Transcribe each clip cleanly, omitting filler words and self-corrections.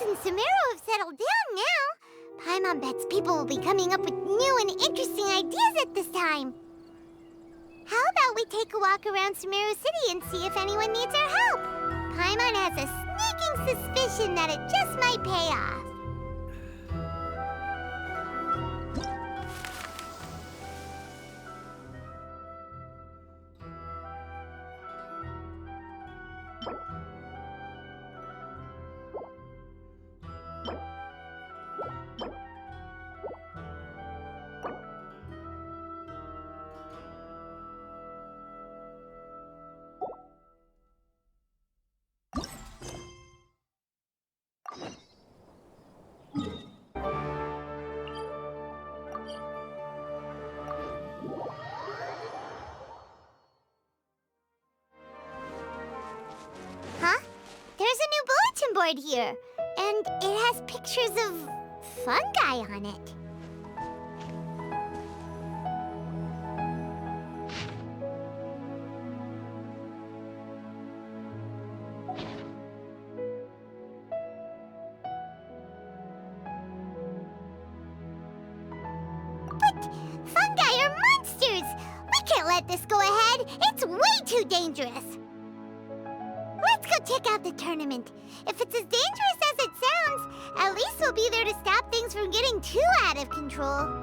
and Sumeru have settled down now, Paimon bets people will be coming up with new and interesting ideas at this time. How about we take a walk around Sumeru City and see if anyone needs our help? Paimon has a sneaking suspicion that it just might pay off. Huh? There's a new bulletin board here, and it has pictures of fungi on it. But fungi are monsters! We can't let this go ahead! It's way too dangerous! Let's go check out the tournament. If it's as dangerous as it sounds, at least we'll be there to stop things from getting too out of control.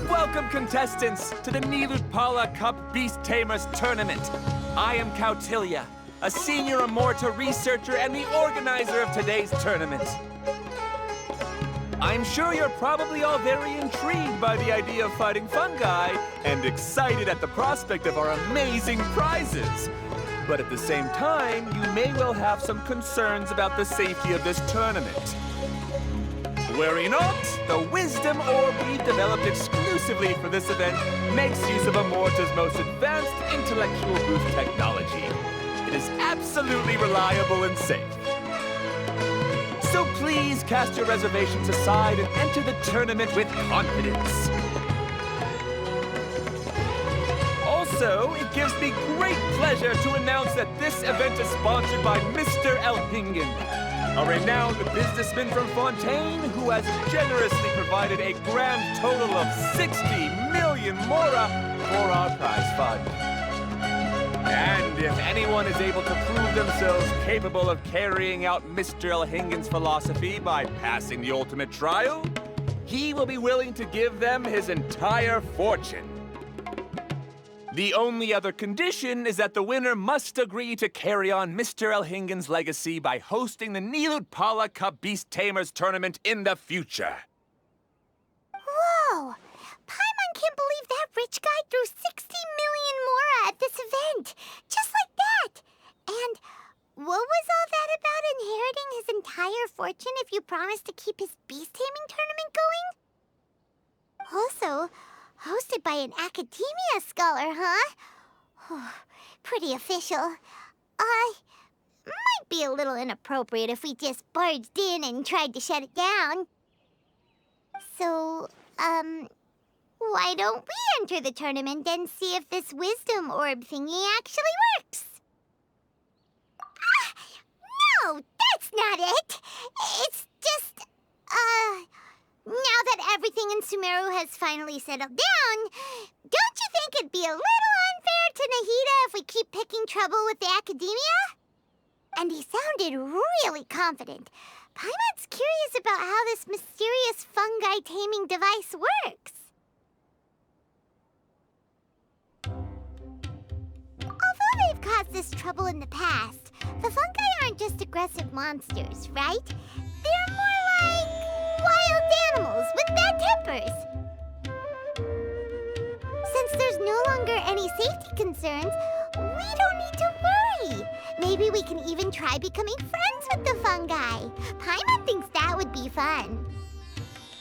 Welcome, contestants, to the Nilotpala Cup Beast Tamers Tournament. I am Cautilia, a senior Amorta researcher and the organizer of today's tournament. I'm sure you're probably all very intrigued by the idea of fighting fungi and excited at the prospect of our amazing prizes. But at the same time, you may well have some concerns about the safety of this tournament. Worry not, the Wisdom Orb we've developed exclusively for this event makes use of Amorta's most advanced intellectual boost technology. It is absolutely reliable and safe. So please cast your reservations aside and enter the tournament with confidence. Also, it gives me great pleasure to announce that this event is sponsored by Mr. Elhingen, a renowned businessman from Fontaine who has generously provided a grand total of 60 million mora for our prize fund. And if anyone is able to prove themselves capable of carrying out Mr. Elhingen's philosophy by passing the ultimate trial, he will be willing to give them his entire fortune. The only other condition is that the winner must agree to carry on Mr. Elhingen's legacy by hosting the Nilotpala Cup Beast Tamers Tournament in the future. Whoa! Paimon can't believe that rich guy threw 60 million mora at this event! Just like that! And what was all that about inheriting his entire fortune if you promised to keep his beast taming tournament going? Also, hosted by an academia scholar, huh? Pretty official. Might be a little inappropriate if we just barged in and tried to shut it down. So, why don't we enter the tournament and see if this wisdom orb thingy actually works? No, that's not it! It's just, now that everything in Sumeru has finally settled down, don't you think it'd be a little unfair to Nahida if we keep picking trouble with the academia? And he sounded really confident. Paimon's curious about how this mysterious fungi taming device works. caused us trouble in the past, the fungi aren't just aggressive monsters, right? They're more like wild animals with bad tempers. Since there's no longer any safety concerns, we don't need to worry. Maybe we can even try becoming friends with the fungi. Paimon thinks that would be fun.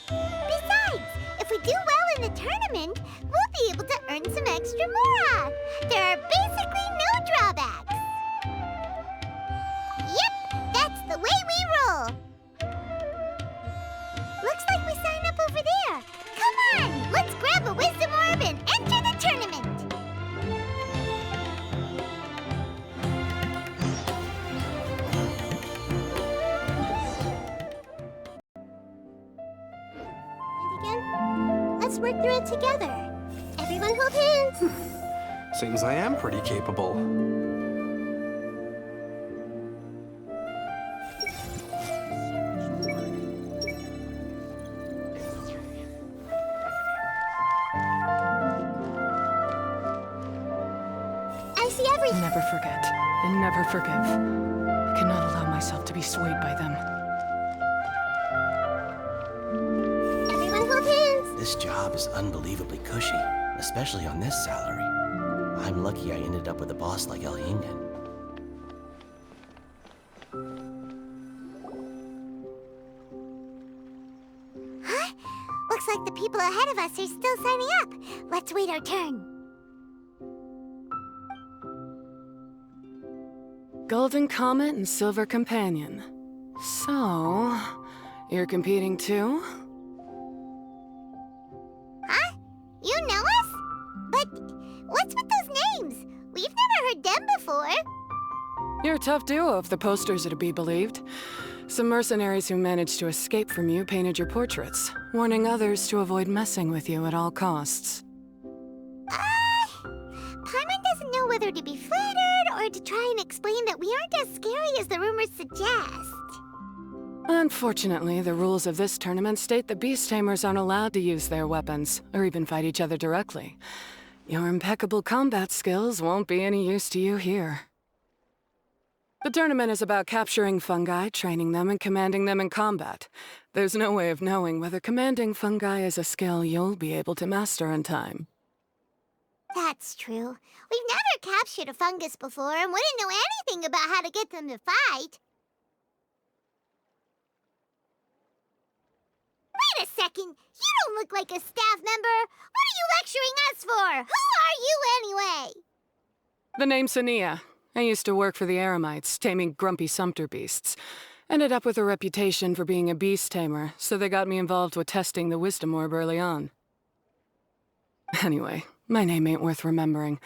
Besides, if we do well in the tournament, we'll be able to earn some extra mora. There are basically no drawbacks. Yep, that's the way we roll. Looks like we sign up over there. Come on, let's grab a wisdom orb and enter the tournament. And again, let's work through it together. Everyone hold hands. Seems I am pretty capable. I see everything. Never forget, and never forgive. I cannot allow myself to be swayed by them. Everyone hold hands. This job is unbelievably cushy, especially on this salary. I'm lucky I ended up with a boss like El Yingen. Huh? Looks like the people ahead of us are still signing up. Let's wait our turn. Golden Comet and Silver Companion. So, you're competing too? Huh? You know us? But what's with those names? We've never heard them before. You're a tough duo if the posters are to be believed. Some mercenaries who managed to escape from you painted your portraits, warning others to avoid messing with you at all costs. Paimon doesn't know whether to be flattered or to try and explain that we aren't as scary as the rumors suggest. Unfortunately, the rules of this tournament state that beast tamers aren't allowed to use their weapons, or even fight each other directly. Your impeccable combat skills won't be any use to you here. The tournament is about capturing fungi, training them, and commanding them in combat. There's no way of knowing whether commanding fungi is a skill you'll be able to master in time. That's true. We've never captured a fungus before and wouldn't know anything about how to get them to fight. Wait a second! You don't look like a staff member! What are you lecturing us for? Who are you anyway? The name's Sania. I used to work for the Eremites, taming grumpy sumpter beasts. Ended up with a reputation for being a beast tamer, so they got me involved with testing the wisdom orb early on. Anyway, my name ain't worth remembering.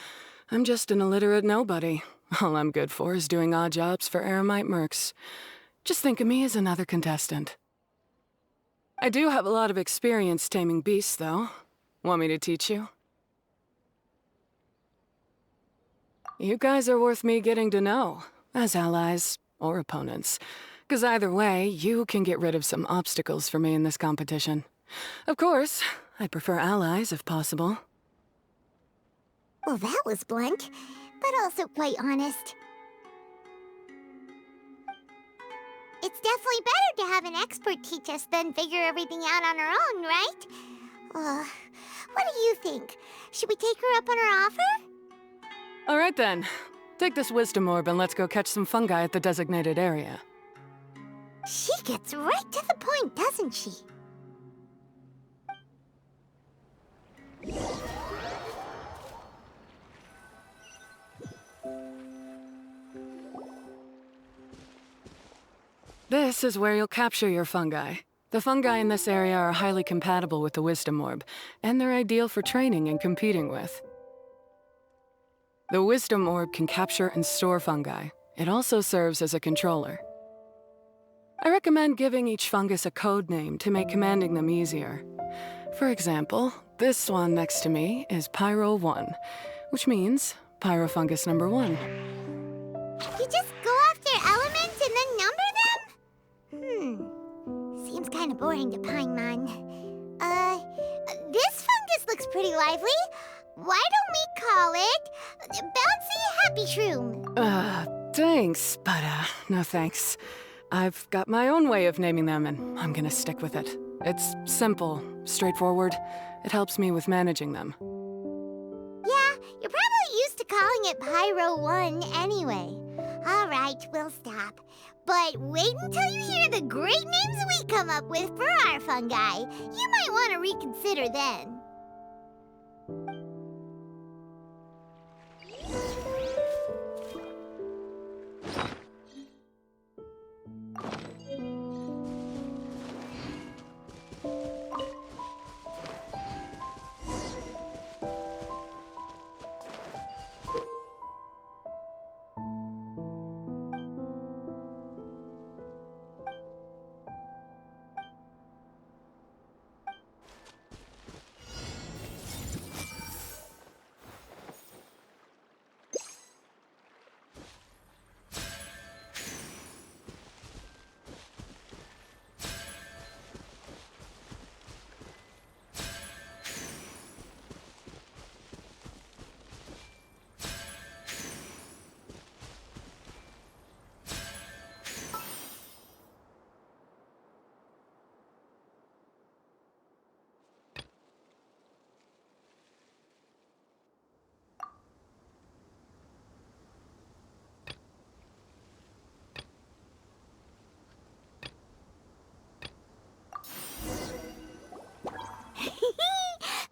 I'm just an illiterate nobody. All I'm good for is doing odd jobs for Eremite mercs. Just think of me as another contestant. I do have a lot of experience taming beasts, though. Want me to teach you? You guys are worth me getting to know, as allies or opponents. 'Cause either way, you can get rid of some obstacles for me in this competition. Of course, I'd prefer allies if possible. Well, that was blunt, but also quite honest. It's definitely better to have an expert teach us than figure everything out on our own, right? What do you think? Should we take her up on her offer? All right then. Take this wisdom orb and let's go catch some fungi at the designated area. She gets right to the point, doesn't she? This is where you'll capture your fungi. The fungi in this area are highly compatible with the wisdom orb, and they're ideal for training and competing with. The wisdom orb can capture and store fungi. It also serves as a controller. I recommend giving each fungus a code name to make commanding them easier. For example, this one next to me is Pyro 1, which means Pyrofungus number 1. You just go after elements and then number them? Seems kind of boring to Paimon. This fungus looks pretty lively. Why don't we call it Bouncy Happy Shroom? Thanks, but no thanks. I've got my own way of naming them, and I'm gonna stick with it. It's simple, straightforward. It helps me with managing them. Yeah, you're probably used to calling it Pyro 1 anyway. All right, we'll stop. But wait until you hear the great names we come up with for our fungi. You might want to reconsider then.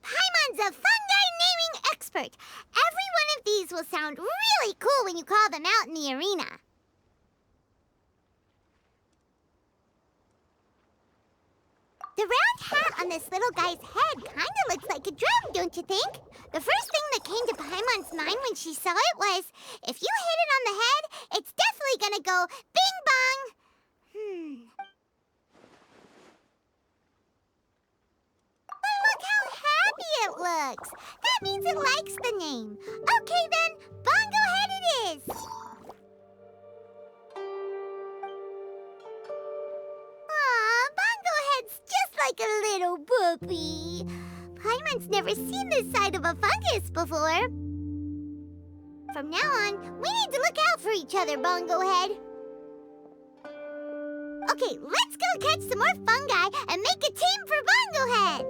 Paimon's a fungi naming expert. Every one of these will sound really cool when you call them out in the arena. The round hat on this little guy's head kinda looks like a drum, don't you think? The first thing that came to Paimon's mind when she saw it was, if you hit it on the head, it's definitely gonna go bing bong. Look how happy it looks. That means it likes the name. Okay then, Bongo Head it is. Aw, Bongo Head's just like a little puppy. Paimon's never seen this side of a fungus before. From now on, we need to look out for each other, Bongo Head. Okay, let's go catch some more fungi and make a team for Bongo Head.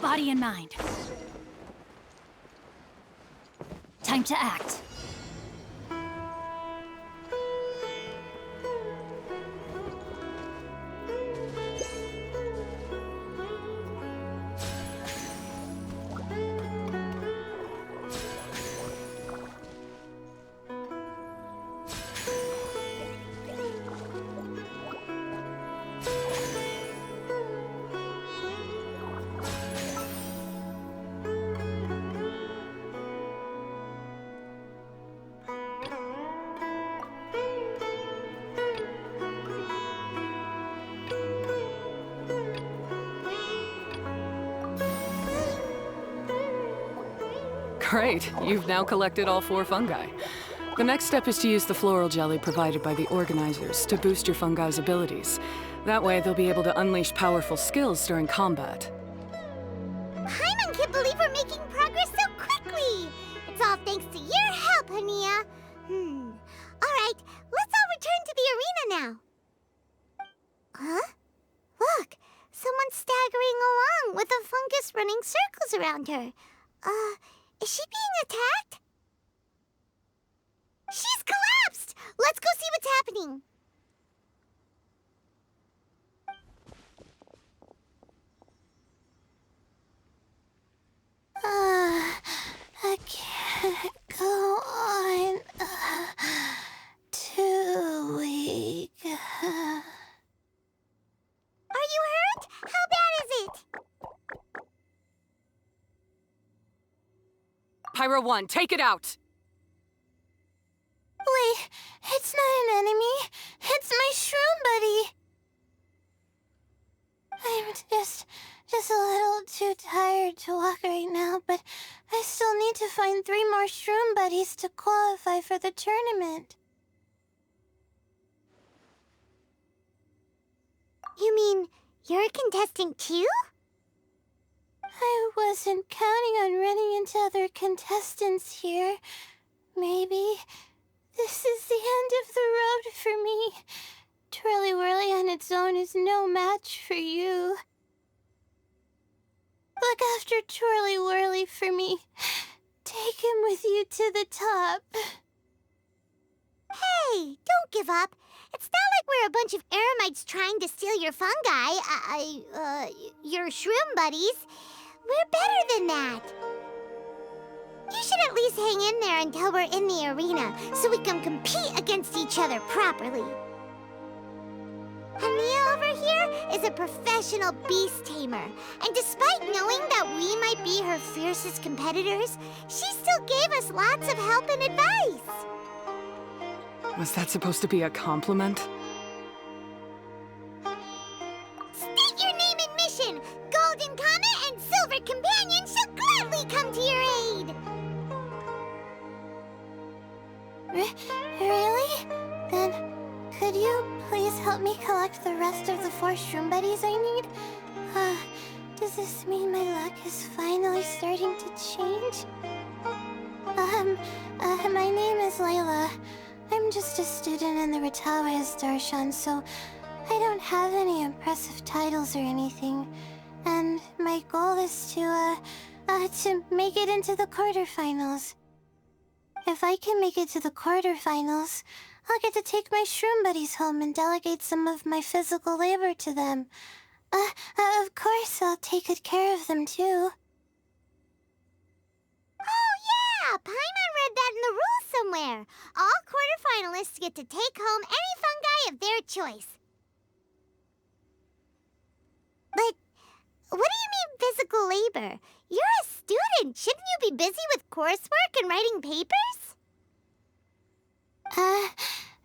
Body and mind. Time to act. Great, you've now collected all 4 fungi. The next step is to use the Floral Jelly provided by the organizers to boost your fungi's abilities. That way, they'll be able to unleash powerful skills during combat. Paimon can't believe we're making progress so quickly. It's all thanks to your help, Hania. All right, let's all return to the arena now. Huh? Look, someone's staggering along with a fungus running circles around her. Is she being attacked? She's collapsed! Let's go see what's happening. Pyra 1. Take it out! Wait, it's not an enemy. It's my shroom buddy. I'm just a little too tired to walk right now, but I still need to find 3 more shroom buddies to qualify for the tournament. You mean you're a contestant too? I wasn't counting on running into other contestants here. Maybe this is the end of the road for me. Twirly Whirly on its own is no match for you. Look after Twirly Whirly for me. Take him with you to the top. Hey, don't give up. It's not like we're a bunch of eremites trying to steal your fungi. Your shroom buddies. We're better than that. You should at least hang in there until we're in the arena, so we can compete against each other properly. Ania over here is a professional beast tamer, and despite knowing that we might be her fiercest competitors, she still gave us lots of help and advice. Was that supposed to be a compliment? State your name and mission! Golden Comet and Silver Companion shall gladly come to your aid! Really? Then, could you please help me collect the rest of the 4 shroom buddies I need? Does this mean my luck is finally starting to change? My name is Layla. I'm just a student in the Ratawa's Darshan, so I don't have any impressive titles or anything. And my goal is to make it into the quarterfinals. If I can make it to the quarterfinals, I'll get to take my shroom buddies home and delegate some of my physical labor to them. Of course, I'll take good care of them, too. Oh, yeah! Paimon read that in the rules somewhere. All quarterfinalists get to take home any fungi of their choice. But what do you mean physical labor? You're a student. Shouldn't you be busy with coursework and writing papers?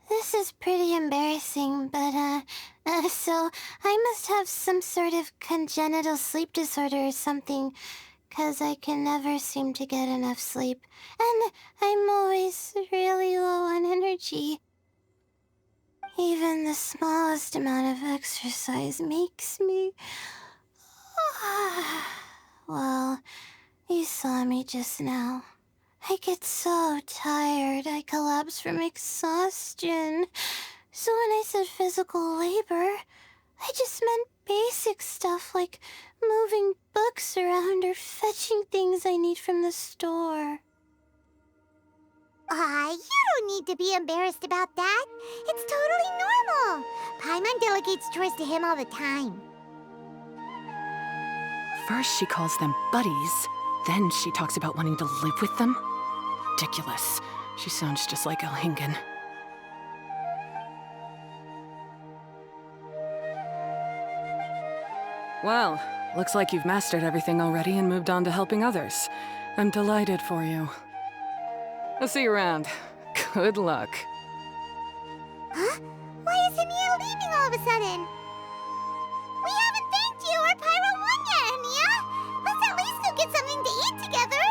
This is pretty embarrassing, but, so I must have some sort of congenital sleep disorder or something, 'cause I can never seem to get enough sleep, and I'm always really low on energy. Even the smallest amount of exercise makes me... Well, you saw me just now. I get so tired, I collapse from exhaustion. So when I said physical labor, I just meant basic stuff like moving books around or fetching things I need from the store. You don't need to be embarrassed about that. It's totally normal. Paimon delegates chores to him all the time. First she calls them buddies, then she talks about wanting to live with them. Ridiculous. She sounds just like Elhingen. Well, looks like you've mastered everything already and moved on to helping others. I'm delighted for you. I'll see you around. Good luck. Huh? Why is Ania leaving all of a sudden? We haven't thanked you or Pyro 1 yet, Ania! Let's at least go get something to eat together!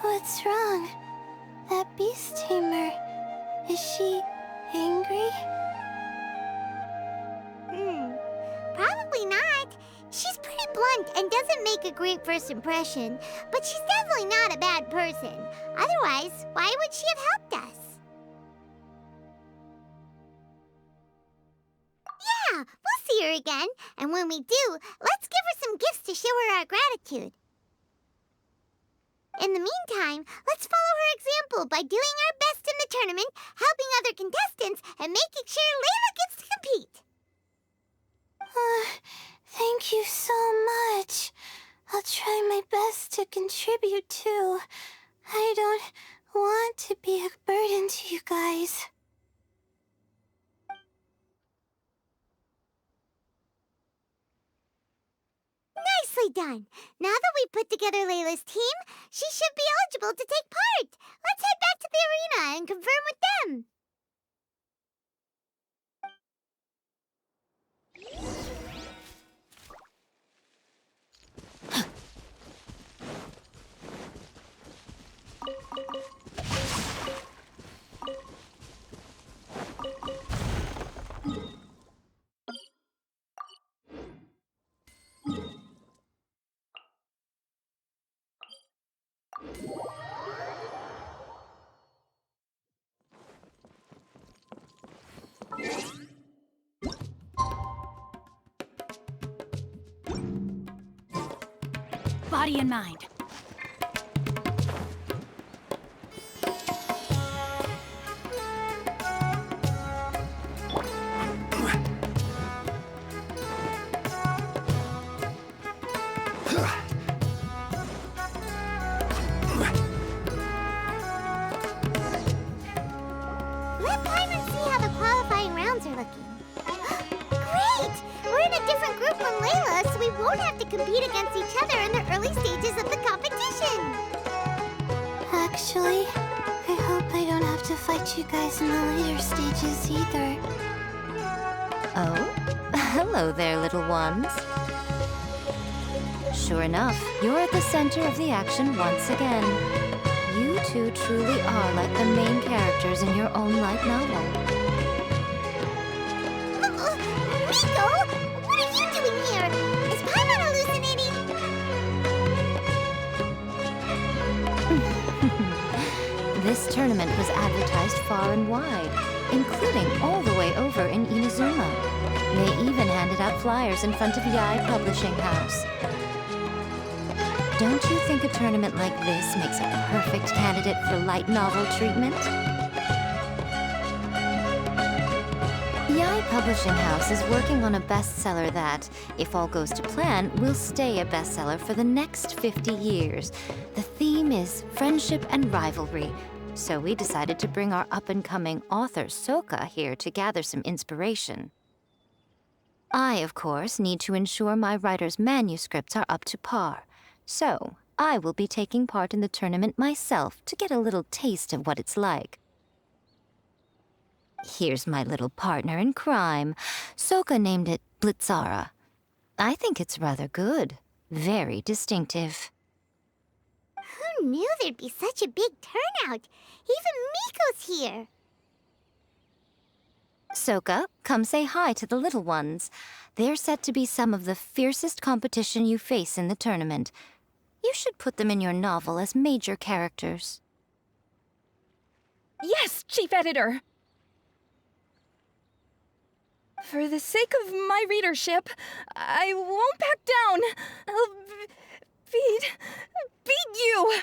What's wrong? That beast tamer, is she angry? Probably not. She's pretty blunt and doesn't make a great first impression, but she's definitely not a bad person. Otherwise, why would she have helped us? Yeah, we'll see her again, and when we do, let's give her some gifts to show her our gratitude. In the meantime, let's follow her example by doing our best in the tournament, helping other contestants, and making sure Layla gets to compete. Thank you so much. I'll try my best to contribute too. I don't want to be a burden to you guys. Nicely done. Now that we put together Layla's team, she should be eligible to take part. Let's head back to the arena and confirm with them. Body and mind. Let Paimon see how the qualifying rounds are looking. Great! We're in a different group from Layla, so we won't have to compete against each other in the early stages of the competition. Actually, I hope I don't have to fight you guys in the later stages either. Oh, hello there, little ones. Sure enough, you're at the center of the action once again. You two truly are like the main characters in your own light novel. Miko! What are you doing here? Is Paimon hallucinating? This tournament was advertised far and wide, including all the way over in Inazuma. They even handed out flyers in front of Yai Publishing House. Don't you think a tournament like this makes a perfect candidate for light novel treatment? Yai Publishing House is working on a bestseller that, if all goes to plan, will stay a bestseller for the next 50 years. The theme is friendship and rivalry, so we decided to bring our up-and-coming author Soka here to gather some inspiration. I, of course, need to ensure my writer's manuscripts are up to par. So, I will be taking part in the tournament myself to get a little taste of what it's like. Here's my little partner in crime. Soka named it Blitzara. I think it's rather good. Very distinctive. Who knew there'd be such a big turnout? Even Miko's here. Soka, come say hi to the little ones. They're set to be some of the fiercest competition you face in the tournament. You should put them in your novel as major characters. Yes, Chief Editor! For the sake of my readership, I won't back down. I'll beat you!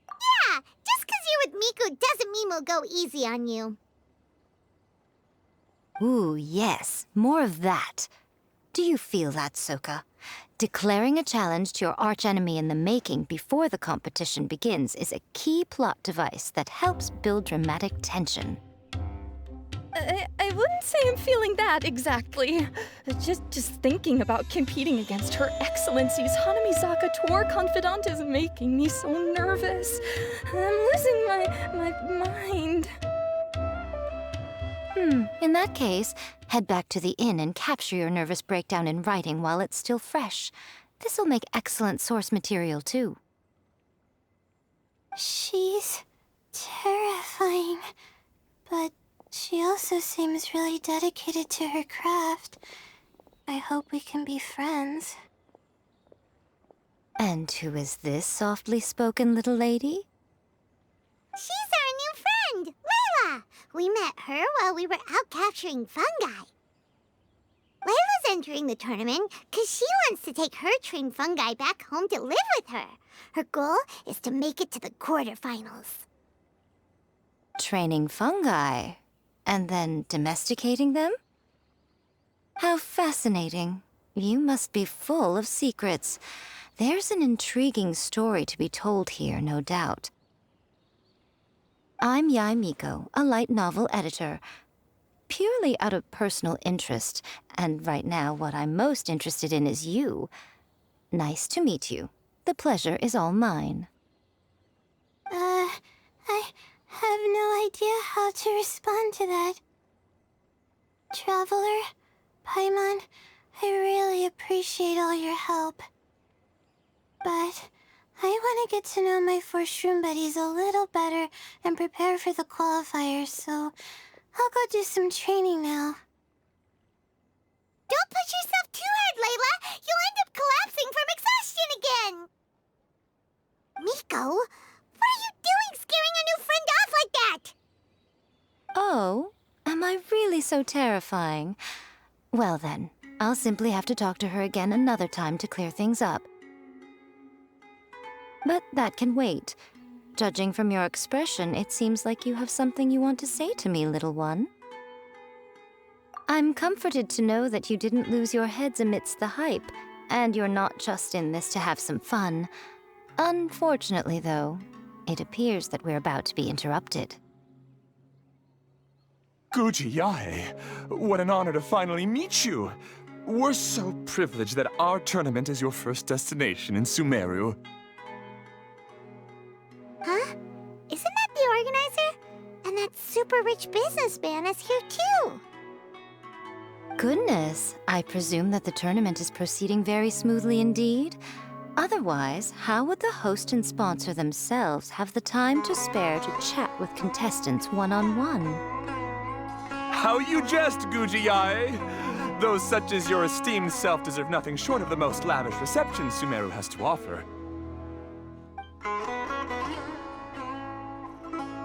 Yeah, just 'cause you're with Miko doesn't mean we'll go easy on you. Ooh, yes, more of that. Do you feel that, Soka? Declaring a challenge to your archenemy in the making before the competition begins is a key plot device that helps build dramatic tension. I wouldn't say I'm feeling that exactly. Just thinking about competing against Her Excellency's Hanamizaka tour confidant is making me so nervous. I'm losing my mind. In that case, head back to the inn and capture your nervous breakdown in writing while it's still fresh. This'll make excellent source material, too. She's terrifying, but she also seems really dedicated to her craft. I hope we can be friends. And who is this softly spoken little lady? She's our new friend, Layla. We met her while we were out capturing fungi. Layla's entering the tournament because she wants to take her trained fungi back home to live with her. Her goal is to make it to the quarterfinals. Training fungi, and then domesticating them? How fascinating. You must be full of secrets. There's an intriguing story to be told here, no doubt. I'm Yai Miko, a light novel editor. purely out of personal interest, and right now what I'm most interested in is you. Nice to meet you. The pleasure is all mine. I have no idea how to respond to that. Traveler, Paimon, I really appreciate all your help. But I want to get to know my 4 shroom buddies a little better and prepare for the qualifiers, so I'll go do some training now. Don't push yourself too hard, Layla! You'll end up collapsing from exhaustion again! Miko, what are you doing scaring a new friend off like that? Oh, am I really so terrifying? Well then, I'll simply have to talk to her again another time to clear things up. But that can wait. Judging from your expression, it seems like you have something you want to say to me, little one. I'm comforted to know that you didn't lose your heads amidst the hype, and you're not just in this to have some fun. Unfortunately, though, it appears that we're about to be interrupted. Guji Yae, what an honor to finally meet you. We're so privileged that our tournament is your first destination in Sumeru. Huh? Isn't that the organizer? And that super rich businessman is here too. Goodness, I presume that the tournament is proceeding very smoothly indeed. Otherwise, how would the host and sponsor themselves have the time to spare to chat with contestants one-on-one? How you jest, Guji Yae! Those such as your esteemed self deserve nothing short of the most lavish reception Sumeru has to offer.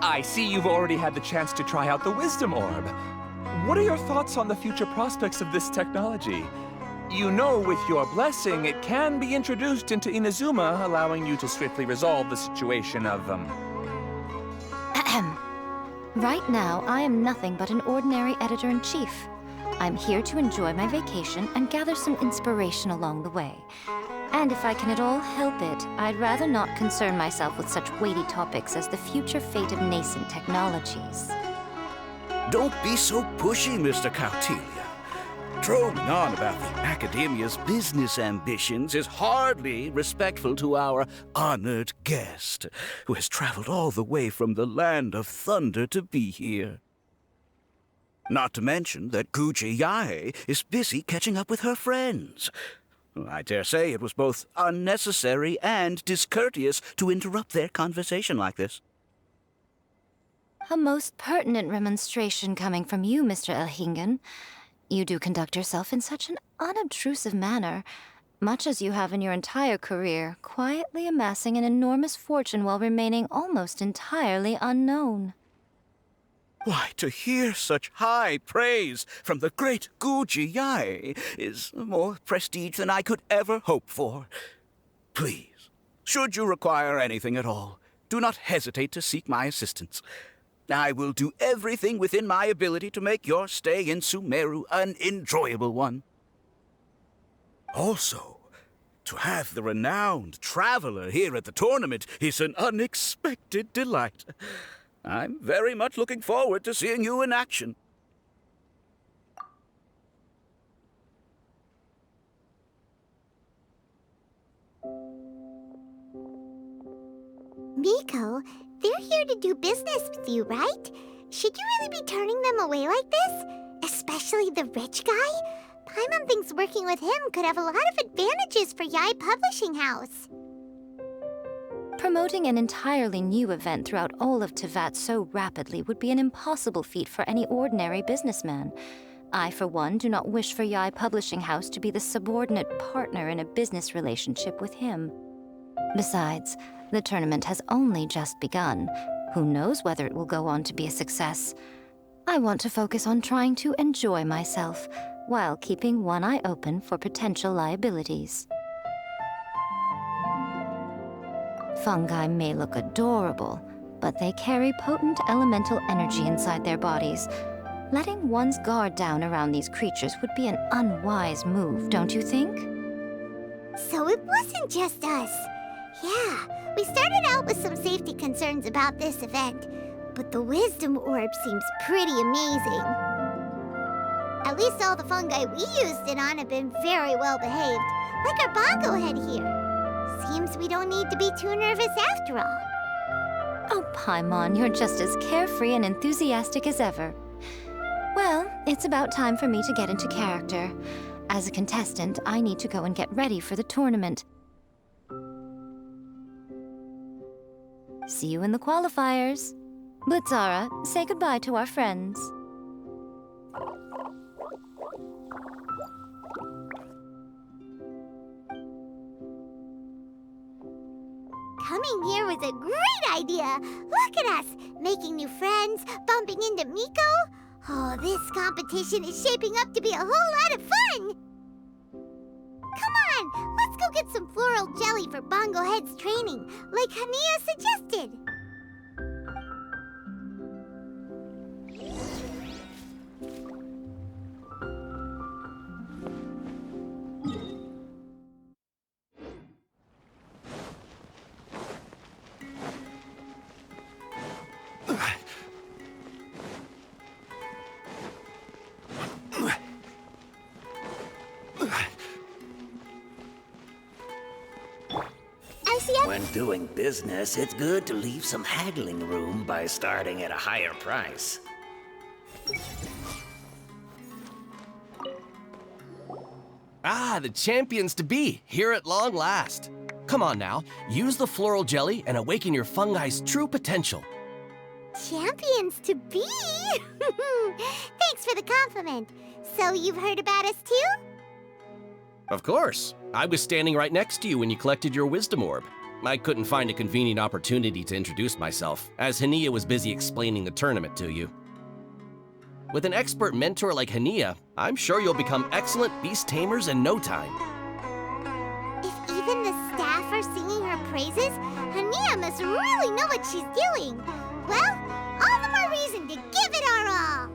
I see you've already had the chance to try out the Wisdom Orb. What are your thoughts on the future prospects of this technology? You know, with your blessing, it can be introduced into Inazuma, allowing you to swiftly resolve the situation of, Ahem. Right now, I am nothing but an ordinary editor-in-chief. I'm here to enjoy my vacation and gather some inspiration along the way. And if I can at all help it, I'd rather not concern myself with such weighty topics as the future fate of nascent technologies. Don't be so pushy, Mr. Cautelia. Droning on about the Academia's business ambitions is hardly respectful to our honored guest, who has traveled all the way from the land of thunder to be here. Not to mention that Guji Yae is busy catching up with her friends. I dare say it was both unnecessary and discourteous to interrupt their conversation like this. A most pertinent remonstration coming from you, Mr. Elhingen. You do conduct yourself in such an unobtrusive manner, much as you have in your entire career, quietly amassing an enormous fortune while remaining almost entirely unknown. Why, to hear such high praise from the great Guji Yae is more prestige than I could ever hope for. Please, should you require anything at all, do not hesitate to seek my assistance. I will do everything within my ability to make your stay in Sumeru an enjoyable one. Also, to have the renowned traveler here at the tournament is an unexpected delight. I'm very much looking forward to seeing you in action. Miko, they're here to do business with you, right? Should you really be turning them away like this? Especially the rich guy? Paimon thinks working with him could have a lot of advantages for Yae Publishing House. Promoting an entirely new event throughout all of Teyvat so rapidly would be an impossible feat for any ordinary businessman. I, for one, do not wish for Yae Publishing House to be the subordinate partner in a business relationship with him. Besides, the tournament has only just begun. Who knows whether it will go on to be a success? I want to focus on trying to enjoy myself, while keeping one eye open for potential liabilities. Fungi may look adorable, but they carry potent elemental energy inside their bodies. Letting one's guard down around these creatures would be an unwise move, don't you think? So it wasn't just us. Yeah, we started out with some safety concerns about this event, but the Wisdom Orb seems pretty amazing. At least all the fungi we used it on have been very well behaved. Like our bongo head here. Seems we don't need to be too nervous after all. Oh, Paimon, you're just as carefree and enthusiastic as ever. Well, it's about time for me to get into character. As a contestant, I need to go and get ready for the tournament. See you in the qualifiers. Blitzara, say goodbye to our friends. Coming here was a great idea. Look at us, making new friends, bumping into Miko. Oh, this competition is shaping up to be a whole lot of fun. Come on, let's go get some Floral Jelly for Bongo Head's training, like Hania suggested. When doing business, it's good to leave some haggling room by starting at a higher price. Ah, the champions to be, here at long last. Come on now, use the Floral Jelly and awaken your fungi's true potential. Champions to be? Thanks for the compliment. So you've heard about us too? Of course. I was standing right next to you when you collected your wisdom orb. I couldn't find a convenient opportunity to introduce myself, as Hania was busy explaining the tournament to you. With an expert mentor like Hania, I'm sure you'll become excellent beast tamers in no time. If even the staff are singing her praises, Hania must really know what she's doing. Well, all the more reason to give it our all.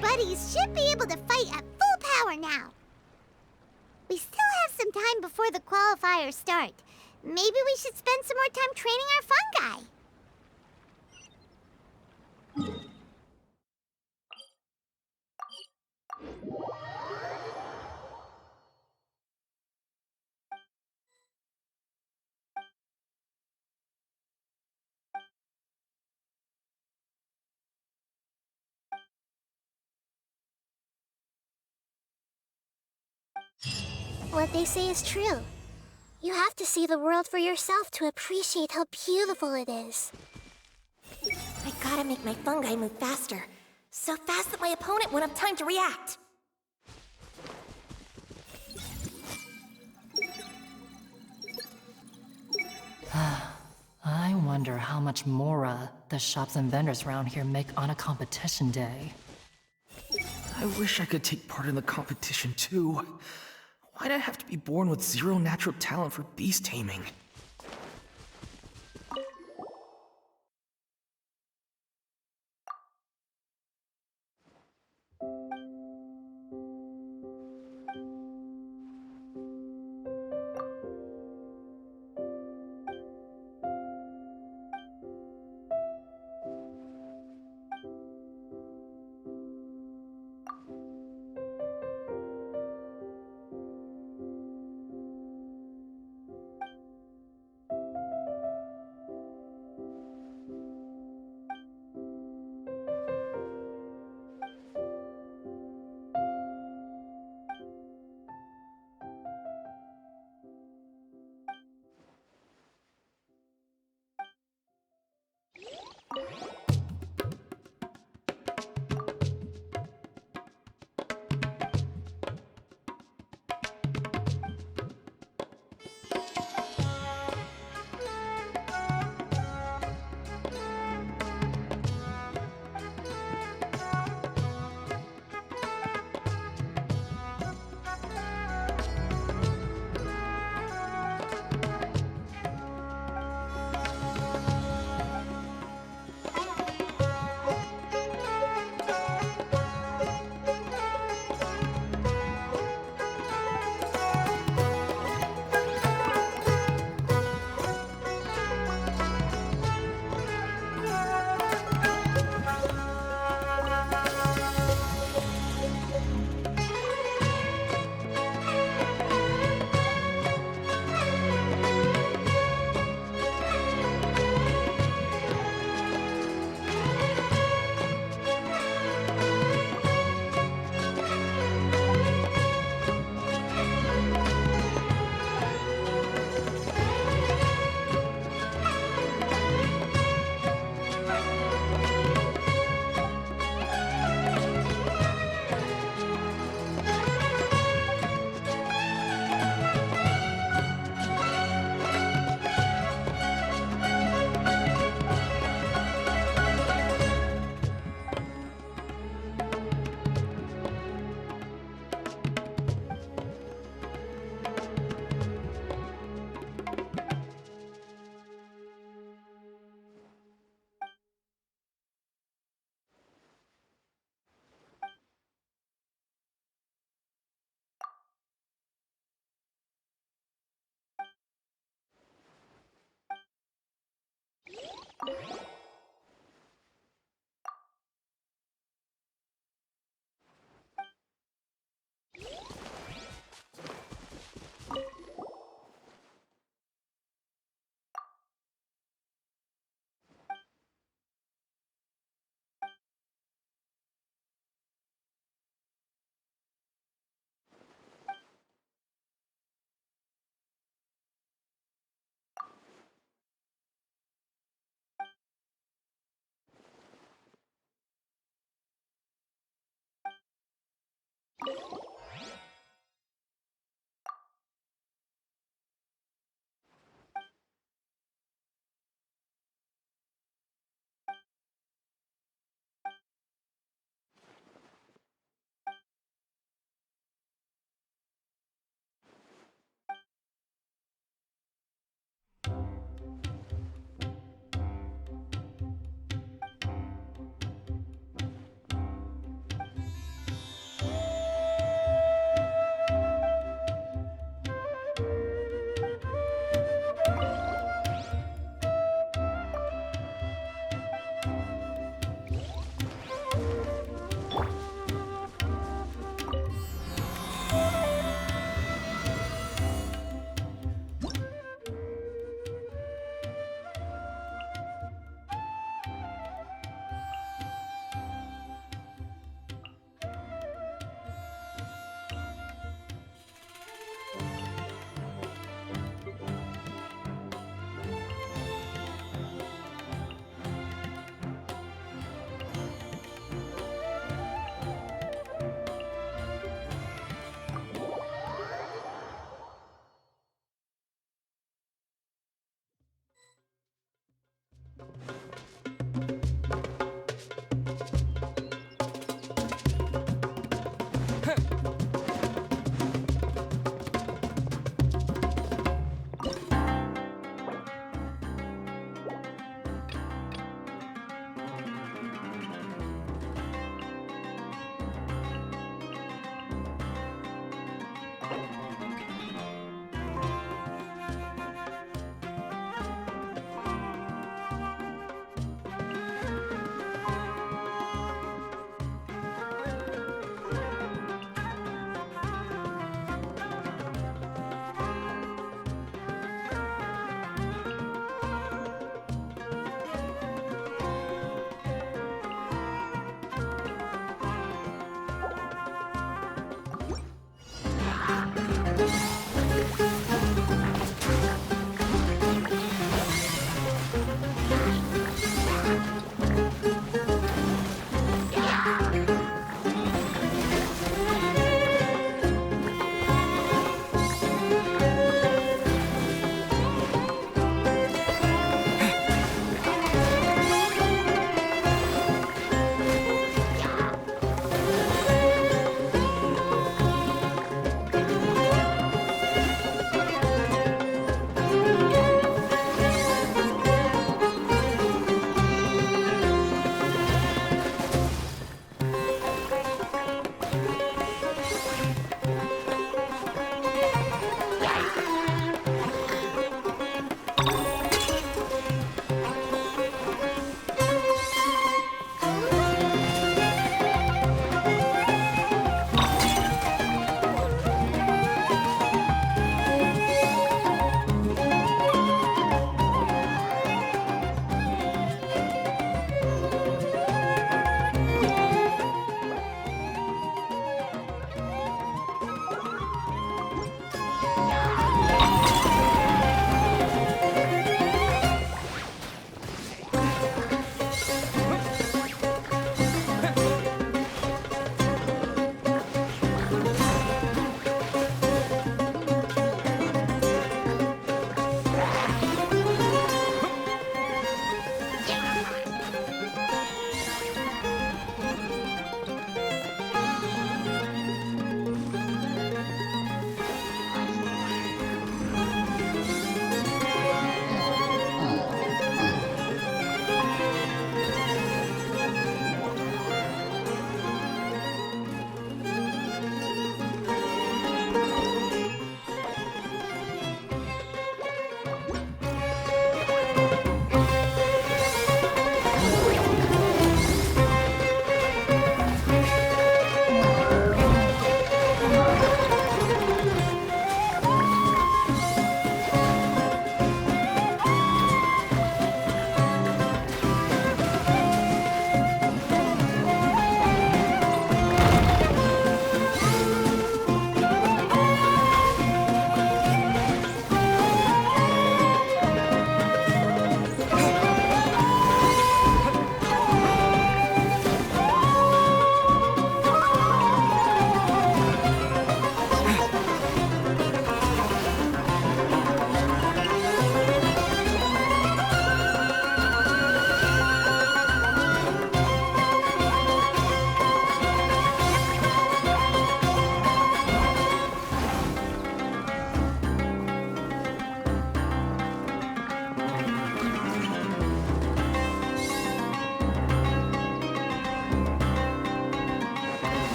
Buddies should be able to fight at full power now. We still have some time before the qualifiers start. Maybe we should spend some more time training our fungi. What they say is true. You have to see the world for yourself to appreciate how beautiful it is. I gotta make my fungi move faster. So fast that my opponent won't have time to react. I wonder how much Mora the shops and vendors around here make on a competition day. I wish I could take part in the competition too. Why'd I have to be born with zero natural talent for beast taming?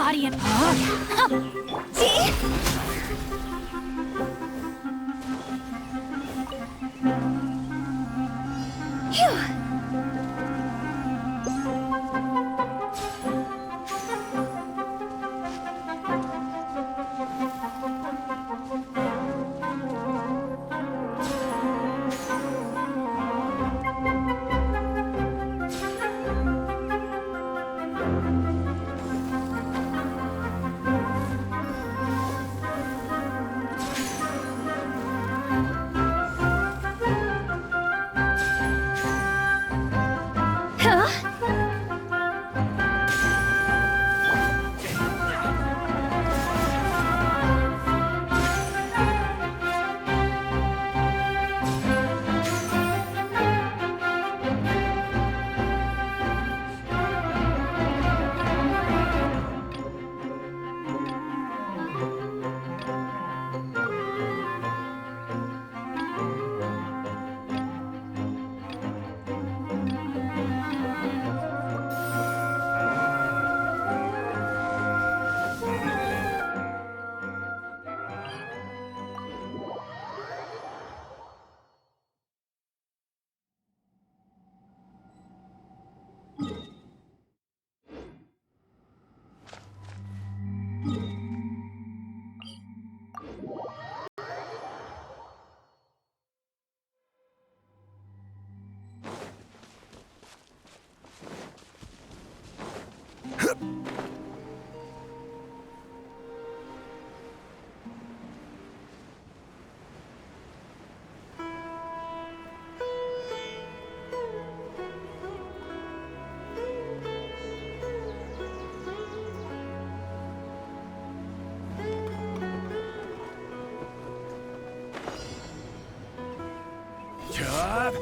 body and... See?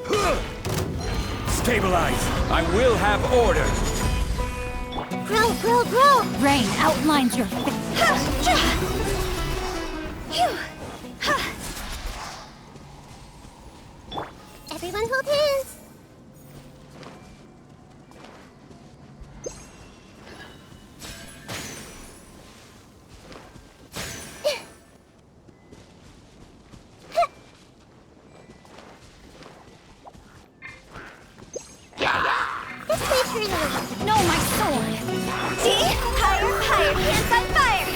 Phew! Stabilize! I will have order! Grow, grow, grow! Rain outlines your... Everyone hold hands. No, my sword! See? Higher, higher, hands on fire!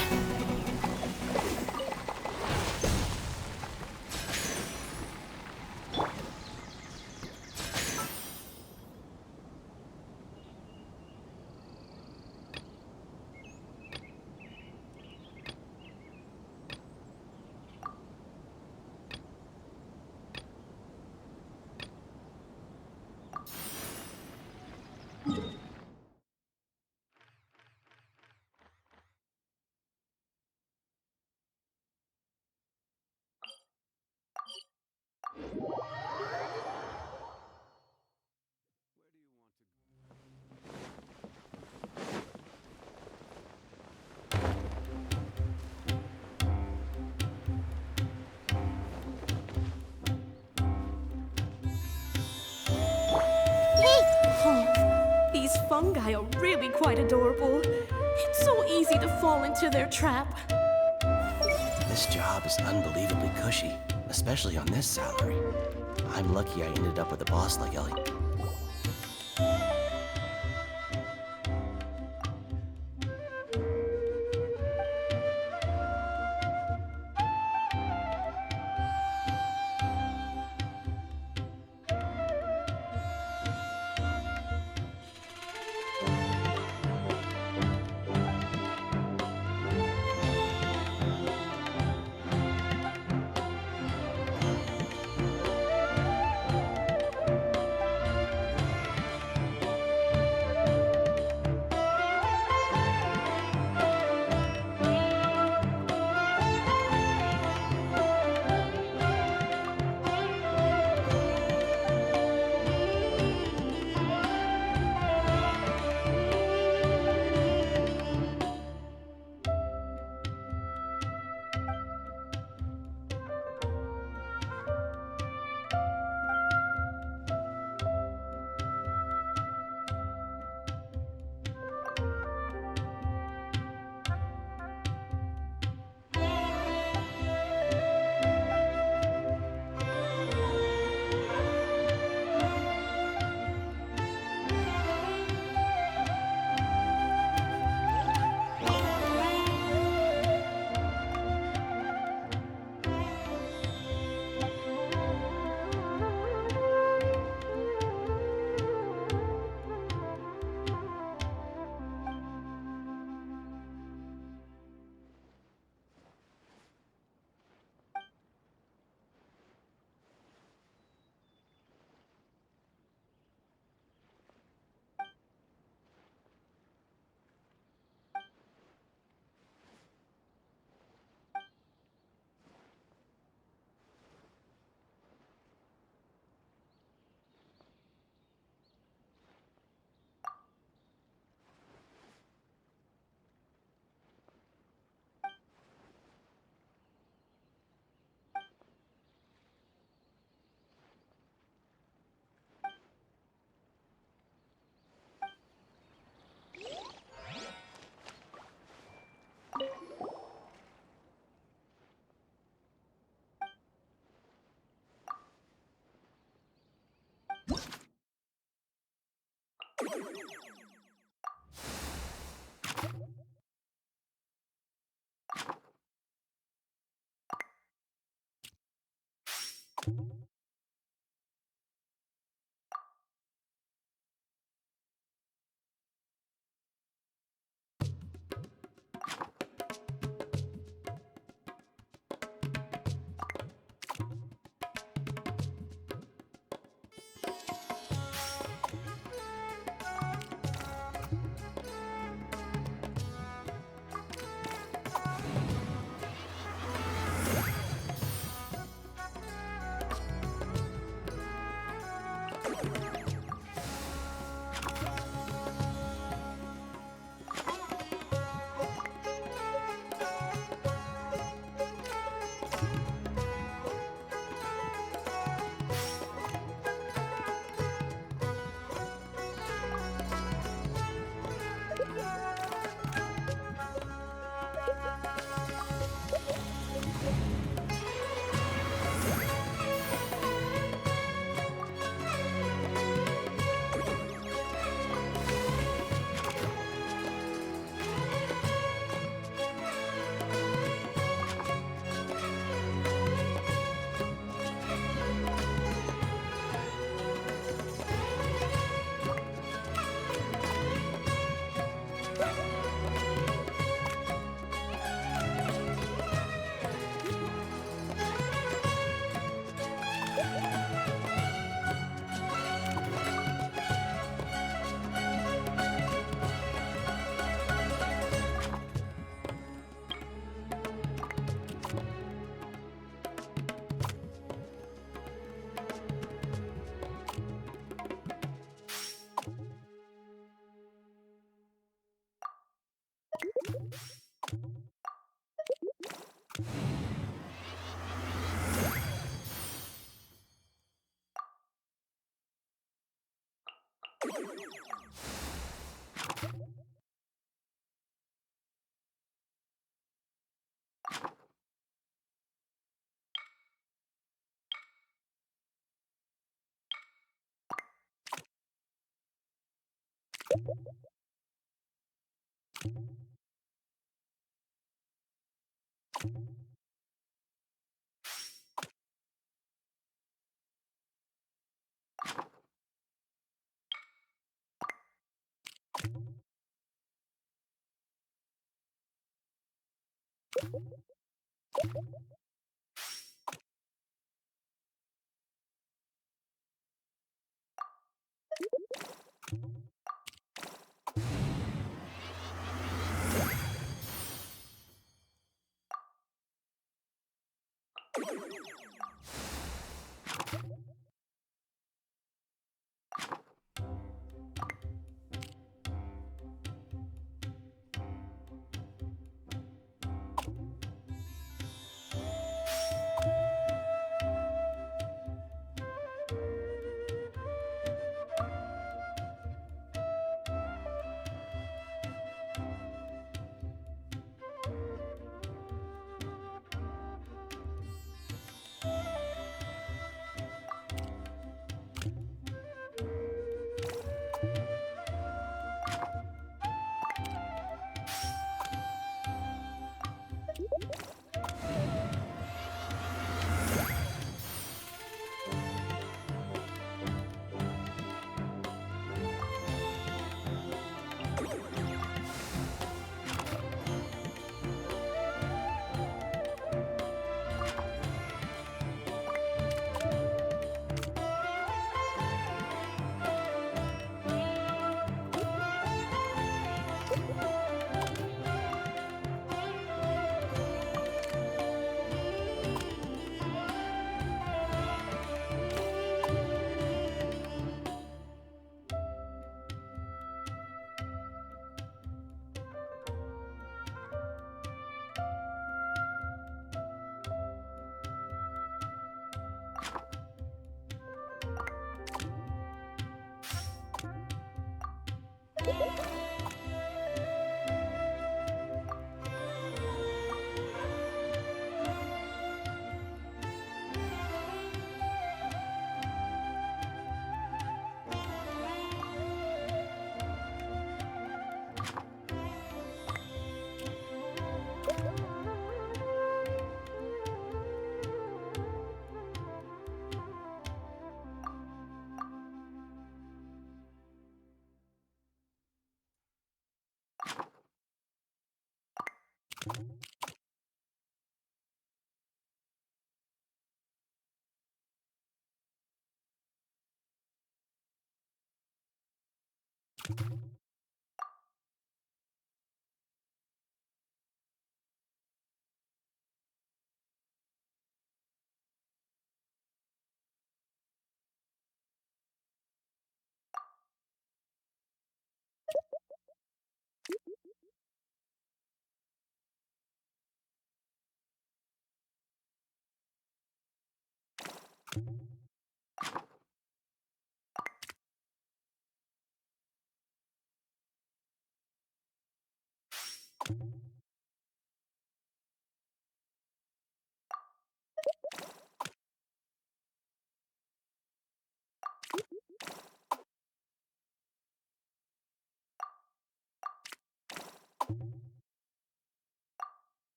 These fungi are really quite adorable. It's so easy to fall into their trap. This job is unbelievably cushy, especially on this salary. I'm lucky I ended up with a boss like Ellie.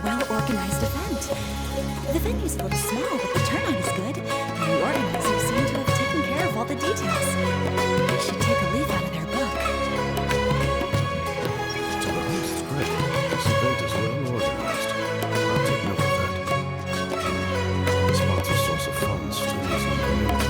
well-organized event. The venue's a little small, but the turnout is good, and the organizers seem to have taken care of all the details. I should take a leaf out of their book. To the least, great. This event is well-organized. I'll take note of that. The sponsor source of funds to this community.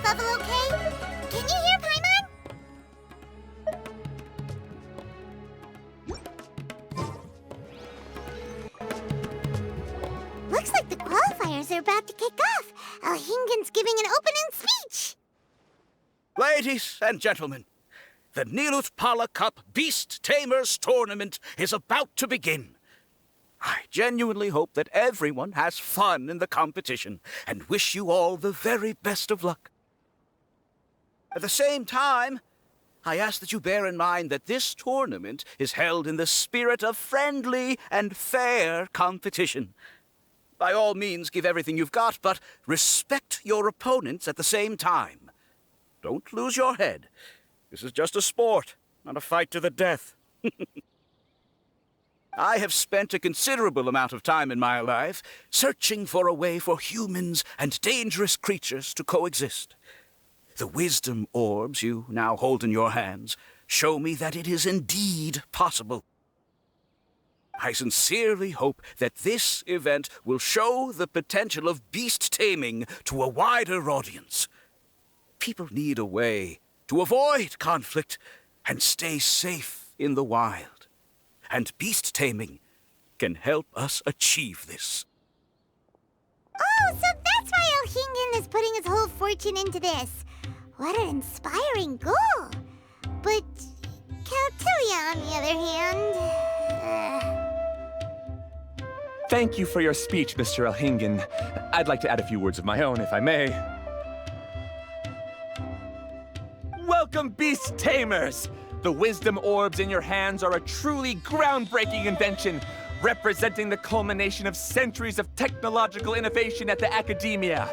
Level okay? Can you hear Paimon? Looks like the qualifiers are about to kick off. Elhingen's giving an opening speech. Ladies and gentlemen, the Nilotpala Cup Beast Tamers Tournament is about to begin. I genuinely hope that everyone has fun in the competition and wish you all the very best of luck. At the same time, I ask that you bear in mind that this tournament is held in the spirit of friendly and fair competition. By all means, give everything you've got, but respect your opponents at the same time. Don't lose your head. This is just a sport, not a fight to the death. I have spent a considerable amount of time in my life searching for a way for humans and dangerous creatures to coexist. The wisdom orbs you now hold in your hands show me that it is indeed possible. I sincerely hope that this event will show the potential of beast taming to a wider audience. People need a way to avoid conflict and stay safe in the wild. And beast taming can help us achieve this. Oh, so that's why Elhingen is putting his whole fortune into this. What an inspiring goal! But Caltilia, on the other hand... Thank you for your speech, Mr. Elhingen. I'd like to add a few words of my own, if I may. Welcome, Beast Tamers! The wisdom orbs in your hands are a truly groundbreaking invention, representing the culmination of centuries of technological innovation at the academia.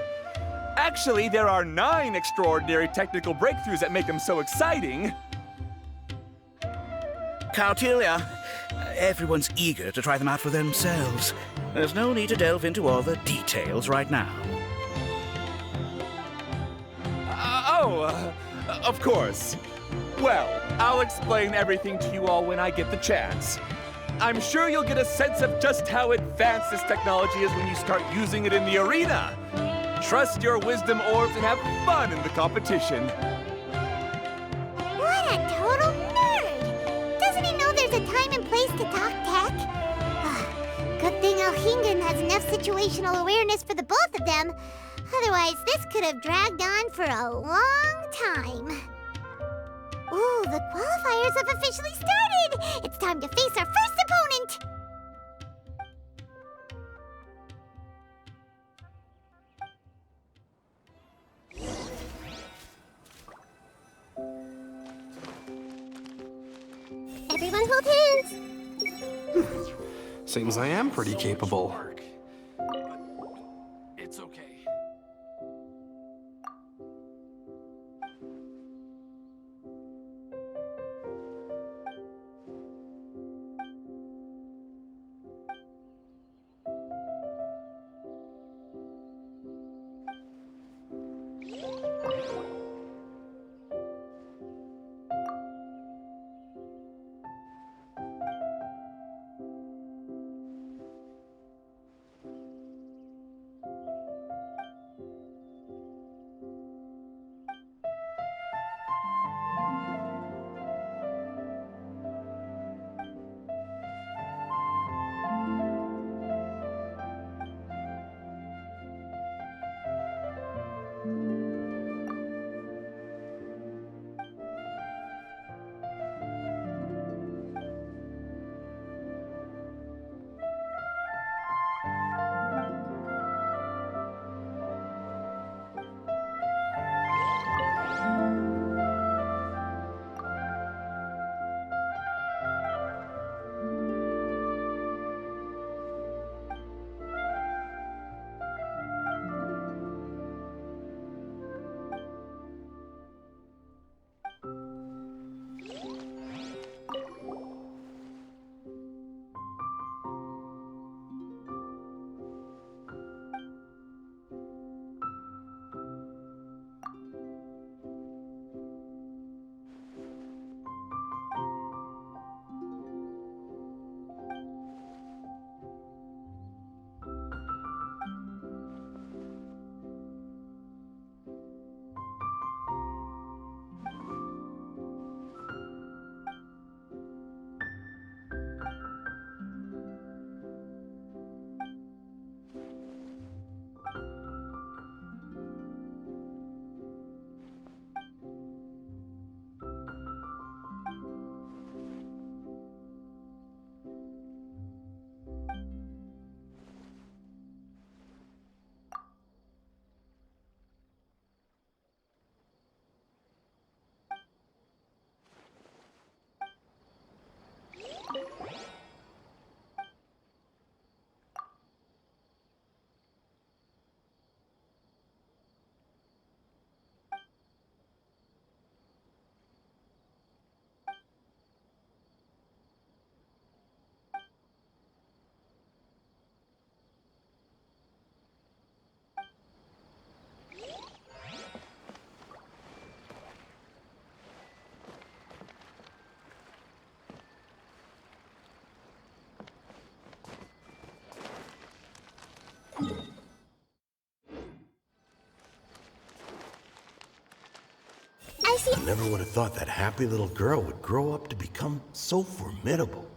Actually, there are 9 extraordinary technical breakthroughs that make them so exciting. Caltilia, everyone's eager to try them out for themselves. There's no need to delve into all the details right now. Of course. Well, I'll explain everything to you all when I get the chance. I'm sure you'll get a sense of just how advanced this technology is when you start using it in the arena. Trust your wisdom orbs and have fun in the competition. What a total Elhingen has enough situational awareness for the both of them. Otherwise, this could have dragged on for a long time. Ooh, the qualifiers have officially started! It's time to face our first opponent! Everyone hold hands! Seems I am pretty capable. It's okay. I never would have thought that happy little girl would grow up to become so formidable.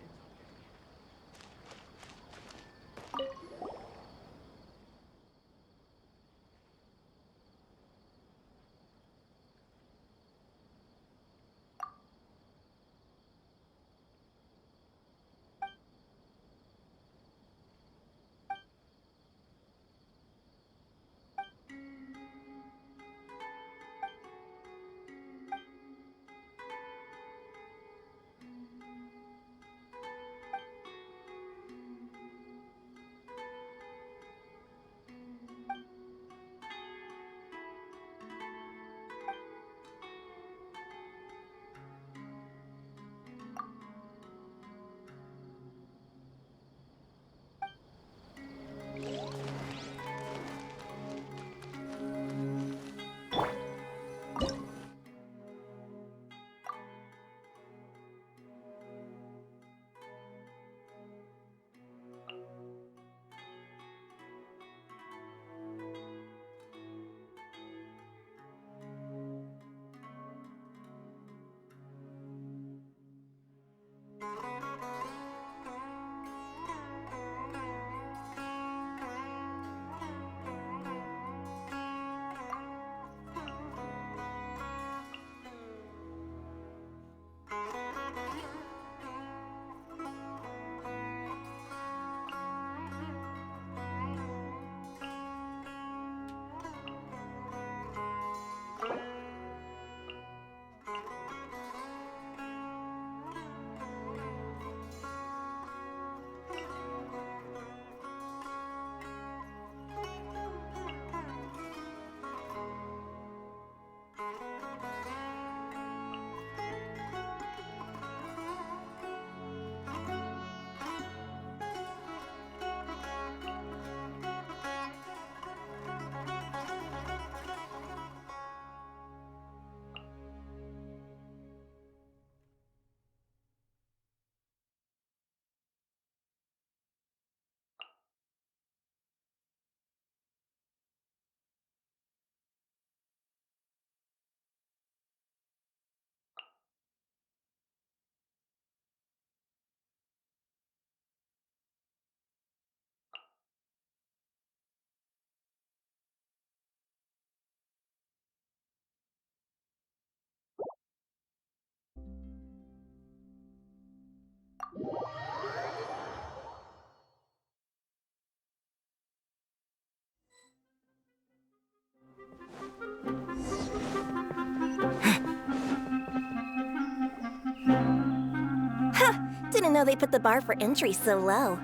didn't know they put the bar for entry so low.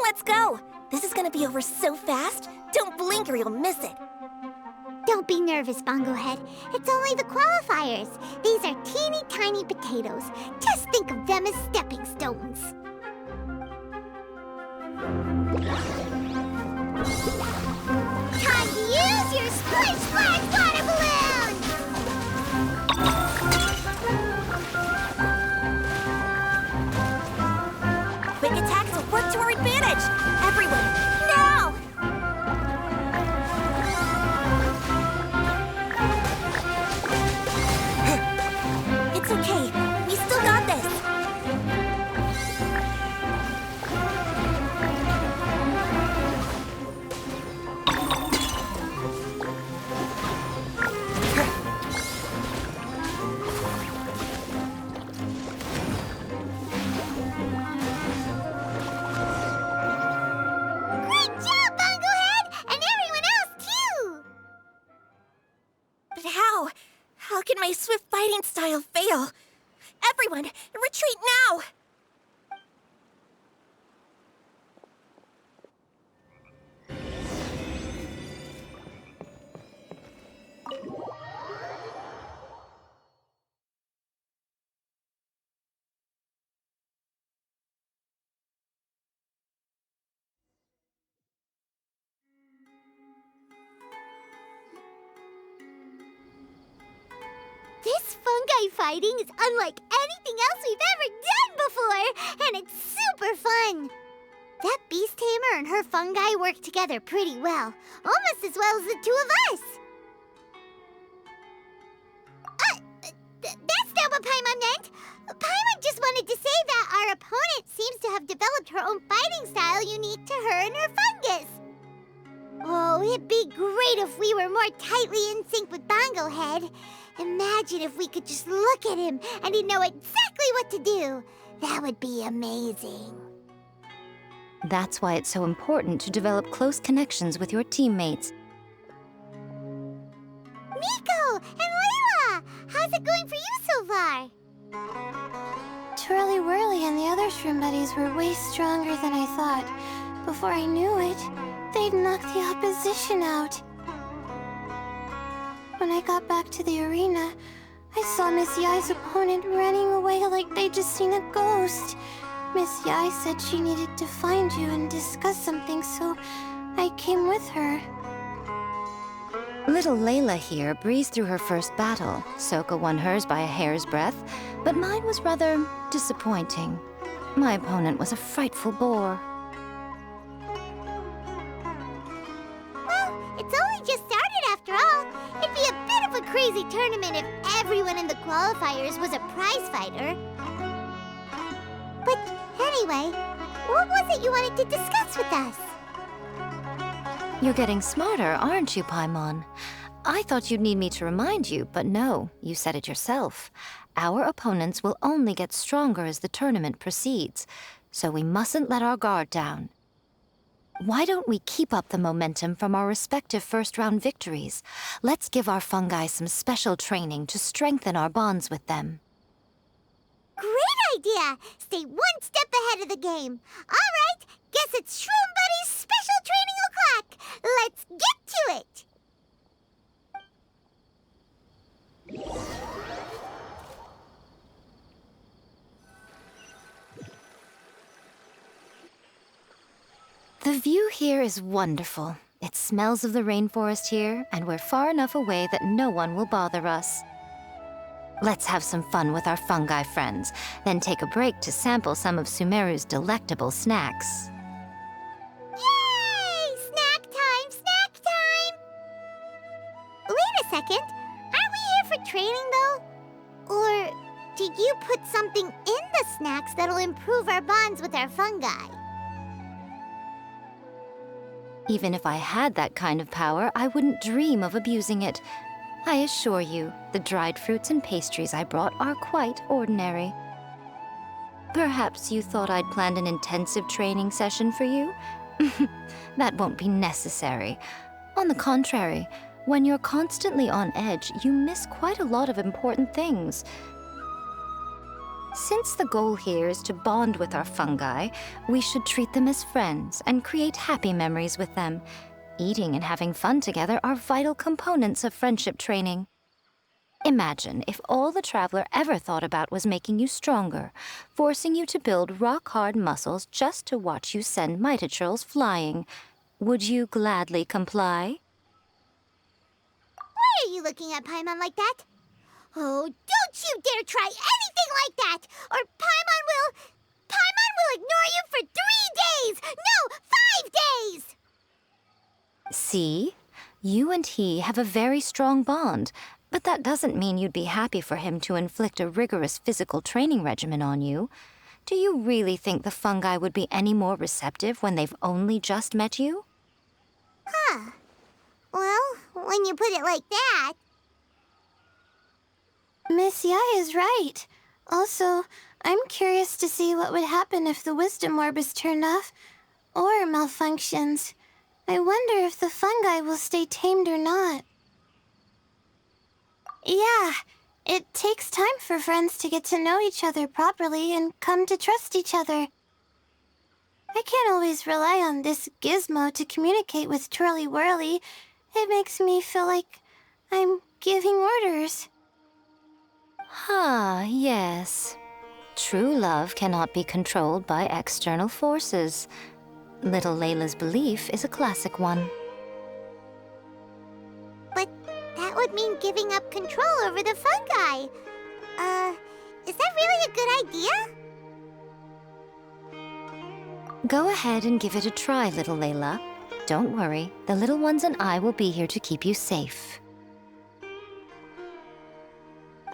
Let's go! This is gonna be over so fast. Don't blink or you'll miss it. Don't be nervous, Bongohead. It's only the qualifiers. These are teeny tiny potatoes. Just think of them as stepping stones. Time to use your Splish Splash water balloon! Quick attacks will work to our advantage! Everyone, now! It's okay. We still got this. Great job, Bongohead! And everyone else, too! But how? How can my swift fighting style fail? Everyone, retreat now! This fungi fighting is unlike anything else we've ever done before, and it's super fun. That beast tamer and her fungi work together pretty well, almost as well as the two of us. That's not what Paimon meant. Paimon just wanted to say that our opponent seems to have developed her own fighting style unique to her and her fungus. Oh, it'd be great if we were more tightly in sync with Bongohead. Imagine if we could just look at him and he'd know exactly what to do. That would be amazing. That's why it's so important to develop close connections with your teammates. Miko and Layla, how's it going for you so far? Twirly Whirly and the other shroom buddies were way stronger than I thought. Before I knew it, they'd knocked the opposition out. When I got back to the arena, I saw Miss Yai's opponent running away like they'd just seen a ghost. Miss Yai said she needed to find you and discuss something, so I came with her. Little Layla here breezed through her first battle. Soka won hers by a hair's breadth, but mine was rather disappointing. My opponent was a frightful bore. Well, it's only just started after all. It'd be a bit of a crazy tournament if everyone in the qualifiers was a prize fighter. But anyway, what was it you wanted to discuss with us? You're getting smarter, aren't you, Paimon? I thought you'd need me to remind you, but no, you said it yourself. Our opponents will only get stronger as the tournament proceeds, so we mustn't let our guard down. Why don't we keep up the momentum from our respective first-round victories? Let's give our fungi some special training to strengthen our bonds with them. Great idea! Stay one step ahead of the game. All right, guess it's Shroom Buddy's special training o'clock. Let's get to it! The view here is wonderful. It smells of the rainforest here, and we're far enough away that no one will bother us. Let's have some fun with our fungi friends, then take a break to sample some of Sumeru's delectable snacks. Yay! Snack time! Snack time! Wait a second. Aren't we here for training, though? Or did you put something in the snacks that'll improve our bonds with our fungi? Even if I had that kind of power, I wouldn't dream of abusing it. I assure you, the dried fruits and pastries I brought are quite ordinary. Perhaps you thought I'd planned an intensive training session for you? That won't be necessary. On the contrary, when you're constantly on edge, you miss quite a lot of important things. Since the goal here is to bond with our fungi, we should treat them as friends and create happy memories with them. Eating and having fun together are vital components of friendship training. Imagine if all the Traveler ever thought about was making you stronger, forcing you to build rock-hard muscles just to watch you send mitochurls flying. Would you gladly comply? Why are you looking at Paimon like that? Oh, don't you dare try anything like that, or Paimon will ignore you for 3 days! No, 5 days! See? You and he have a very strong bond, but that doesn't mean you'd be happy for him to inflict a rigorous physical training regimen on you. Do you really think the fungi would be any more receptive when they've only just met you? Huh. Well, when you put it like that... Miss Yai is right. Also, I'm curious to see what would happen if the wisdom orb is turned off or malfunctions. I wonder if the fungi will stay tamed or not. Yeah, it takes time for friends to get to know each other properly and come to trust each other. I can't always rely on this gizmo to communicate with Twirly Whirly. It makes me feel like I'm giving orders. Ah, yes. True love cannot be controlled by external forces. Little Layla's belief is a classic one. But that would mean giving up control over the fungi. Is that really a good idea? Go ahead and give it a try, little Layla. Don't worry, the little ones and I will be here to keep you safe.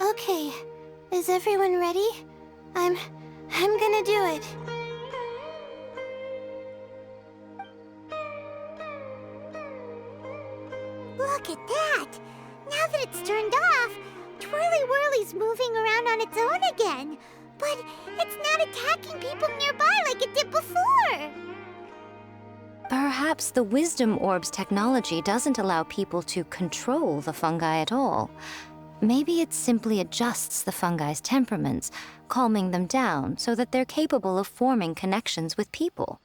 Okay, is everyone ready? I'm gonna do it. Look at that! Now that it's turned off, Twirly Whirly's moving around on its own again. But it's not attacking people nearby like it did before. Perhaps the Wisdom Orb's technology doesn't allow people to control the fungi at all. Maybe it simply adjusts the fungi's temperaments, calming them down so that they're capable of forming connections with people.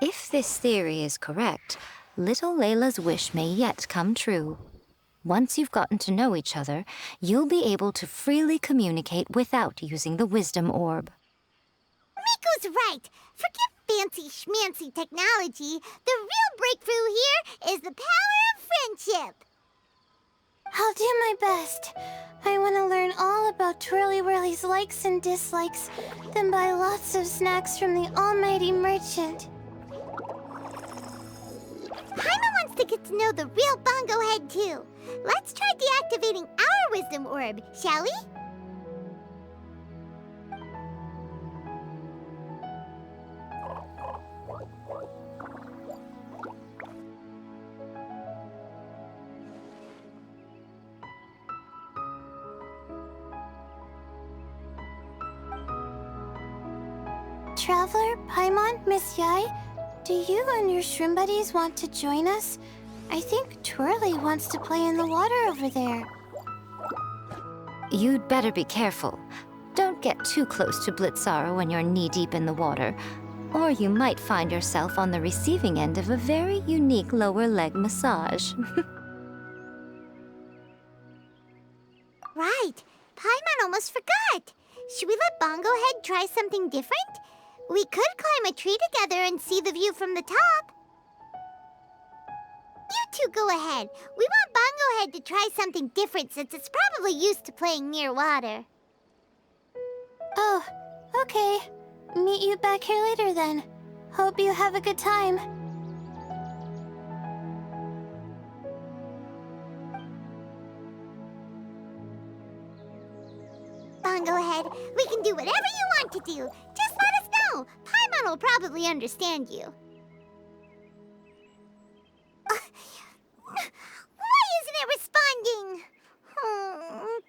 If this theory is correct, little Layla's wish may yet come true. Once you've gotten to know each other, you'll be able to freely communicate without using the Wisdom Orb. Miko's right. Forget fancy schmancy technology. The real breakthrough here is the power of friendship. I'll do my best. I want to learn all about Twirly Whirly's likes and dislikes, then buy lots of snacks from the almighty merchant. Paimon wants to get to know the real Bongo Head, too. Let's try deactivating our Wisdom Orb, shall we? Traveler, Paimon, Miss Yai, do you and your shrimp buddies want to join us? I think Twirly wants to play in the water over there. You'd better be careful. Don't get too close to Blitzara when you're knee-deep in the water, or you might find yourself on the receiving end of a very unique lower leg massage. Right. Paimon almost forgot. Should we let Bongo Head try something different? We could climb a tree together and see the view from the top. You two go ahead. We want Bongo Head to try something different since it's probably used to playing near water. Oh, okay. Meet you back here later then. Hope you have a good time. Bongo Head, we can do whatever you want to do. Just let us know. Paimon will probably understand you. Why isn't it responding?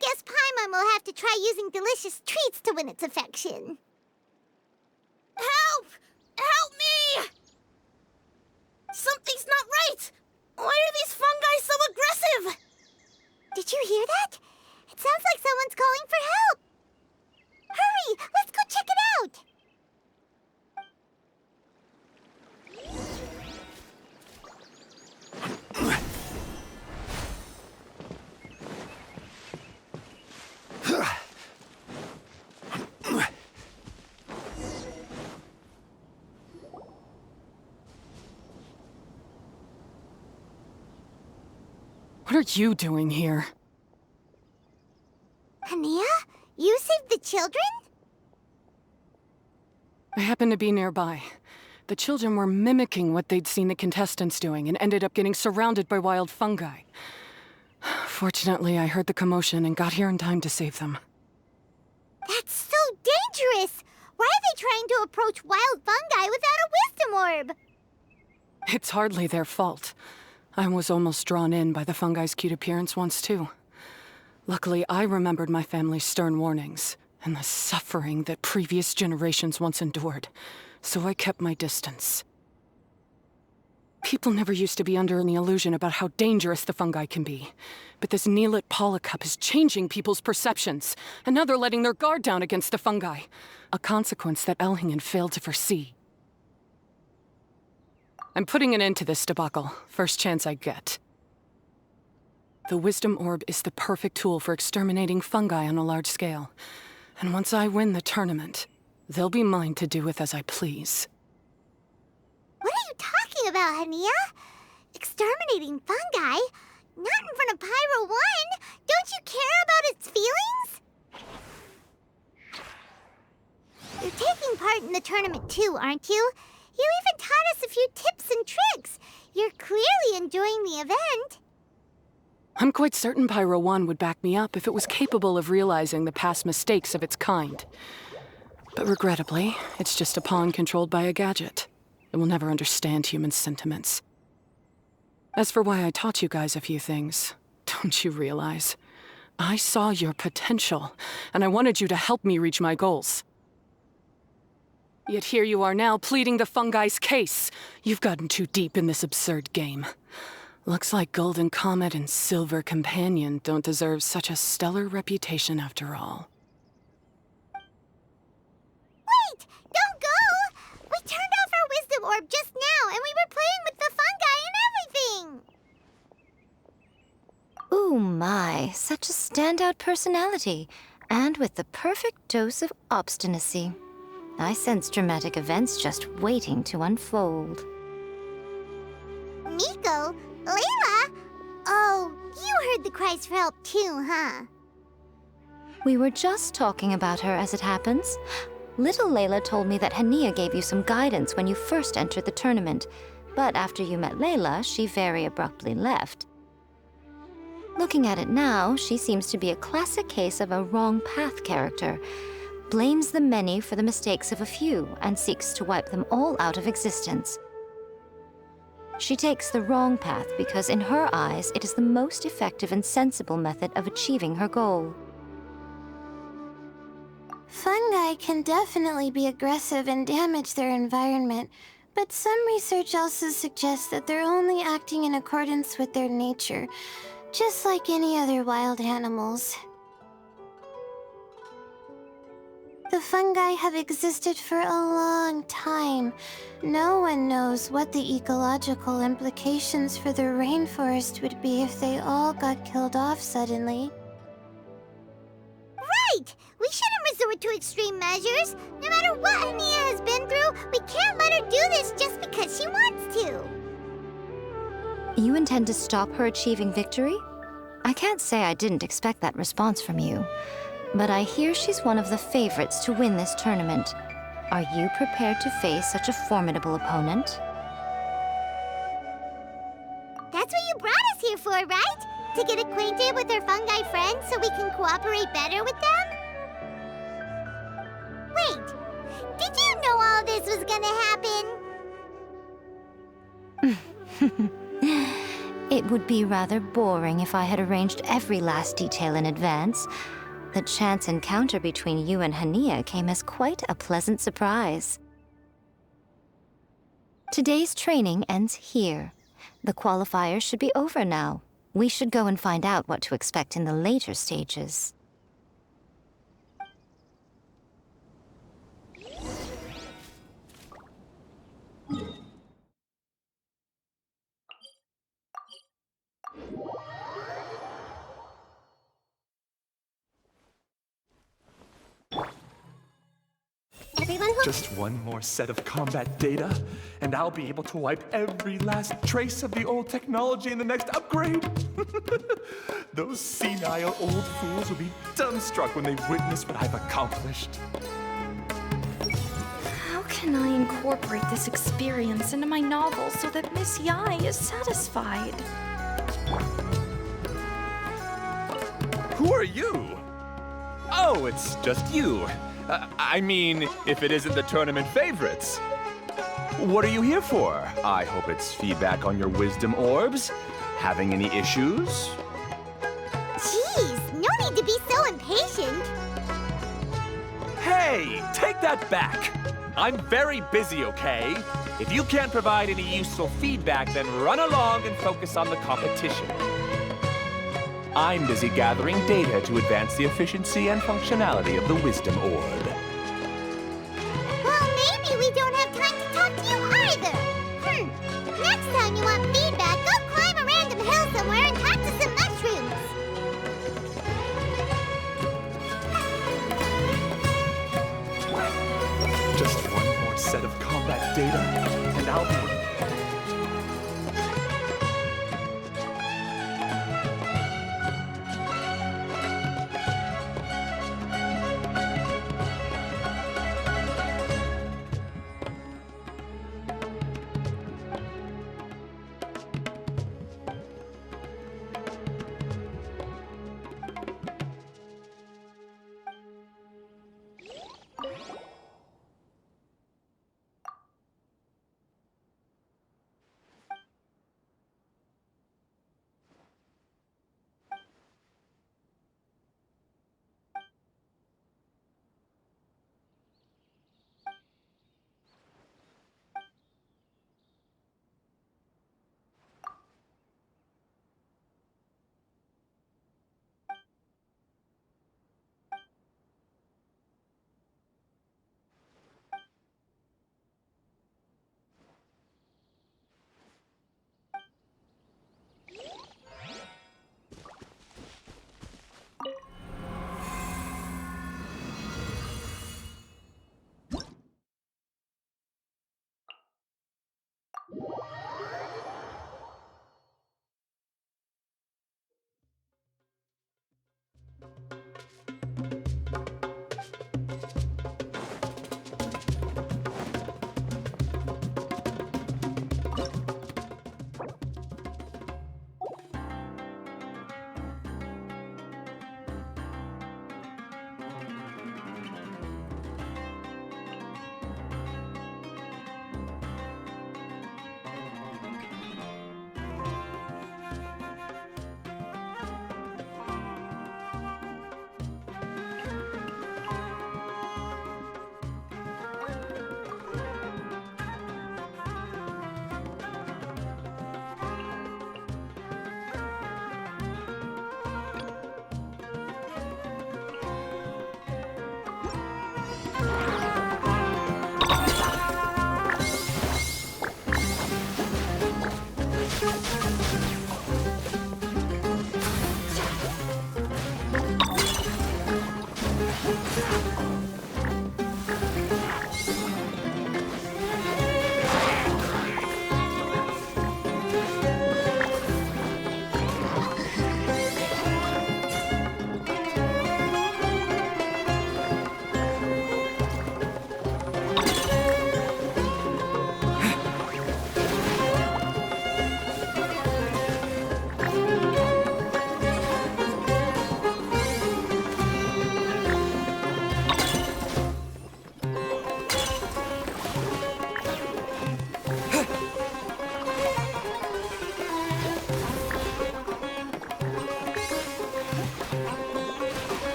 Guess Paimon will have to try using delicious treats to win its affection. Help! Help me! Something's not right! Why are these fungi so aggressive? Did you hear that? It sounds like someone's calling for help. What are you doing here? Hania? You saved the children? I happened to be nearby. The children were mimicking what they'd seen the contestants doing and ended up getting surrounded by wild fungi. Fortunately, I heard the commotion and got here in time to save them. That's so dangerous! Why are they trying to approach wild fungi without a wisdom orb? It's hardly their fault. I was almost drawn in by the fungi's cute appearance once, too. Luckily, I remembered my family's stern warnings and the suffering that previous generations once endured, so I kept my distance. People never used to be under any illusion about how dangerous the fungi can be. But this Nilotpala Cup is changing people's perceptions, and now they're letting their guard down against the fungi. A consequence that Elhingen failed to foresee. I'm putting an end to this debacle, first chance I get. The Wisdom Orb is the perfect tool for exterminating fungi on a large scale. And once I win the tournament, they'll be mine to do with as I please. What are you talking about, Hania? Exterminating fungi? Not in front of Pyro 1! Don't you care about its feelings? You're taking part in the tournament too, aren't you? You even taught us a few tips and tricks. You're clearly enjoying the event. I'm quite certain Pyro 1 would back me up if it was capable of realizing the past mistakes of its kind. But regrettably, it's just a pawn controlled by a gadget. It will never understand human sentiments. As for why I taught you guys a few things, don't you realize? I saw your potential, and I wanted you to help me reach my goals. Yet here you are now, pleading the fungi's case. You've gotten too deep in this absurd game. Looks like Golden Comet and Silver Companion don't deserve such a stellar reputation after all. Wait! Don't go! We turned off our wisdom orb just now, and we were playing with the fungi and everything! Ooh my, such a standout personality, and with the perfect dose of obstinacy. I sense dramatic events just waiting to unfold. Miko? Layla? Oh, you heard the cries for help too, huh? We were just talking about her as it happens. Little Layla told me that Hania gave you some guidance when you first entered the tournament, but after you met Layla, she very abruptly left. Looking at it now, she seems to be a classic case of a wrong path character. Blames the many for the mistakes of a few and seeks to wipe them all out of existence. She takes the wrong path because in her eyes, it is the most effective and sensible method of achieving her goal. Fungi can definitely be aggressive and damage their environment, but some research also suggests that they're only acting in accordance with their nature, just like any other wild animals. The fungi have existed for a long time. No one knows what the ecological implications for the rainforest would be if they all got killed off suddenly. Right! We shouldn't resort to extreme measures. No matter what Hania has been through, we can't let her do this just because she wants to. You intend to stop her achieving victory? I can't say I didn't expect that response from you. But I hear she's one of the favorites to win this tournament. Are you prepared to face such a formidable opponent? That's what you brought us here for, right? To get acquainted with our fungi friends so we can cooperate better with them? Wait, did you know all this was gonna happen? It would be rather boring if I had arranged every last detail in advance. The chance encounter between you and Hania came as quite a pleasant surprise. Today's training ends here. The qualifiers should be over now. We should go and find out what to expect in the later stages. Everyone who Just one more set of combat data, and I'll be able to wipe every last trace of the old technology in the next upgrade. Those senile old fools will be dumbstruck when they witness what I've accomplished. How can I incorporate this experience into my novel so that Miss Yai is satisfied? Who are you? Oh, it's just you. I mean, if it isn't the tournament favorites. What are you here for? I hope it's feedback on your wisdom orbs. Having any issues? Jeez, no need to be so impatient. Hey, take that back. I'm very busy, okay? If you can't provide any useful feedback, then run along and focus on the competition. I'm busy gathering data to advance the efficiency and functionality of the Wisdom Orb. Well, maybe we don't have time to talk to you either. Next time you want feedback, go climb a random hill somewhere and talk to some mushrooms. Just one more set of combat data, and I'll be...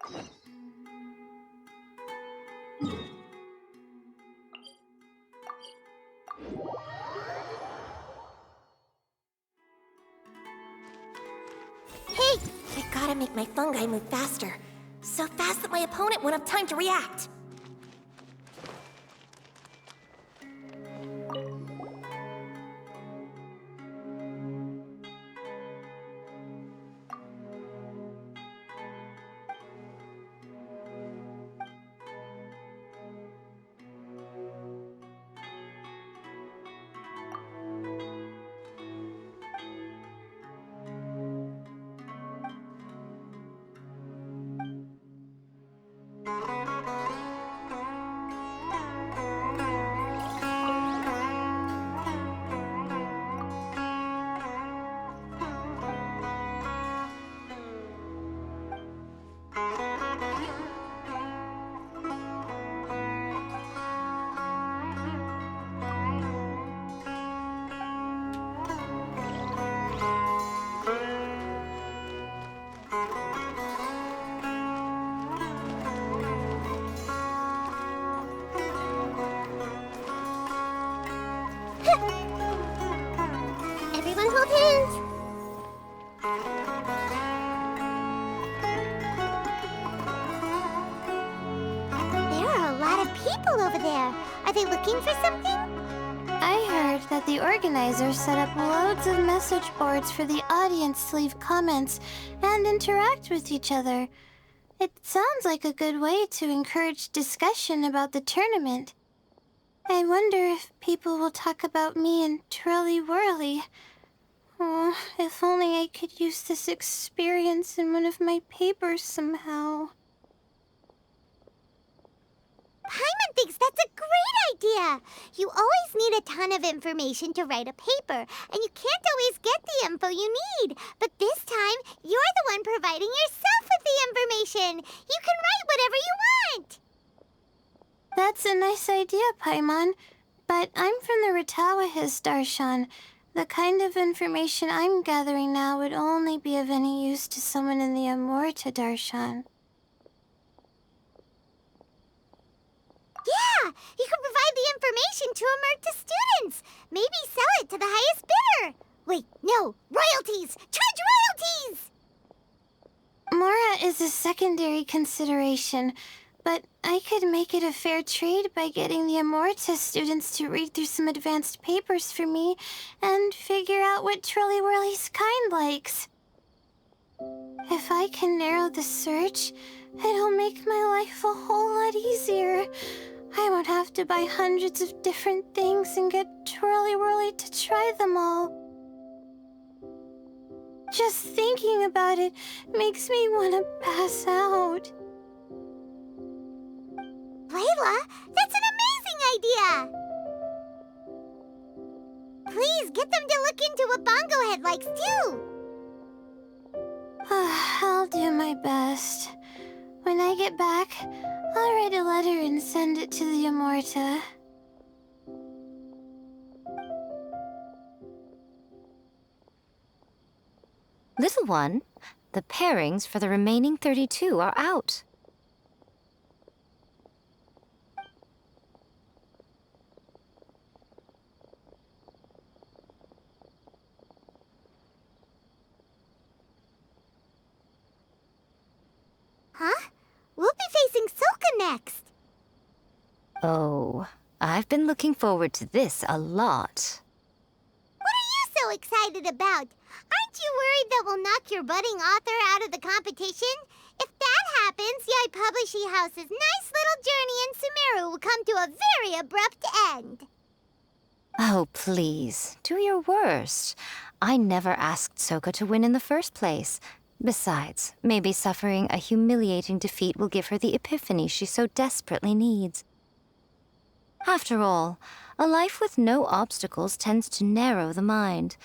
Hey! I gotta make my fungi move faster. So fast that my opponent won't have time to react. Everyone hold hands! There are a lot of people over there. Are they looking for something? I heard that the organizers set up loads of message boards for the audience to leave comments and interact with each other. It sounds like a good way to encourage discussion about the tournament. I wonder if people will talk about me and Twirly Whirly. Oh, if only I could use this experience in one of my papers somehow. Paimon thinks that's a great idea! You always need a ton of information to write a paper, and you can't always get the info you need. But this time, you're the one providing yourself with the information! You can write whatever you want! That's a nice idea, Paimon. But I'm from the Ratawahiz, Darshan. The kind of information I'm gathering now would only be of any use to someone in the Amorta, Darshan. Yeah! You can provide the information to Amurta students! Maybe sell it to the highest bidder! Wait, no! Royalties! Charge royalties! Mora is a secondary consideration, but I could make it a fair trade by getting the Amorta students to read through some advanced papers for me and figure out what Twirly Whirly's kind likes. If I can narrow the search, it'll make my life a whole lot easier. I won't have to buy hundreds of different things and get Twirly Whirly to try them all. Just thinking about it makes me want to pass out. Layla, that's an amazing idea! Please, get them to look into what Bongo Head likes, too! I'll do my best. When I get back, I'll write a letter and send it to the Amorta. Little one, the pairings for the remaining 32 are out. Huh? We'll be facing Soka next! Oh, I've been looking forward to this a lot. What are you so excited about? Aren't you worried that we'll knock your budding author out of the competition? If that happens, Yai Publishing House's nice little journey in Sumeru will come to a very abrupt end. Oh, please, do your worst. I never asked Soka to win in the first place. Besides, maybe suffering a humiliating defeat will give her the epiphany she so desperately needs. After all, a life with no obstacles tends to narrow the mind.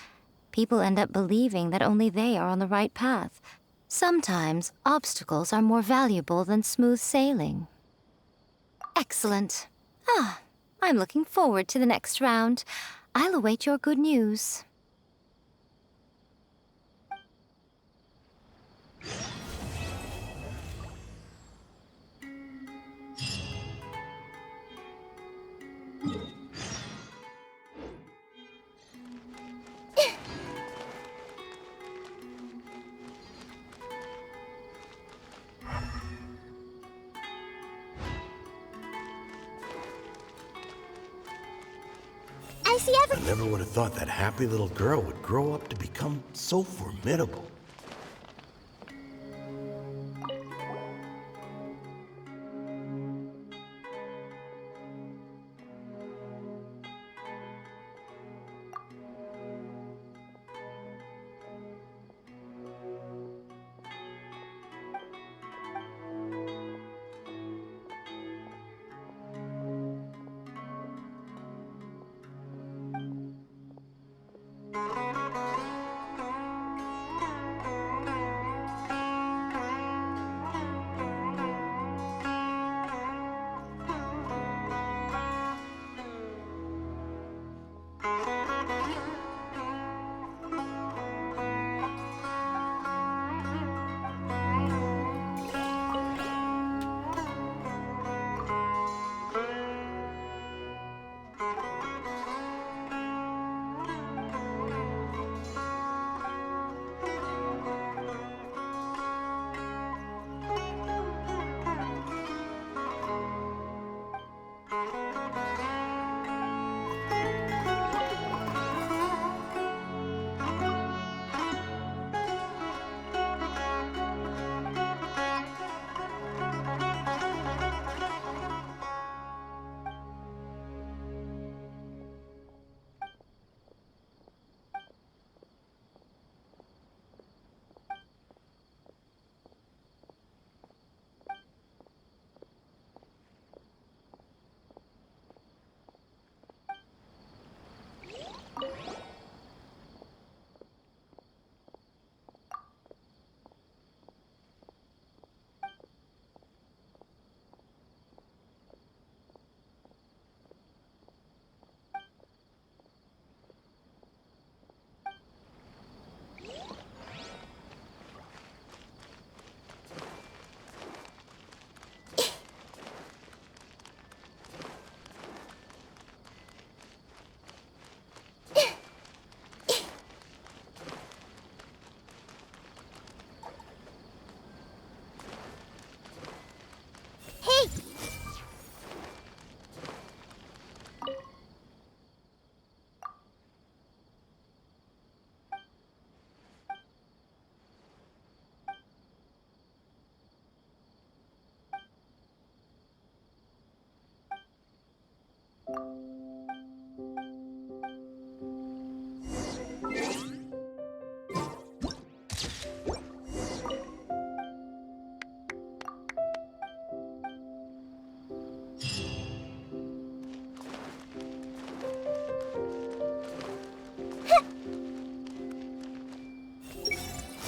People end up believing that only they are on the right path. Sometimes, obstacles are more valuable than smooth sailing. Excellent. I'm looking forward to the next round. I'll await your good news. I see I never would have thought that happy little girl would grow up to become so formidable.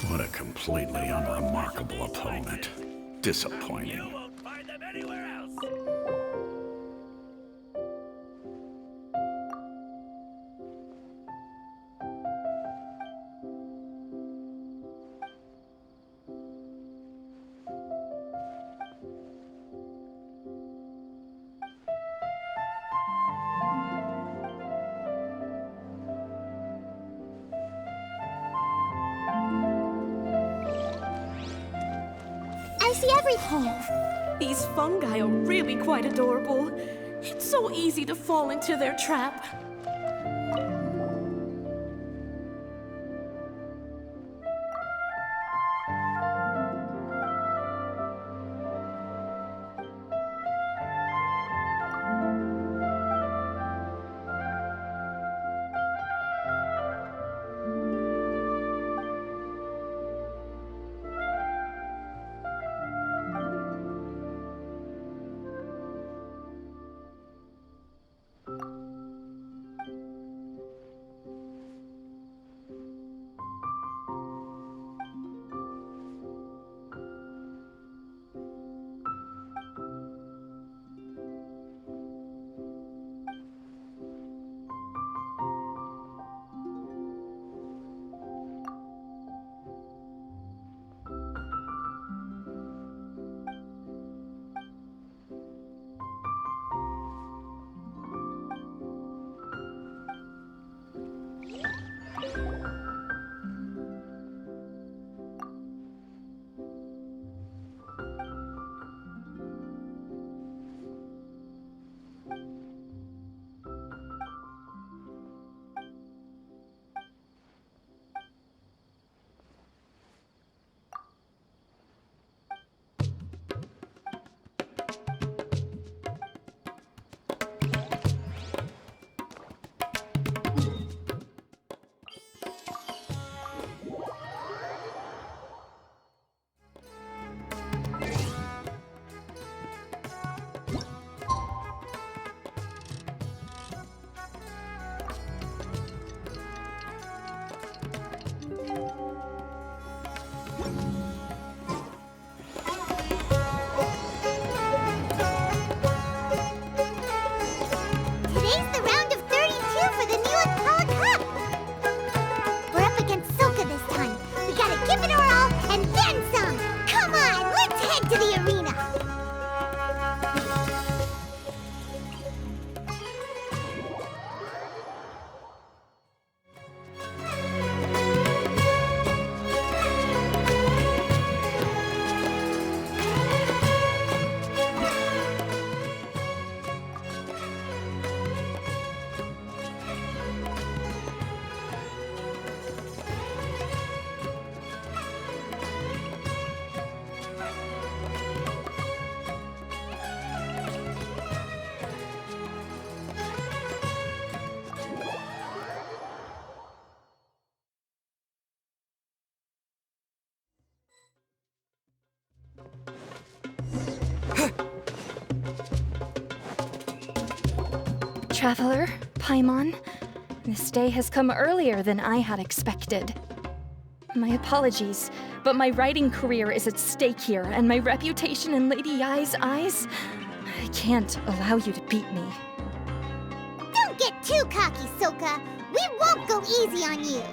What a completely unremarkable opponent. Disappointing. I see everything. Oh, these fungi are really quite adorable. It's so easy to fall into their trap. to the arena. Traveler, Paimon, this day has come earlier than I had expected. My apologies, but my writing career is at stake here, and my reputation in Lady Yai's eyes, I can't allow you to beat me. Don't get too cocky, Soka. We won't go easy on you.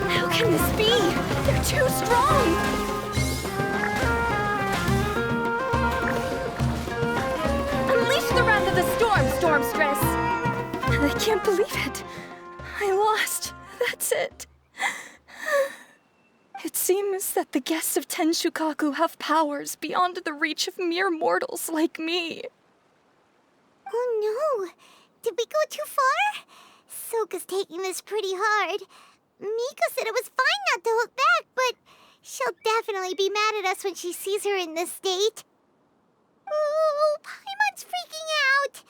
How can this be? They're too strong! Unleash the wrath of the storm, Stormstress! I can't believe it. I lost. That's it. It seems that the guests of Tenshukaku have powers beyond the reach of mere mortals like me. Oh no! Did we go too far? Soka's taking this pretty hard. Miko said it was fine not to hold back, but she'll definitely be mad at us when she sees her in this state. Ooh, Paimon's freaking out.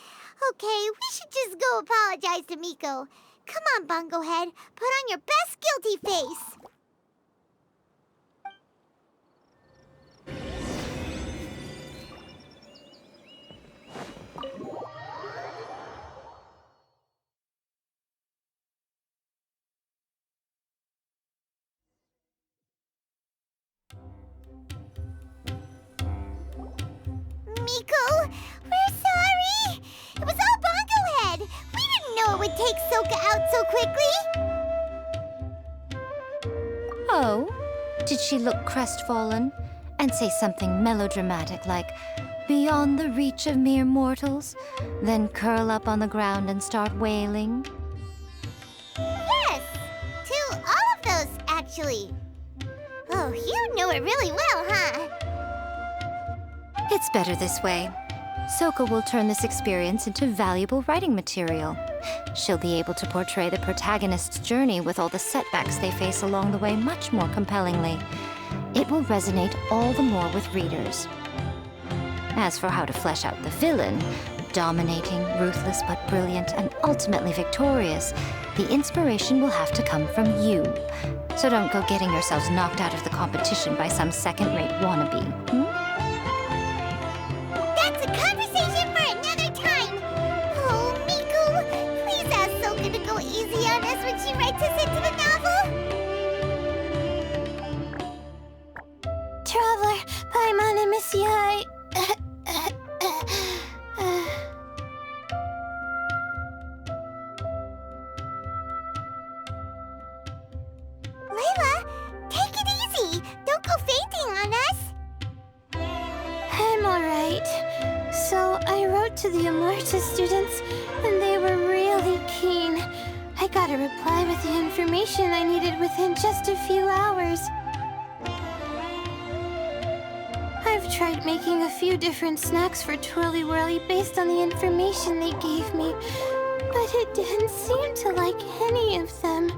Okay, we should just go apologize to Miko. Come on, Bungo Head. Put on your best guilty face. Miko, we're sorry. It was all Bungo Head. We didn't know it would take Soka out so quickly. Oh? Did she look crestfallen? And say something melodramatic like, beyond the reach of mere mortals? Then curl up on the ground and start wailing? Yes, to all of those, actually. Oh, you know it really well, huh? It's better this way. Soka will turn this experience into valuable writing material. She'll be able to portray the protagonist's journey with all the setbacks they face along the way much more compellingly. It will resonate all the more with readers. As for how to flesh out the villain, dominating, ruthless but brilliant, and ultimately victorious, the inspiration will have to come from you. So don't go getting yourselves knocked out of the competition by some second-rate wannabe, That's a conversation for another time. Oh, Miku, please ask Soka to go easy on us when she writes us into the novel. Traveler, Paimon, and Miss Yai. Layla, take it easy. Don't go fainting on us. I'm alright. So I wrote to the Amorta students, and they were really keen. I got a reply with the information I needed within just a few hours. I've tried making a few different snacks for Twirly Whirly based on the information they gave me, but it didn't seem to like any of them.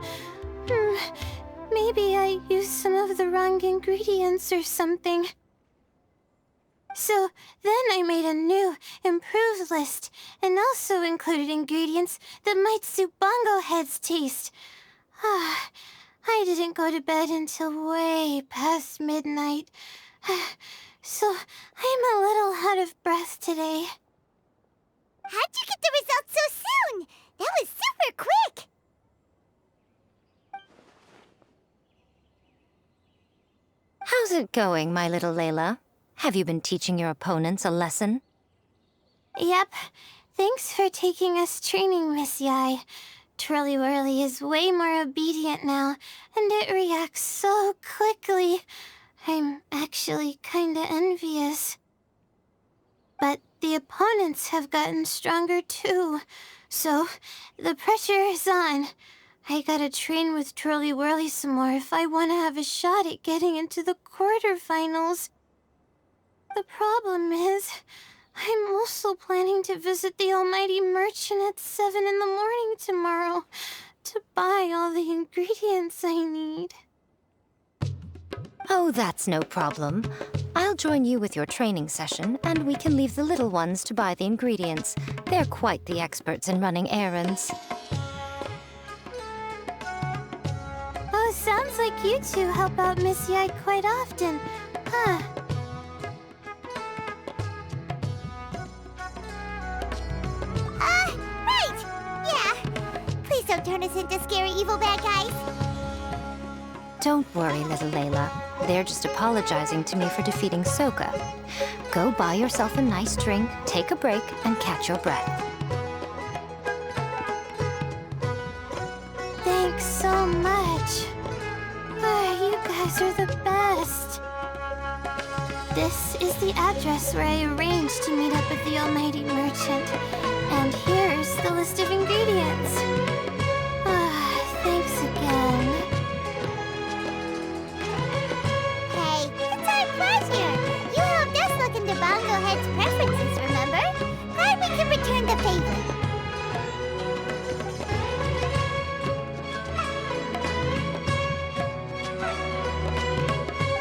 Maybe I used some of the wrong ingredients or something. So then I made a new, improved list, and also included ingredients that might suit Bongo Head's taste. I didn't go to bed until way past midnight, so I'm a little out of breath today. How'd you get the results so soon? That was super quick. How's it going, my little Layla? Have you been teaching your opponents a lesson? Yep. Thanks for taking us training, Miss Yai. Twirly Whirly is way more obedient now, and it reacts so quickly. I'm actually kinda envious. But the opponents have gotten stronger too, so the pressure is on. I gotta train with Twirly Whirly some more if I want to have a shot at getting into the quarterfinals. The problem is, I'm also planning to visit the Almighty Merchant at 7 in the morning tomorrow to buy all the ingredients I need. Oh, that's no problem. I'll join you with your training session, and we can leave the little ones to buy the ingredients. They're quite the experts in running errands. Oh, sounds like you two help out Miss Yai quite often, huh? Right! Yeah. Please don't turn us into scary evil bad guys. Don't worry, little Layla. They're just apologizing to me for defeating Soka. Go buy yourself a nice drink, take a break, and catch your breath. Thanks so much. You guys are the best. This is the address where I arranged to meet up with the Almighty Merchant. And here's the list of ingredients. Thanks again. Hey, it's our pleasure. You helped us look into Bongo Head's preferences, remember? Glad we can return the favor.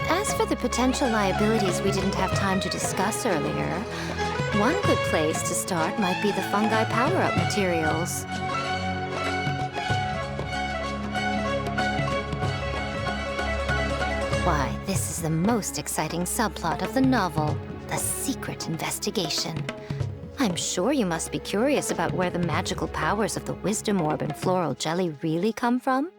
As for the potential liabilities we didn't have time to discuss earlier, one good place to start might be the fungi power-up materials. Why, this is the most exciting subplot of the novel, The Secret Investigation. I'm sure you must be curious about where the magical powers of the Wisdom Orb and Floral Jelly really come from.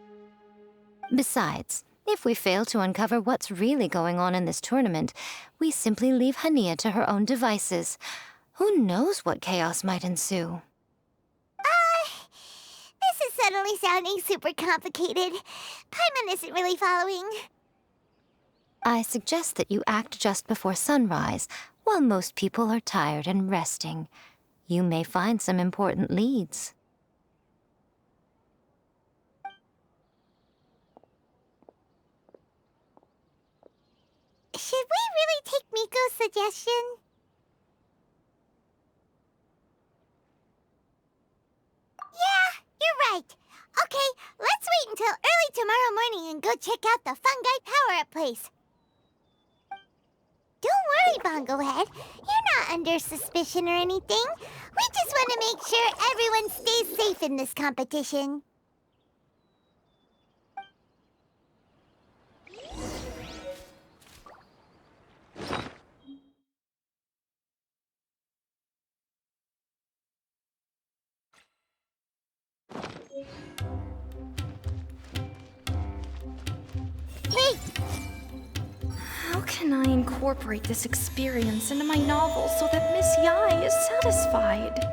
Besides, if we fail to uncover what's really going on in this tournament, we simply leave Hania to her own devices. Who knows what chaos might ensue? This is suddenly sounding super complicated. Paimon isn't really following. I suggest that you act just before sunrise, while most people are tired and resting. You may find some important leads. Should we really take Miko's suggestion? Yeah, you're right. Okay, let's wait until early tomorrow morning and go check out the Fungi power-up place. Don't worry, Bongo Head. You're not under suspicion or anything. We just want to make sure everyone stays safe in this competition. Hey! How can I incorporate this experience into my novel so that Miss Yai is satisfied?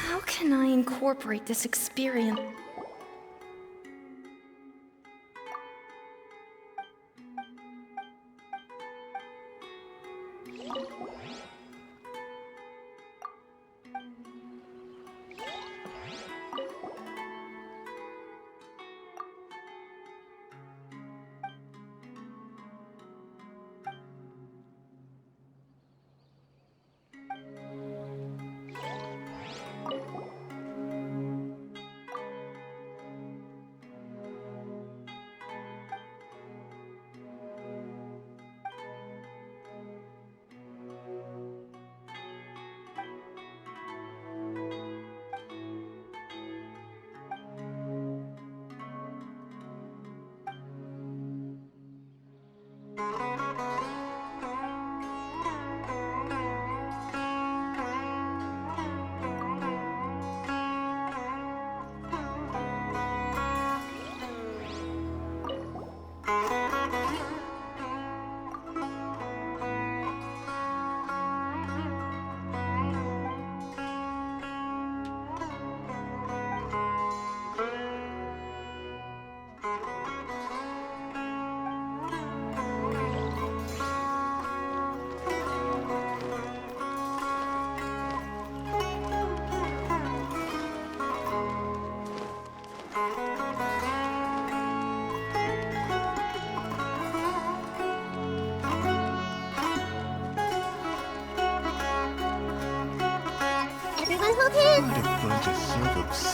How can I incorporate this experience?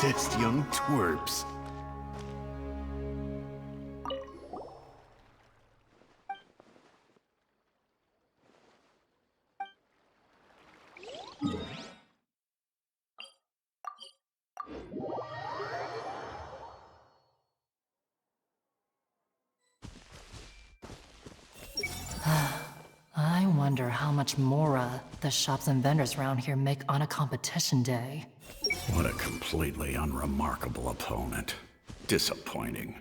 possessed young twerps. I wonder how much Mora the shops and vendors around here make on a competition day. What a completely unremarkable opponent. Disappointing.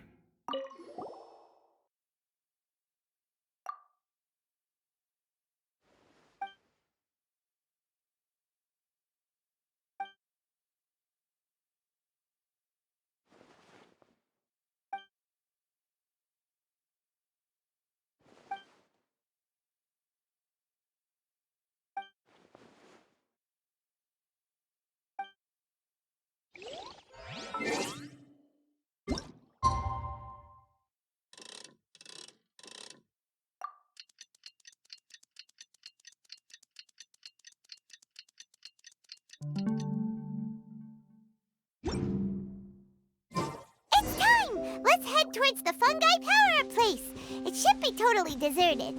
It's time! Let's head towards the Fungi power-up place. It should be totally deserted.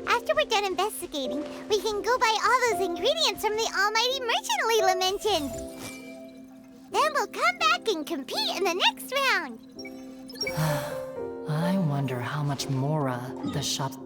After we're done investigating, we can go buy all those ingredients from the almighty merchant Leela mentioned. Then we'll come back and compete in the next round. I wonder how much Mora the shops...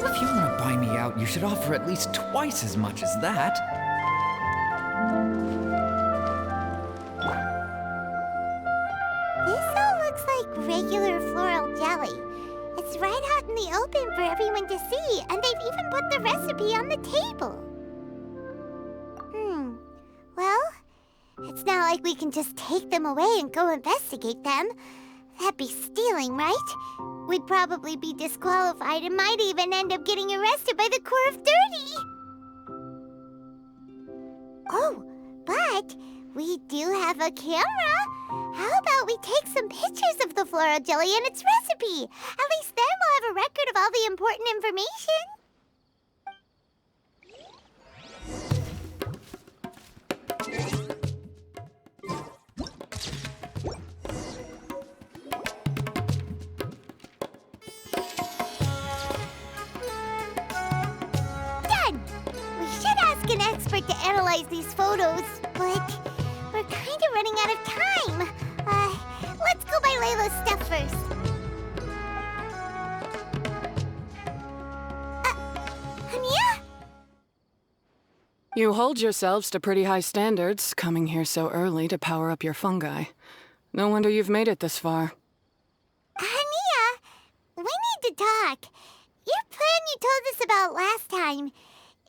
If you want to buy me out, you should offer at least twice as much as that. This all looks like regular floral jelly. It's right out in the open for everyone to see, and they've even put the recipe on the table. Well, it's not like we can just take them away and go investigate them. That'd be stealing, right? We'd probably be disqualified and might even end up getting arrested by the Corps of 30. Oh, but we do have a camera. How about we take some pictures of the floral jelly and its recipe? At least then we'll have a record of all the important information. An expert to analyze these photos, but we're kind of running out of time. Let's go buy Layla's stuff first. Anya? You hold yourselves to pretty high standards, coming here so early to power up your fungi. No wonder you've made it this far. Anya, we need to talk. Your plan you told us about last time,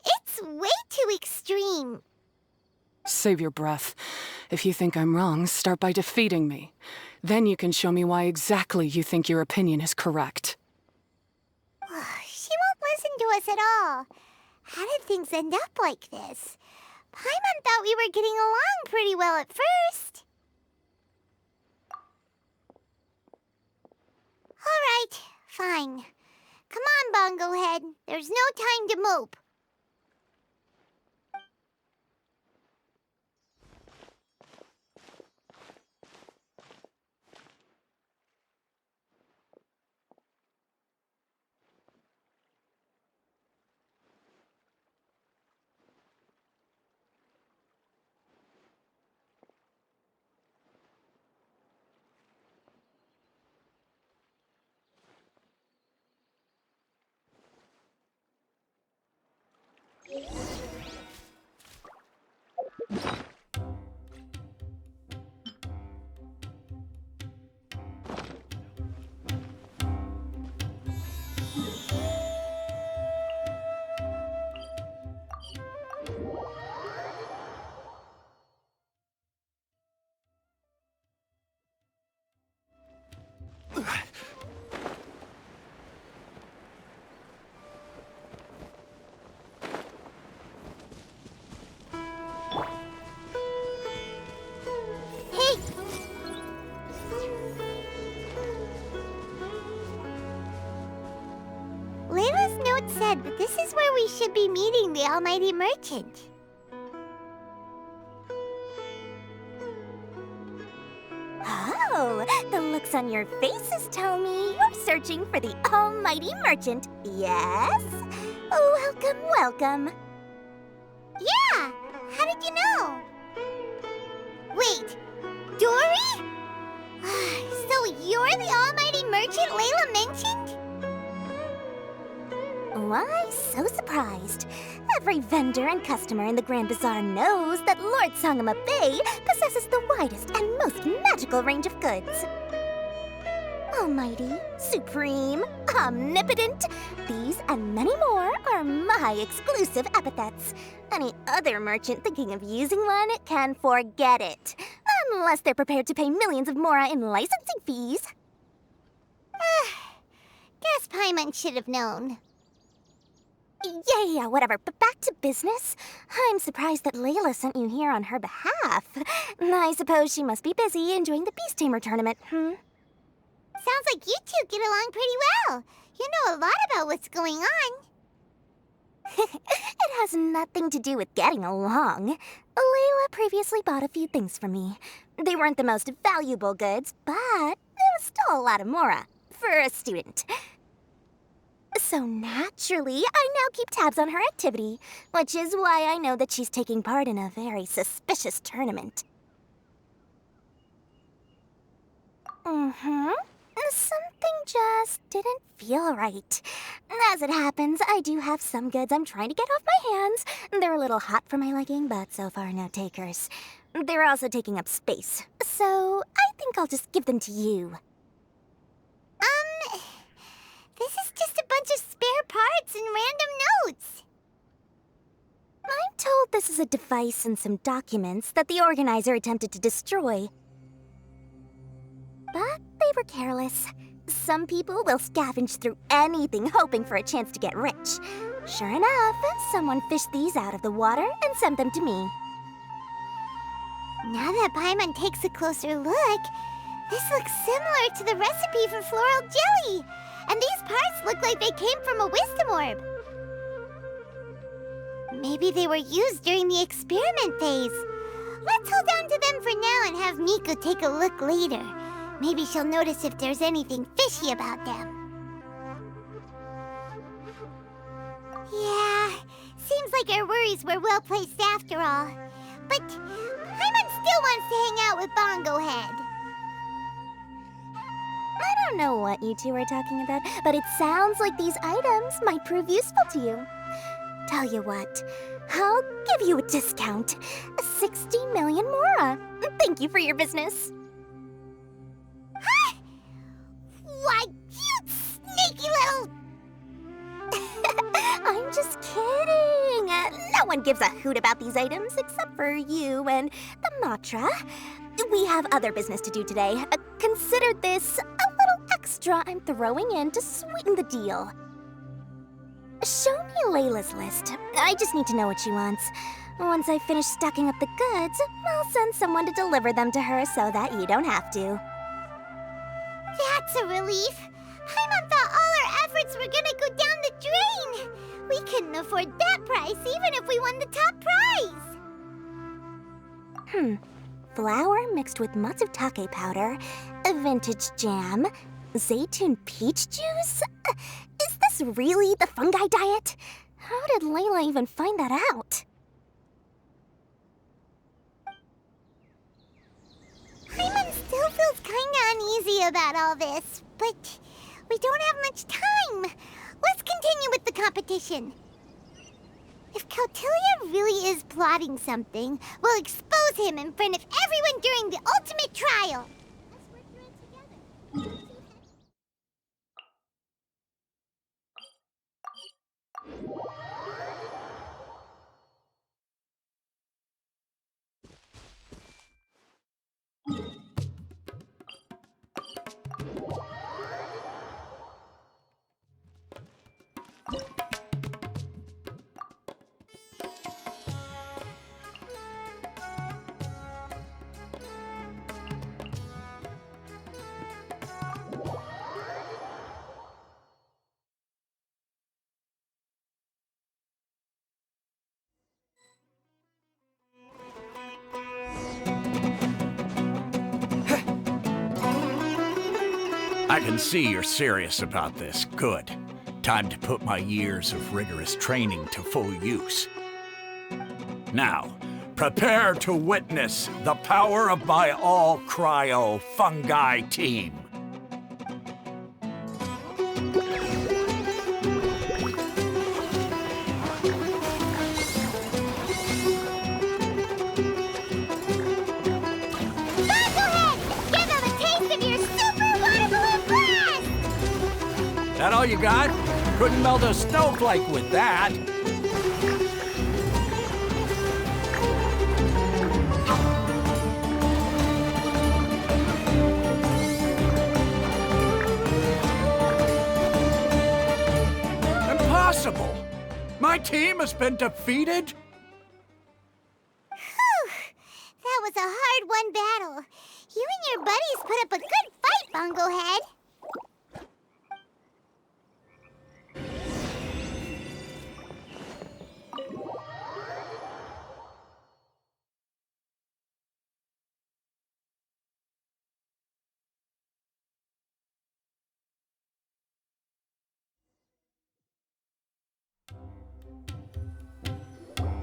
it's way too extreme. Save your breath. If you think I'm wrong, start by defeating me. Then you can show me why exactly you think your opinion is correct. She won't listen to us at all. How did things end up like this? Paimon thought we were getting along pretty well at first. All right, fine. Come on, Bongo Head. There's no time to mope. we should be meeting the Almighty Merchant. Oh, the looks on your faces tell me you're searching for the Almighty Merchant, yes? Welcome, welcome. Yeah! How did you know? Wait, Dori? So you're the Almighty Merchant Layla mentioned? Why so surprised? Every vendor and customer in the Grand Bazaar knows that Lord Sangama Bay possesses the widest and most magical range of goods. Almighty, supreme, omnipotent, these and many more are my exclusive epithets. Any other merchant thinking of using one can forget it, unless they're prepared to pay millions of mora in licensing fees. Guess Paimon should have known. Yeah, whatever, but back to business. I'm surprised that Layla sent you here on her behalf. I suppose she must be busy enjoying the Beast Tamer tournament, Sounds like you two get along pretty well. You know a lot about what's going on. It has nothing to do with getting along. Layla previously bought a few things from me. They weren't the most valuable goods, but it was still a lot of mora for a student. So naturally, I now keep tabs on her activity, which is why I know that she's taking part in a very suspicious tournament. Something just didn't feel right. As it happens, I do have some goods I'm trying to get off my hands. They're a little hot for my liking, but so far no takers. They're also taking up space, so I think I'll just give them to you. This is just a bunch of spare parts and random notes. I'm told this is a device and some documents that the organizer attempted to destroy. But they were careless. Some people will scavenge through anything hoping for a chance to get rich. Sure enough, someone fished these out of the water and sent them to me. Now that Paimon takes a closer look, this looks similar to the recipe for Floral Jelly. And these parts look like they came from a wisdom orb. Maybe they were used during the experiment phase. Let's hold on to them for now and have Miku take a look later. Maybe she'll notice if there's anything fishy about them. Yeah, seems like our worries were well placed after all. But Paimon still wants to hang out with Bongo Head. I don't know what you two are talking about, but it sounds like these items might prove useful to you. Tell you what, I'll give you a discount. 60 million mora. Thank you for your business. Huh? Why, you sneaky little... I'm just kidding. No one gives a hoot about these items except for you and the Matra. We have other business to do today. Consider this a little extra I'm throwing in to sweeten the deal. Show me Layla's list. I just need to know what she wants. Once I finish stacking up the goods, I'll send someone to deliver them to her so that you don't have to. That's a relief. Paimon thought all our efforts were gonna go down the drain. We couldn't afford that price even if we won the top prize. Flour mixed with matsutake powder, a vintage jam, zaytun peach juice? Is this really the fungi diet? How did Layla even find that out? Paimon still feels kinda uneasy about all this, but we don't have much time. Let's continue with the competition. If Cautilia really is plotting something, we'll expose him in front of everyone during the ultimate trial. can see you're serious about this. Good. Time to put my years of rigorous training to full use. Now, prepare to witness the power of my all-cryo fungi team. That all you got? Couldn't melt a snowflake with that. Impossible! My team has been defeated? Whew! That was a hard-won battle. You and your buddies put up a good fight, Bungo Head.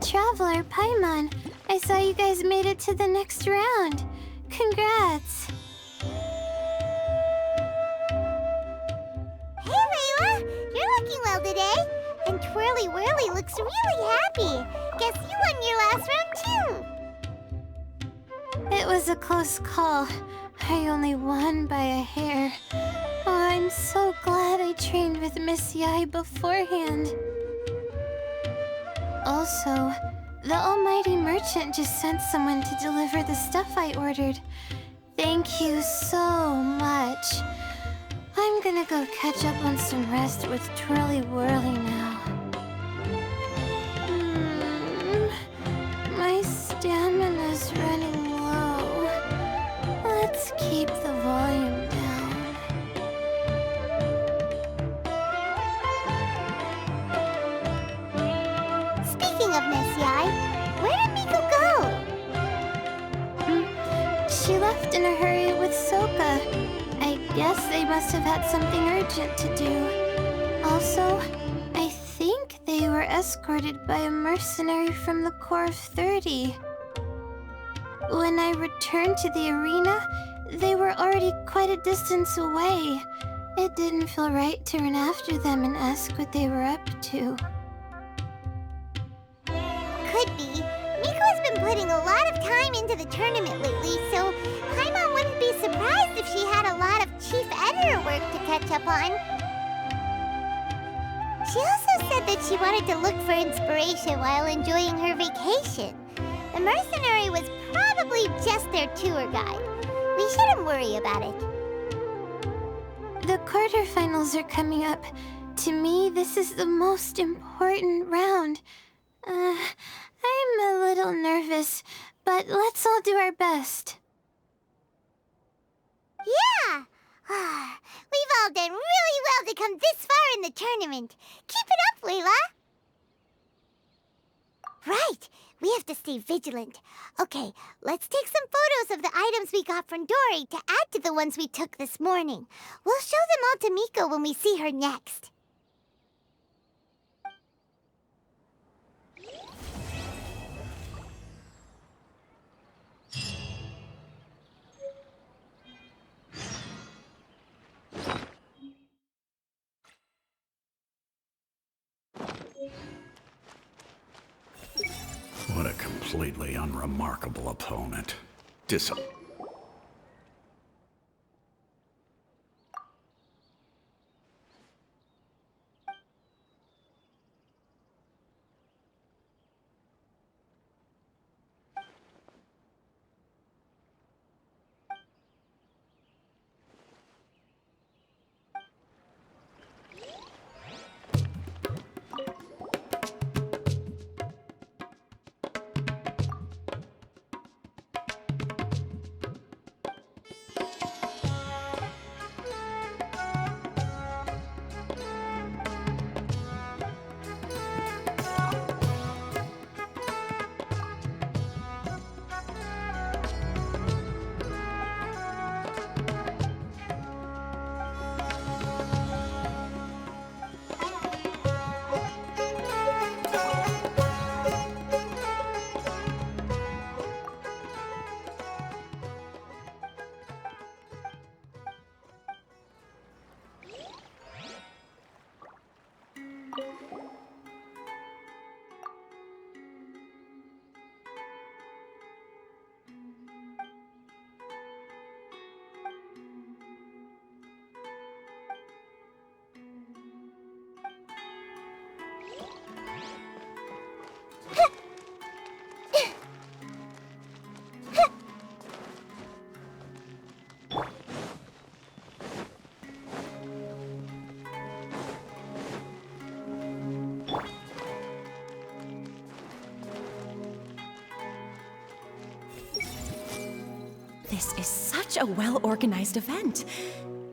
Traveler, Paimon, I saw you guys made it to the next round. Congrats. Hey, Layla! You're looking well today. And Twirly Whirly looks really happy. Guess you won your last round, too. It was a close call. I only won by a hair. Oh, I'm so glad I trained with Miss Yai beforehand. Also, the almighty merchant just sent someone to deliver the stuff I ordered. Thank you so much. I'm gonna go catch up on some rest with Twirly Whirly now. My stamina's running low. Let's keep the volume down. Speaking of Miss Yai, where did Miko go? She left in a hurry with Soka. I guess they must have had something urgent to do. Also, I think they were escorted by a mercenary from the Corps of 30. When I returned to the arena, they were already quite a distance away. It didn't feel right to run after them and ask what they were up to. Could be. Miko has been putting a lot of time into the tournament lately, so Paimon wouldn't be surprised if she had a lot of chief editor work to catch up on. She also said that she wanted to look for inspiration while enjoying her vacation. The mercenary was probably just their tour guide. We shouldn't worry about it. The quarterfinals are coming up. To me, this is the most important round. I'm a little nervous, but let's all do our best. Yeah! We've all done really well to come this far in the tournament. Keep it up, Layla! Right! We have to stay vigilant. Okay, let's take some photos of the items we got from Dori to add to the ones we took this morning. We'll show them all to Miko when we see her next. What a completely unremarkable opponent. This is such a well-organized event.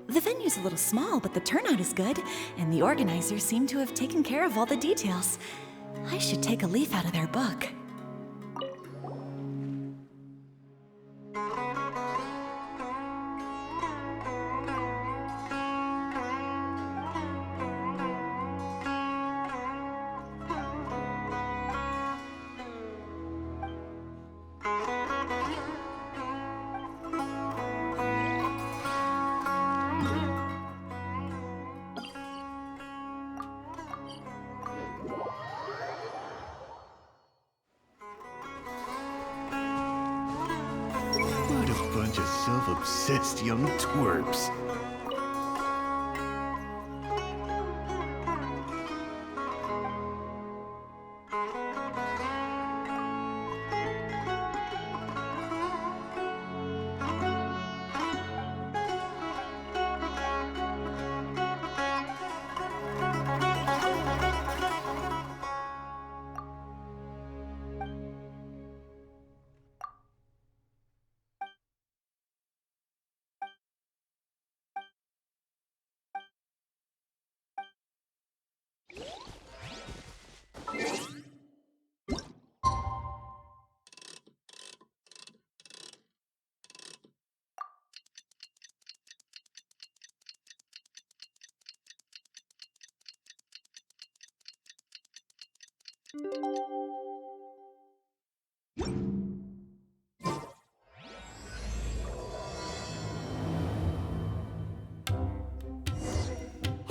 The venue's a little small, but the turnout is good, and the organizers seem to have taken care of all the details. I should take a leaf out of their book. What a bunch of self-obsessed young twerps.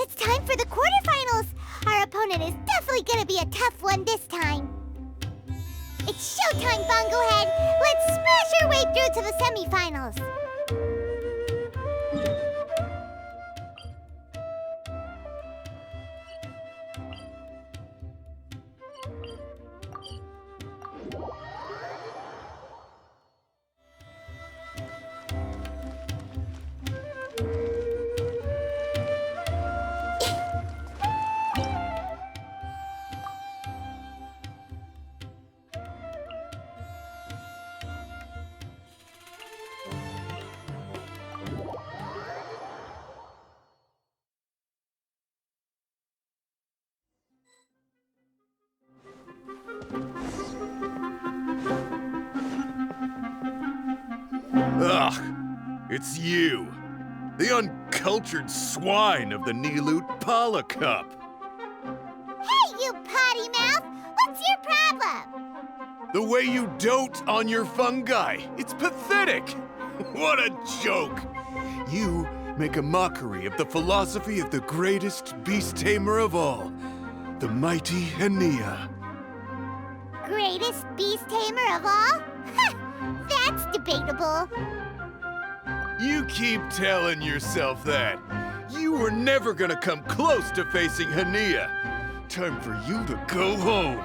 It's time for the quarterfinals! Our opponent is definitely gonna be a tough one this time. It's showtime, Bunglehead! Let's smash our way through to the semifinals! Ugh, it's you. The uncultured swine of the Nilotpala Cup. Hey, you potty mouth! What's your problem? The way you dote on your fungi. It's pathetic. What a joke. You make a mockery of the philosophy of the greatest beast tamer of all, the mighty Henia. Greatest beast tamer of all? That's debatable. You keep telling yourself that. You were never gonna come close to facing Henia. Time for you to go home.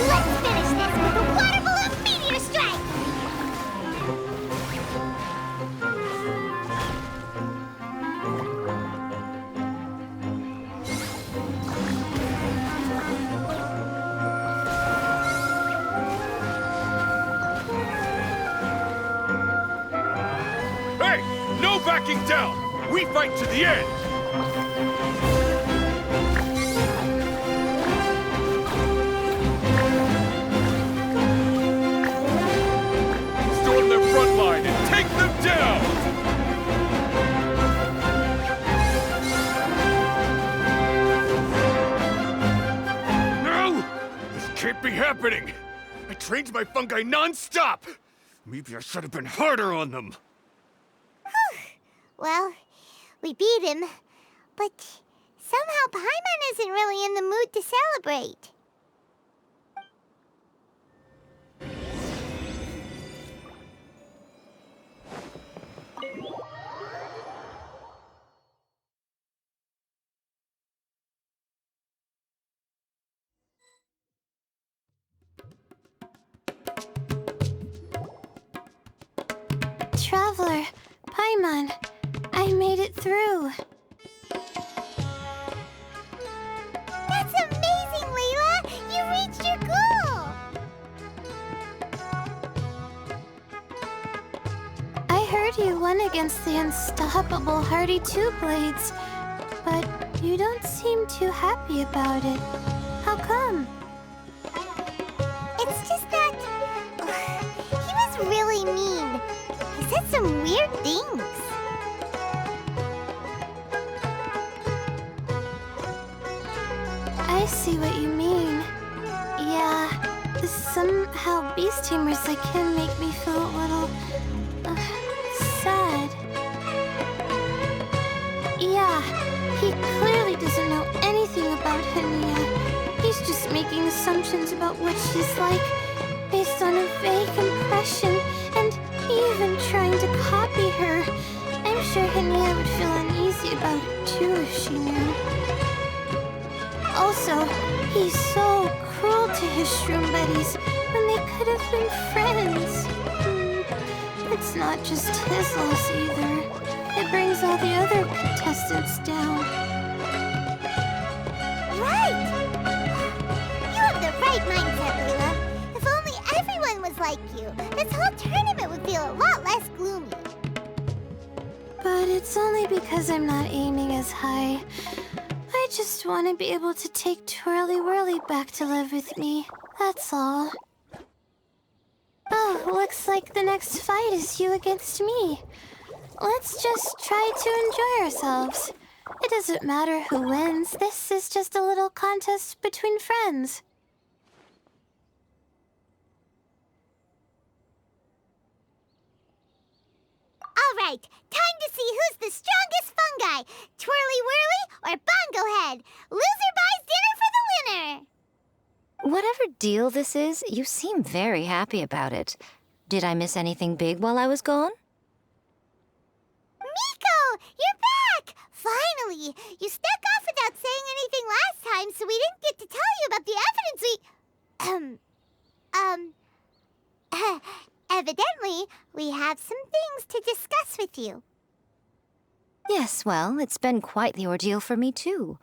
Let's finish this with a water balloon meteor strike! Hey, no backing down! We fight to the end! Storm their front line and take them down! No! This can't be happening! I trained my fungi non-stop! Maybe I should have been harder on them. Well, we beat him, but somehow Paimon isn't really in the mood to celebrate. Traveler, Paimon, I made it through. heard you won against the unstoppable Hardy Two-Blades, but you don't seem too happy about it. How come? It's just that... he was really mean. He said some weird things. I see what you mean. Yeah, somehow beast tamers like him make me feel a little... sad. Yeah, he clearly doesn't know anything about Hania. He's just making assumptions about what she's like, based on a vague impression, and even trying to copy her. I'm sure Hania would feel uneasy about it too if she knew. Also, he's so cruel to his shroom buddies when they could have been friends. It's not just his loss either. It brings all the other contestants down. Right! You have the right mindset, Leela. If only everyone was like you, this whole tournament would feel a lot less gloomy. But it's only because I'm not aiming as high. I just want to be able to take Twirly Whirly back to live with me. That's all. Oh, looks like the next fight is you against me. Let's just try to enjoy ourselves. It doesn't matter who wins. This is just a little contest between friends. All right, time to see who's the strongest fungi. Twirly Whirly or Bongo Head. Loser buys dinner for the winner. Whatever deal this is, you seem very happy about it. Did I miss anything big while I was gone? Miko, you're back! Finally! You snuck off without saying anything last time, so we didn't get to tell you about the evidence evidently, we have some things to discuss with you. Yes, well, it's been quite the ordeal for me, too.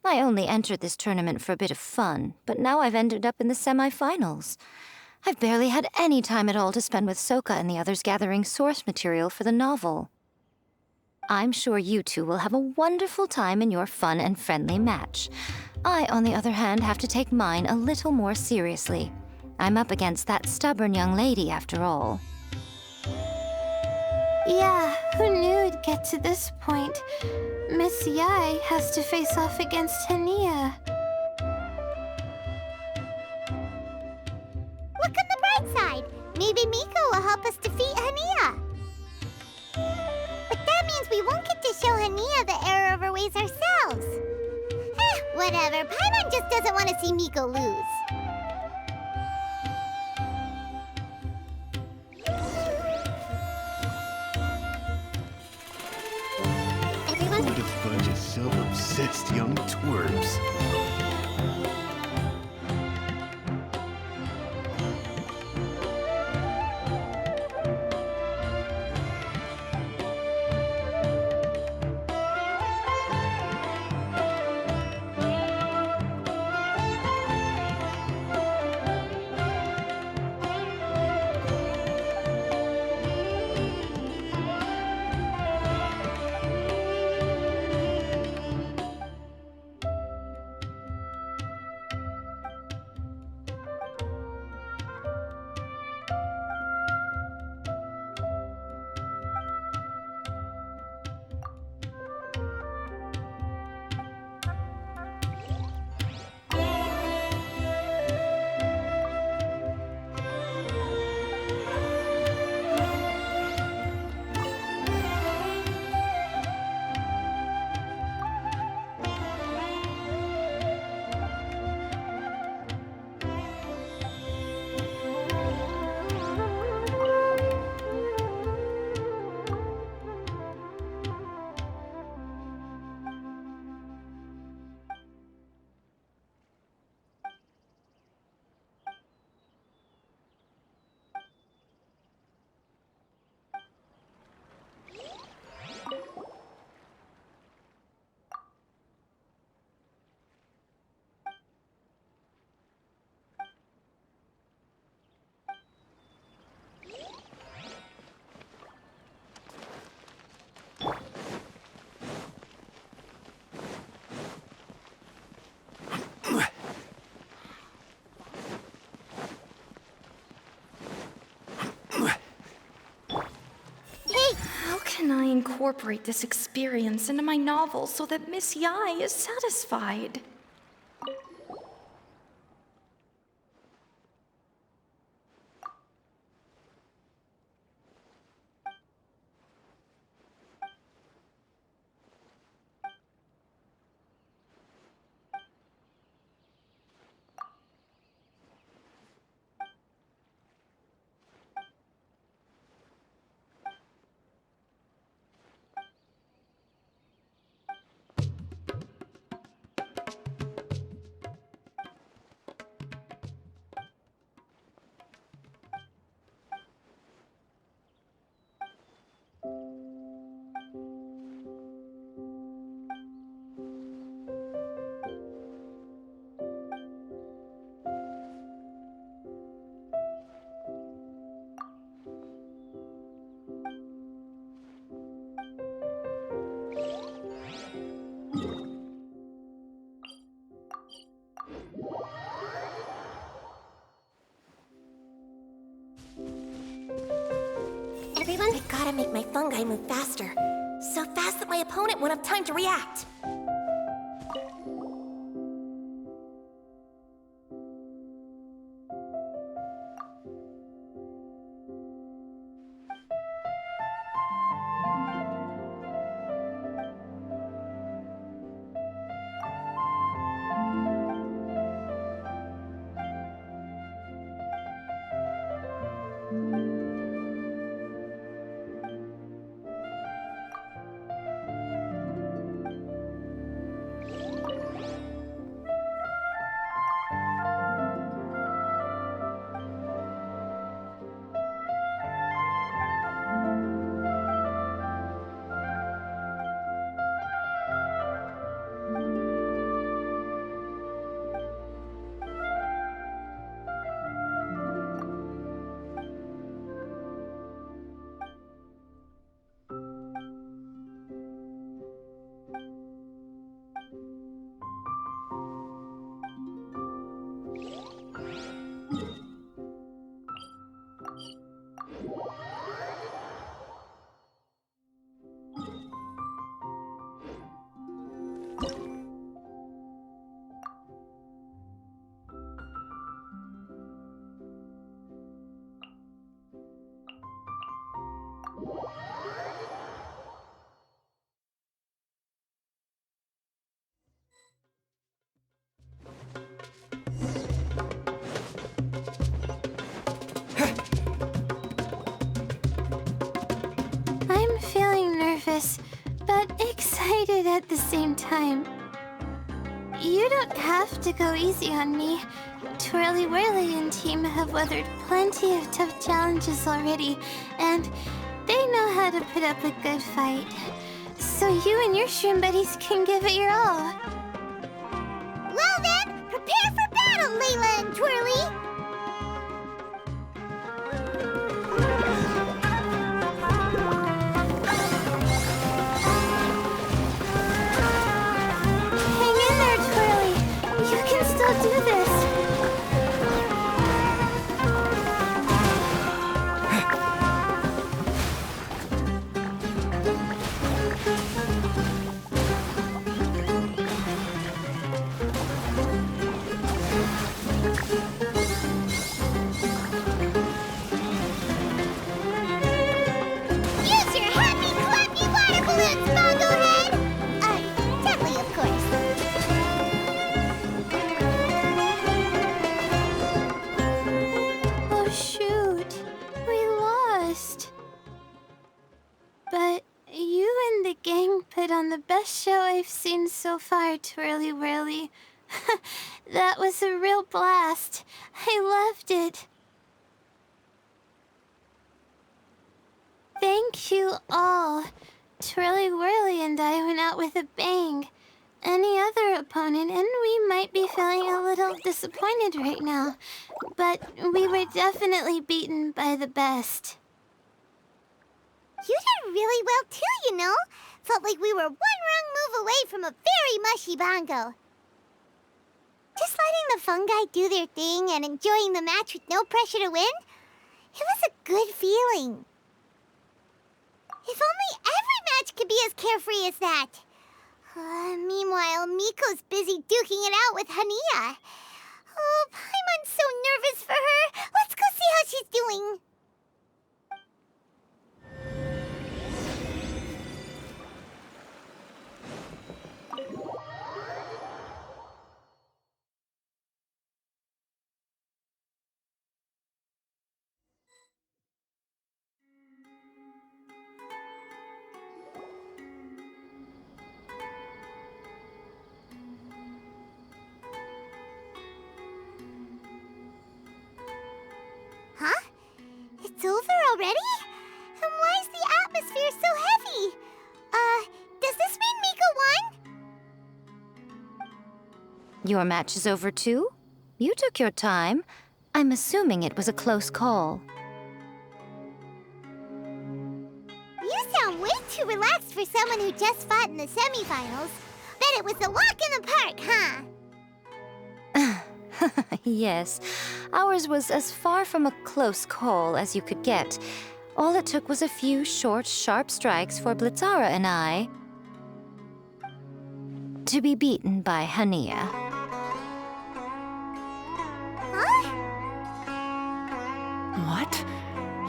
I only entered this tournament for a bit of fun, but now I've ended up in the semi-finals. I've barely had any time at all to spend with Soka and the others gathering source material for the novel. I'm sure you two will have a wonderful time in your fun and friendly match. I, on the other hand, have to take mine a little more seriously. I'm up against that stubborn young lady, after all. Yeah, who knew it'd get to this point? Miss Yai has to face off against Hania. Look on the bright side. Maybe Miko will help us defeat Hania. But that means we won't get to show Hania the error of our ways ourselves. Whatever. Paimon just doesn't want to see Miko lose. What a bunch of self-obsessed young twerps. incorporate this experience into my novel so that Miss Yai is satisfied. Everyone, I gotta make my fungi move faster. So fast that my opponent won't have time to react. But excited at the same time. You don't have to go easy on me. Twirly Whirly and team have weathered plenty of tough challenges already, and they know how to put up a good fight. So you and your shroom buddies can give it your all. Well then, prepare for battle, Layla and Twirly! Do this. Use your happy, clappy water balloons, Bonglehead! Deadly, of course. Shoot, we lost. But you and the gang put on the best show I've seen so far, Twirly Whirly. That was a real blast. I loved it. Thank you all. Twirly Whirly and I went out with a bang. Any other opponent, and we might be feeling a little disappointed right now. But we were definitely beaten by the best. You did really well too, you know. Felt like we were one wrong move away from a very mushy bongo. Just letting the fungi do their thing and enjoying the match with no pressure to win, it was a good feeling. If only every match carefree as that? Meanwhile, Miko's busy duking it out with Hania. Oh, Paimon's so nervous for her. Let's go see how she's doing. Huh? It's over already? And why is the atmosphere so heavy? Does this mean Miko won? Your match is over too? You took your time. I'm assuming it was a close call. You sound way too relaxed for someone who just fought in the semifinals. Bet it was a walk in the park, huh? Yes, ours was as far from a close call as you could get. All it took was a few short, sharp strikes for Blitzara and I to be beaten by Hania. Huh? What?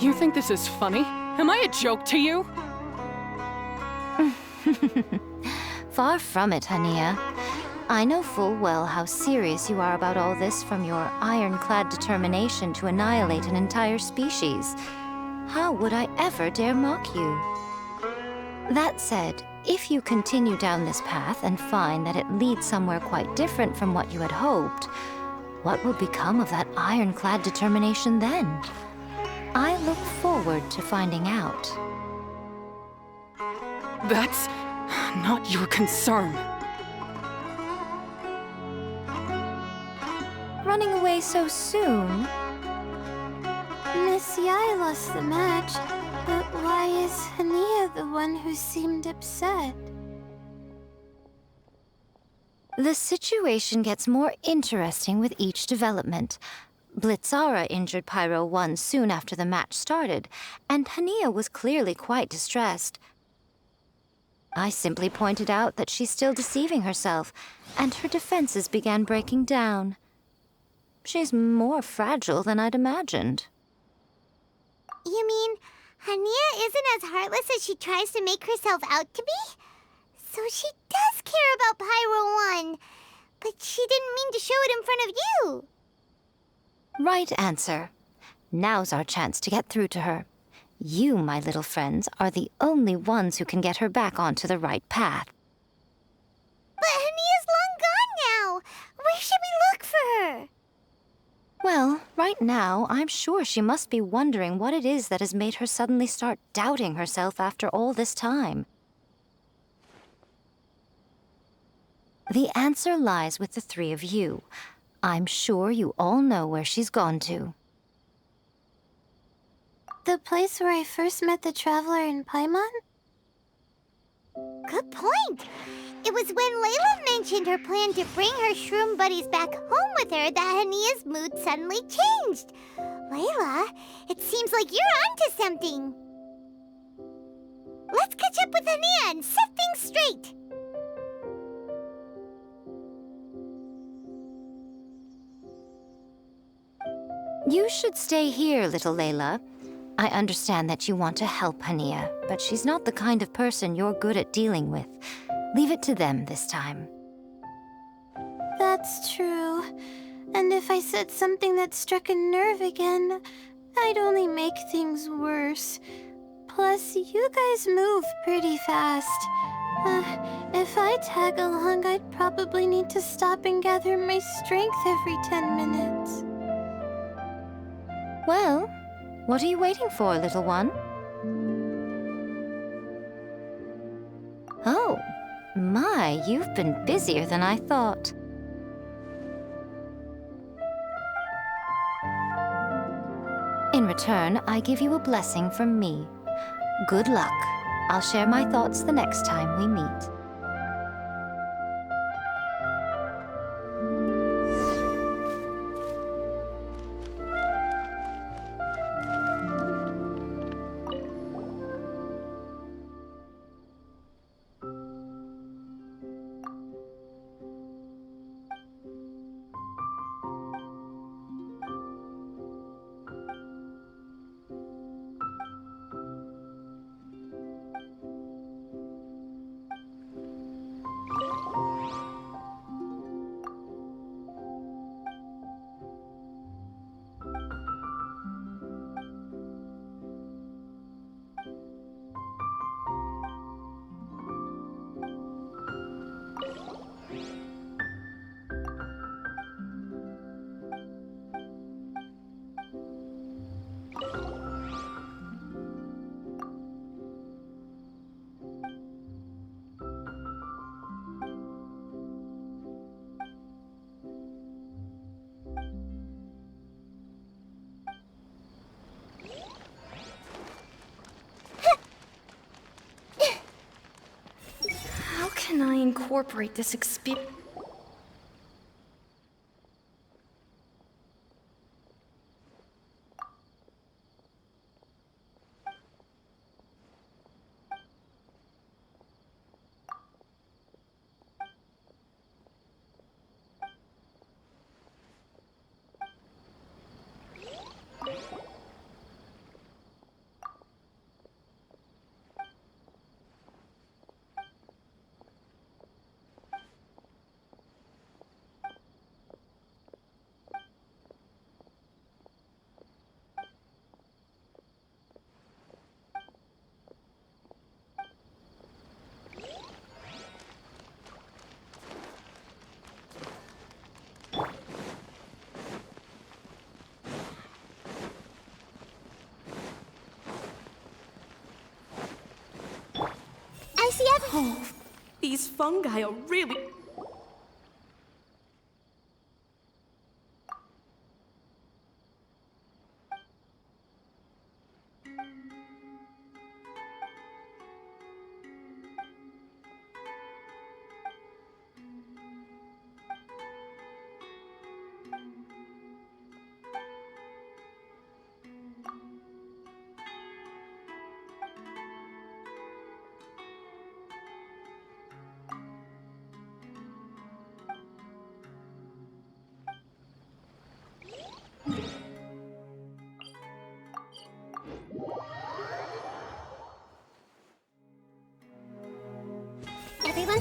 You think this is funny? Am I a joke to you? Far from it, Hania. I know full well how serious you are about all this from your ironclad determination to annihilate an entire species. How would I ever dare mock you? That said, if you continue down this path and find that it leads somewhere quite different from what you had hoped, what will become of that ironclad determination then? I look forward to finding out. That's not your concern. Running away so soon? Miss Yai lost the match, but why is Hania the one who seemed upset? The situation gets more interesting with each development. Blitzara injured Pyro 1 soon after the match started, and Hania was clearly quite distressed. I simply pointed out that she's still deceiving herself, and her defenses began breaking down. She's more fragile than I'd imagined. You mean Hania isn't as heartless as she tries to make herself out to be? So she does care about Pyro 1, but she didn't mean to show it in front of you. Right answer. Now's our chance to get through to her. You, my little friends, are the only ones who can get her back onto the right path. But Hania's long gone now. Where should we look for her? Well, right now, I'm sure she must be wondering what it is that has made her suddenly start doubting herself after all this time. The answer lies with the three of you. I'm sure you all know where she's gone to. The place where I first met the Traveler in Paimon? Good point. It was when Layla mentioned her plan to bring her shroom buddies back home with her that Hania's mood suddenly changed. Layla, it seems like you're onto something. Let's catch up with Hania and set things straight. You should stay here, little Layla. I understand that you want to help Hania, but she's not the kind of person you're good at dealing with. Leave it to them this time. That's true. And if I said something that struck a nerve again, I'd only make things worse. Plus, you guys move pretty fast. If I tag along, I'd probably need to stop and gather my strength every 10 minutes. Well, what are you waiting for, little one? Oh, my, you've been busier than I thought. In return, I give you a blessing from me. Good luck. I'll share my thoughts the next time we meet. can I incorporate this experience? Oh, these fungi are really...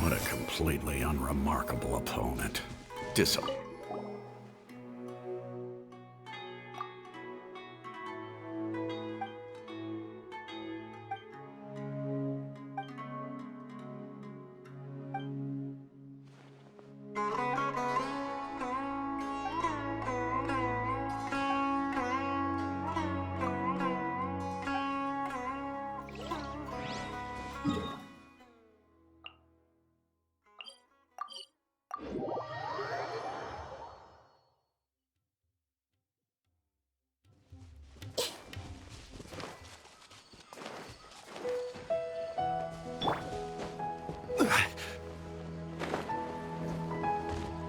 What a completely unremarkable opponent.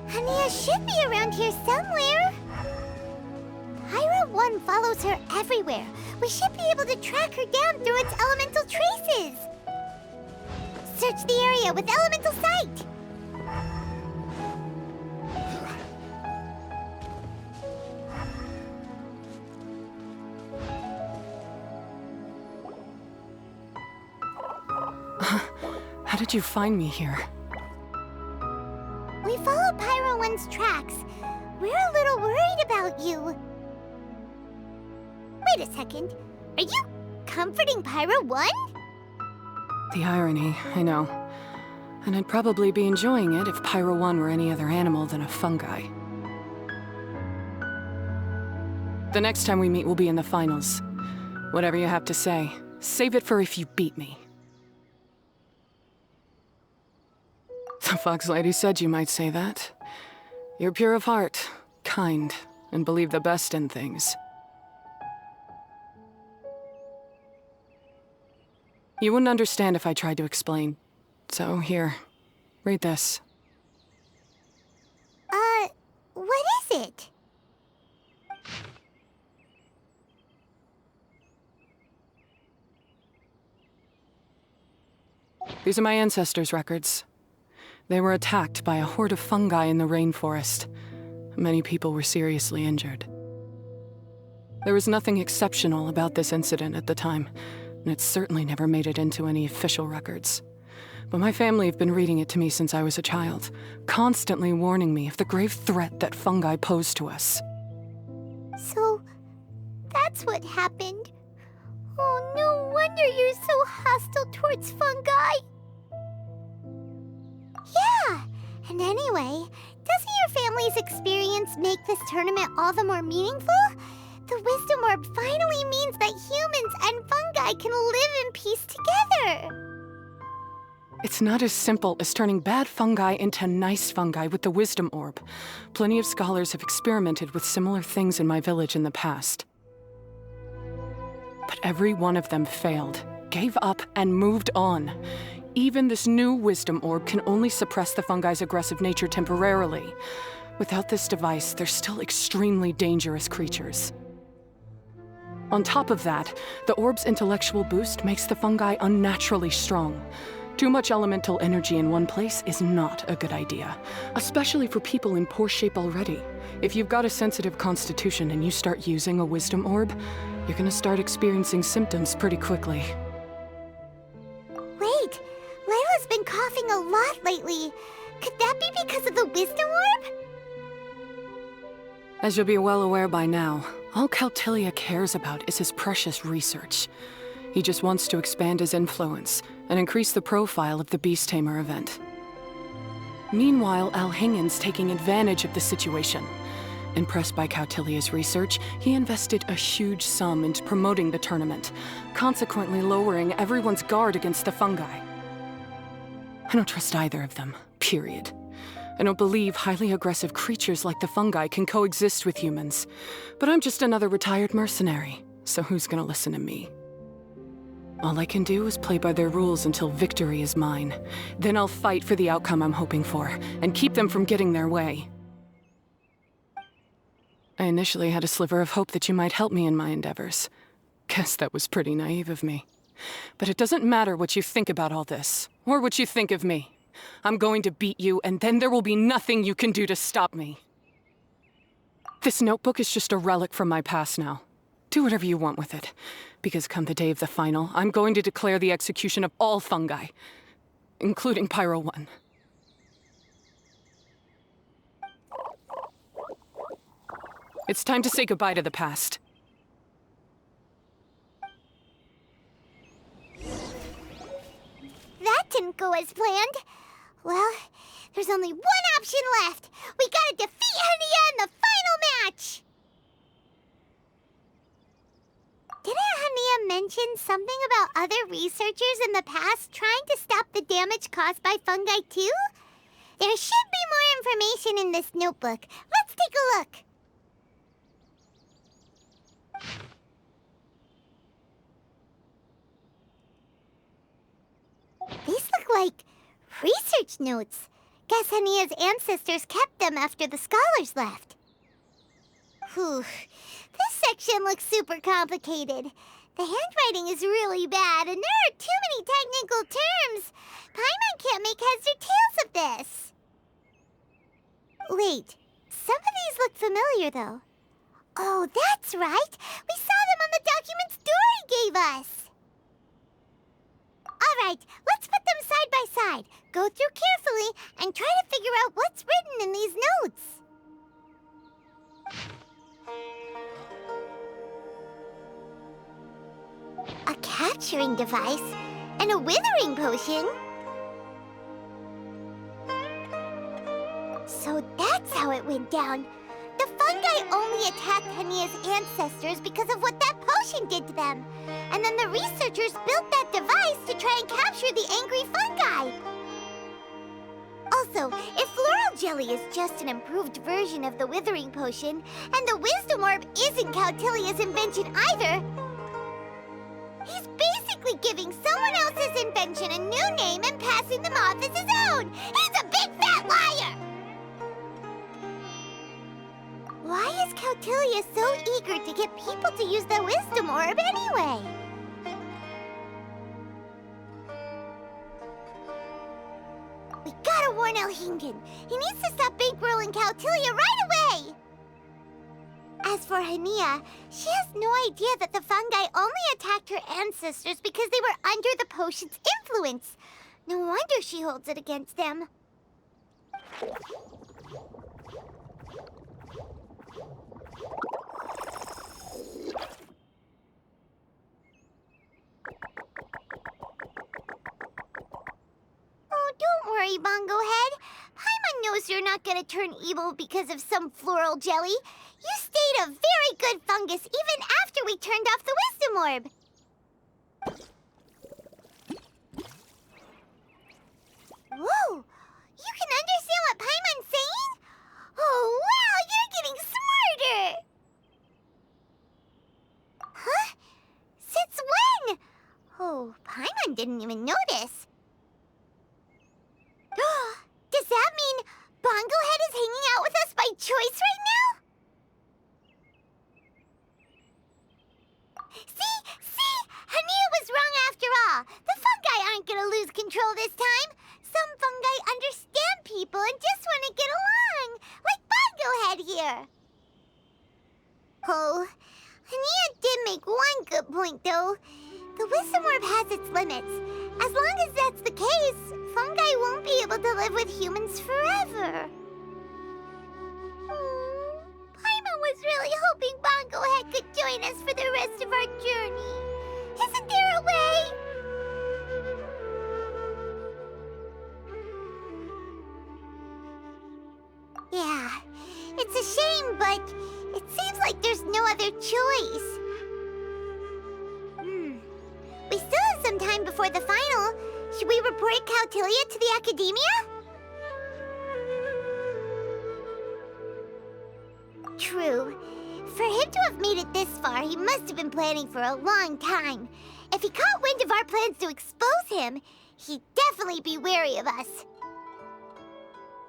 Hania should be around here somewhere. Pyro 1 follows her everywhere. We should be able to track her down through its elemental traces. Search the area with elemental sight. How did you find me here? We followed Pyro 1's tracks. We're a little worried about you. Wait a second. Are you comforting Pyro 1? The irony, I know. And I'd probably be enjoying it if Pyro 1 were any other animal than a fungi. The next time we meet will be in the finals. Whatever you have to say, save it for if you beat me. The Fox Lady said you might say that. You're pure of heart, kind, and believe the best in things. You wouldn't understand if I tried to explain. So here, read this. What is it? These are my ancestors' records. They were attacked by a horde of fungi in the rainforest. Many people were seriously injured. There was nothing exceptional about this incident at the time, and it certainly never made it into any official records. But my family have been reading it to me since I was a child, constantly warning me of the grave threat that fungi pose to us. So, that's what happened. Oh, no wonder you're so hostile towards fungi. Yeah, and anyway, doesn't your family's experience make this tournament all the more meaningful? The Wisdom Orb finally means that humans and fungi can live in peace together. It's not as simple as turning bad fungi into nice fungi with the Wisdom Orb. Plenty of scholars have experimented with similar things in my village in the past. But every one of them failed, gave up, and moved on. Even this new wisdom orb can only suppress the fungi's aggressive nature temporarily. Without this device, they're still extremely dangerous creatures. On top of that, the orb's intellectual boost makes the fungi unnaturally strong. Too much elemental energy in one place is not a good idea, especially for people in poor shape already. If you've got a sensitive constitution and you start using a wisdom orb, you're gonna start experiencing symptoms pretty quickly. Wait, Layla's been coughing a lot lately. Could that be because of the wisdom orb? As you'll be well aware by now, all Caltilia cares about is his precious research. He just wants to expand his influence and increase the profile of the Beast Tamer event. Meanwhile, Alhingen's taking advantage of the situation. Impressed by Cautilia's research, he invested a huge sum into promoting the tournament, consequently lowering everyone's guard against the fungi. I don't trust either of them, period. I don't believe highly aggressive creatures like the fungi can coexist with humans. But I'm just another retired mercenary, so who's gonna listen to me? All I can do is play by their rules until victory is mine. Then I'll fight for the outcome I'm hoping for, and keep them from getting their way. I initially had a sliver of hope that you might help me in my endeavors. Guess that was pretty naive of me. But it doesn't matter what you think about all this, or what you think of me. I'm going to beat you, and then there will be nothing you can do to stop me. This notebook is just a relic from my past now. Do whatever you want with it, because come the day of the final, I'm going to declare the execution of all fungi, including Pyro 1. It's time to say goodbye to the past. That didn't go as planned. Well, there's only one option left. We gotta defeat Hania in the final match! Didn't Hania mention something about other researchers in the past trying to stop the damage caused by fungi too? There should be more information in this notebook. Let's take a look. These look like research notes. Guess Hania's ancestors kept them after the scholars left. Whew. This section looks super complicated. The handwriting is really bad, and there are too many technical terms. Paimon can't make heads or tails of this. Wait, some of these look familiar, though. Oh, that's right. We saw them on the documents Dori gave us. All right, let's put them side by side, go through carefully, and try to figure out what's written in these notes. A capturing device and a withering potion. So that's how it went down. The fungi only attacked Hania's ancestors because of what that potion did to them. And then the researchers built that device to try and capture the angry fungi. Also, if Floral Jelly is just an improved version of the withering potion, and the wisdom orb isn't Cautilia's invention either, he's basically giving someone else's invention a new name and passing them off as his own. He's a big fat liar! Why is Cautilia so eager to get people to use the wisdom orb anyway? We gotta warn Alhingen. He needs to stop bankrolling Cautilia right away! As for Hania, she has no idea that the fungi only attacked her ancestors because they were under the potion's influence. No wonder she holds it against them. Oh, don't worry, Bongo Head. Paimon knows you're not gonna turn evil because of some floral jelly. You stayed a very good fungus even after we turned off the wisdom orb. Whoa! You can understand what Paimon's saying? Oh, wow! You're getting smarter! Huh? Since when? Oh, Paimon didn't even notice. time. Some fungi understand people and just want to get along, like Bongo Head here. Oh, Hania did make one good point, though. The wisdom orb has its limits. As long as that's the case, fungi won't be able to live with humans forever. Paimon was really hoping Bongo Head could join us for the rest of our journey. Isn't there a way? Yeah, it's a shame, but it seems like there's no other choice. We still have some time before the final. Should we report Cautilia to the Academia? True. For him to have made it this far, he must have been planning for a long time. If he caught wind of our plans to expose him, he'd definitely be wary of us.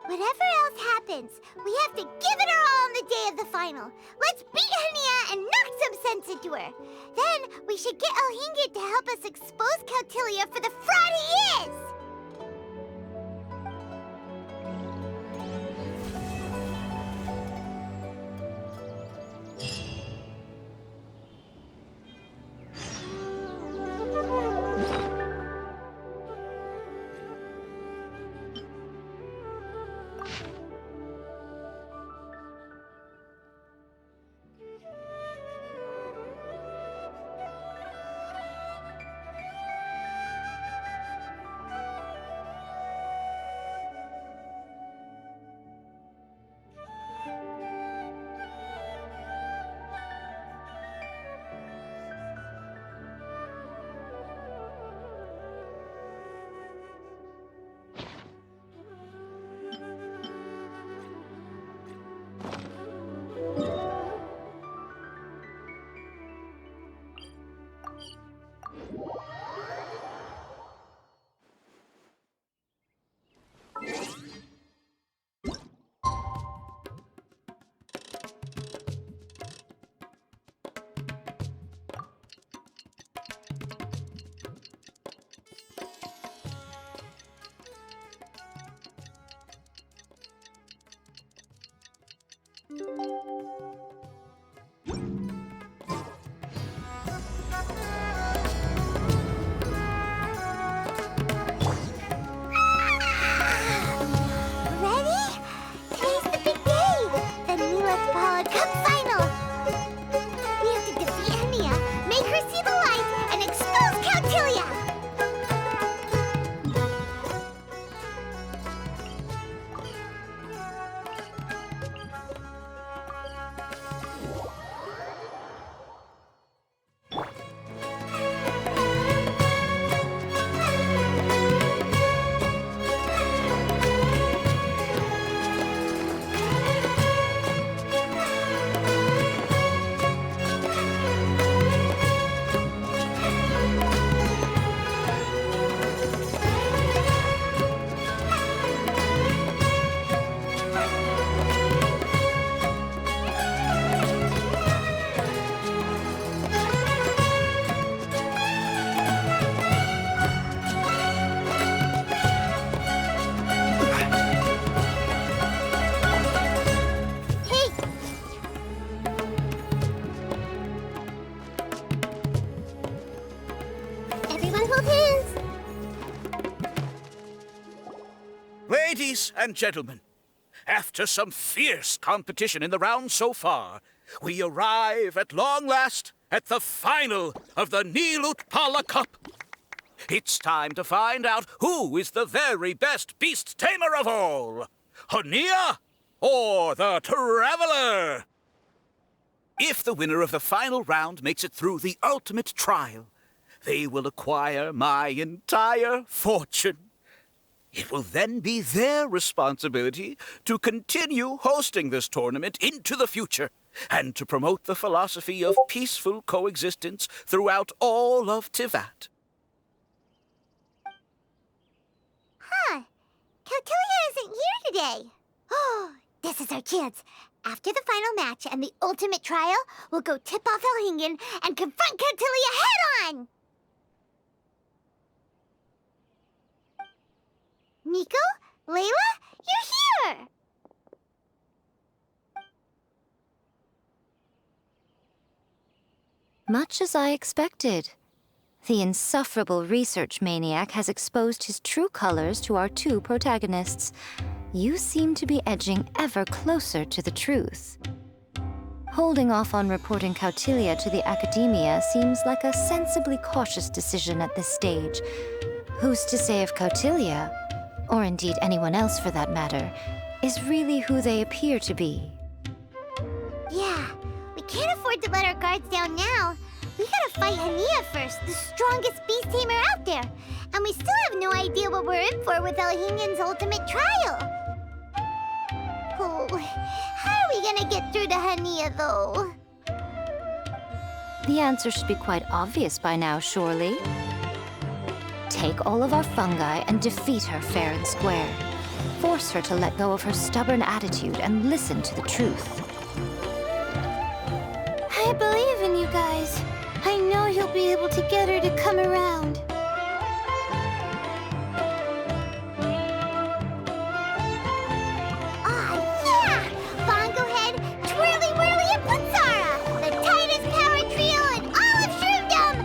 Whatever else happens, we have to give it our all on the day of the final. Let's beat Hania and knock some sense into her. Then we should get Elhingid to help us expose Cautilia for the fraud he is! Ladies and gentlemen, after some fierce competition in the round so far, we arrive at long last at the final of the Nilotpala Cup. It's time to find out who is the very best beast tamer of all, Hania or the Traveler. If the winner of the final round makes it through the ultimate trial, they will acquire my entire fortune. It will then be their responsibility to continue hosting this tournament into the future and to promote the philosophy of peaceful coexistence throughout all of Tivat. Huh. Cautilia isn't here today. Oh, this is our chance. After the final match and the ultimate trial, we'll go tip off Elhingen and confront Cautilia head-on! Nico? Layla? You're here! Much as I expected. The insufferable research maniac has exposed his true colors to our two protagonists. You seem to be edging ever closer to the truth. Holding off on reporting Cautilia to the Academia seems like a sensibly cautious decision at this stage. Who's to say if Cautilia, or indeed anyone else for that matter, is really who they appear to be? Yeah, we can't afford to let our guards down now. We gotta fight Hania first, the strongest beast tamer out there. And we still have no idea what we're in for with Elhingen's ultimate trial. Oh, how are we gonna get through to Hania, though? The answer should be quite obvious by now, surely. Take all of our fungi and defeat her fair and square. Force her to let go of her stubborn attitude and listen to the truth. I believe in you guys. I know you'll be able to get her to come around. Ah, yeah! Bongo Head, Twirly Whirly, and Putzara! The tightest power trio in all of Shroomdom!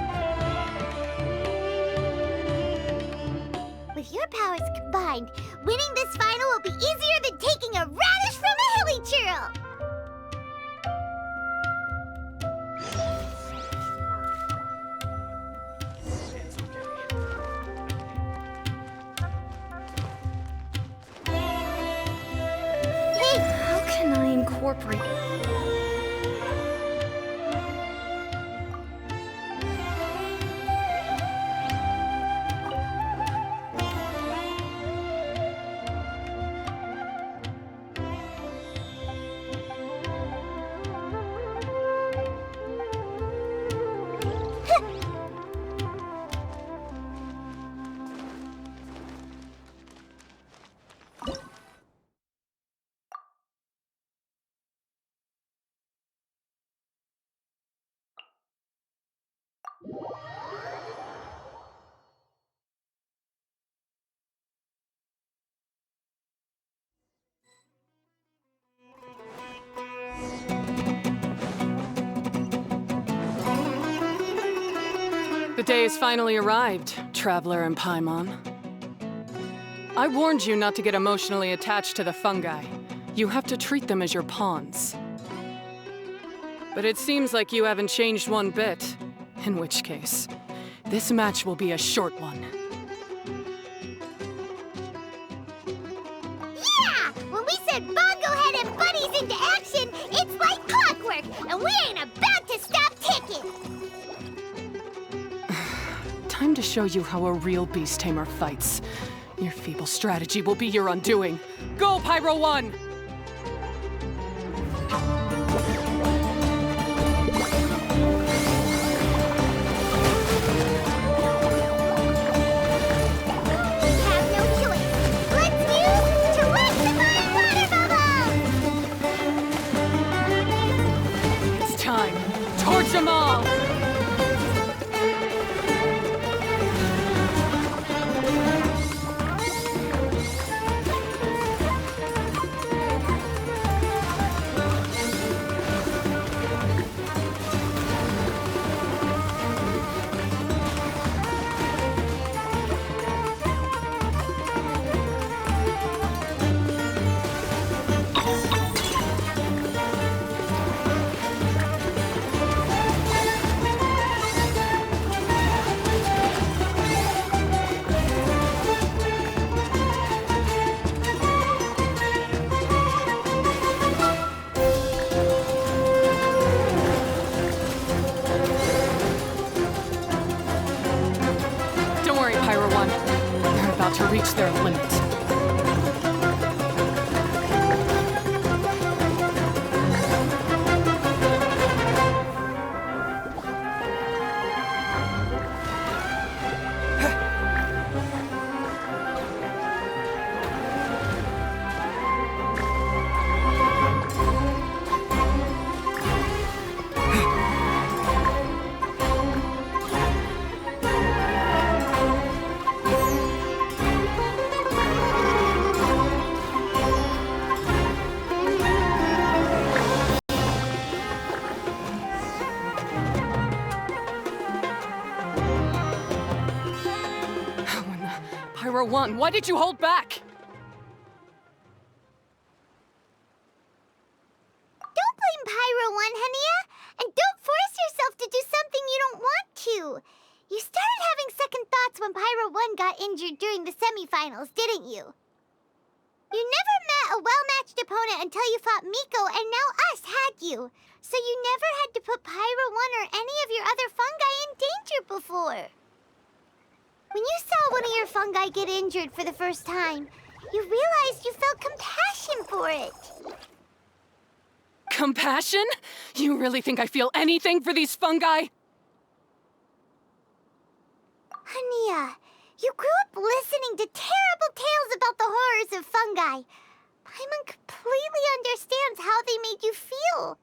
With your powers combined, winning this final will be easier than taking a radish from a hilly churl! How can I incorporate... The day has finally arrived, Traveler and Paimon. I warned you not to get emotionally attached to the fungi. You have to treat them as your pawns. But it seems like you haven't changed one bit. In which case, this match will be a short one. Yeah! When we send Bongo Head and buddies into action, it's like clockwork, and we ain't about to stop ticking! Time to show you how a real beast tamer fights. Your feeble strategy will be your undoing. Go, Pyro 1! It's time. Torch them all! To reach their limit. Pyro 1, why did you hold back? Don't blame Pyro 1, Hania. And don't force yourself to do something you don't want to. You started having second thoughts when Pyro 1 got injured during the semifinals, didn't you? You never met a well-matched opponent until you fought Miko, and now us had you. So you never had to put Pyro 1 or any of your other fungi in danger before. When you saw one of your fungi get injured for the first time, you realized you felt compassion for it. Compassion? You really think I feel anything for these fungi? Hania, you grew up listening to terrible tales about the horrors of fungi. Paimon completely understands how they made you feel.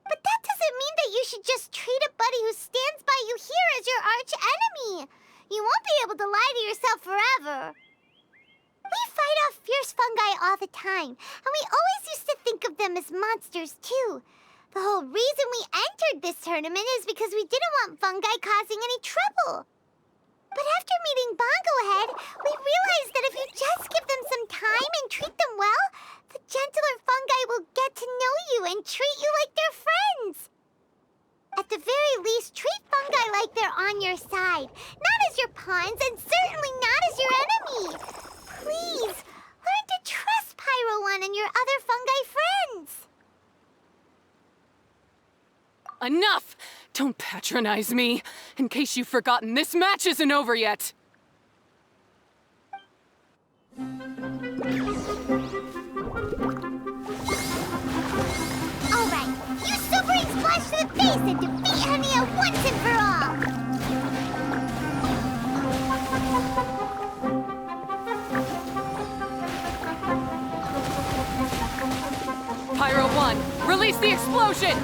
But that doesn't mean that you should just treat a buddy who stands by you here as your arch enemy. You won't be able to lie to yourself forever. We fight off fierce fungi all the time, and we always used to think of them as monsters too. The whole reason we entered this tournament is because we didn't want fungi causing any trouble. But after meeting Bongo Head, we realized that if you just give them some time and treat them well, the gentler fungi will get to know you and treat you like their friends. At the very least, treat fungi like they're on your side, not as your pawns and certainly not as your enemy. Please, learn to trust Pyro 1 and your other fungi friends. Enough! Don't patronize me. In case you've forgotten, this match isn't over yet. All right, use Super Ink Splash to the face and defeat Hania once and for all. Pyro 1, release the explosion!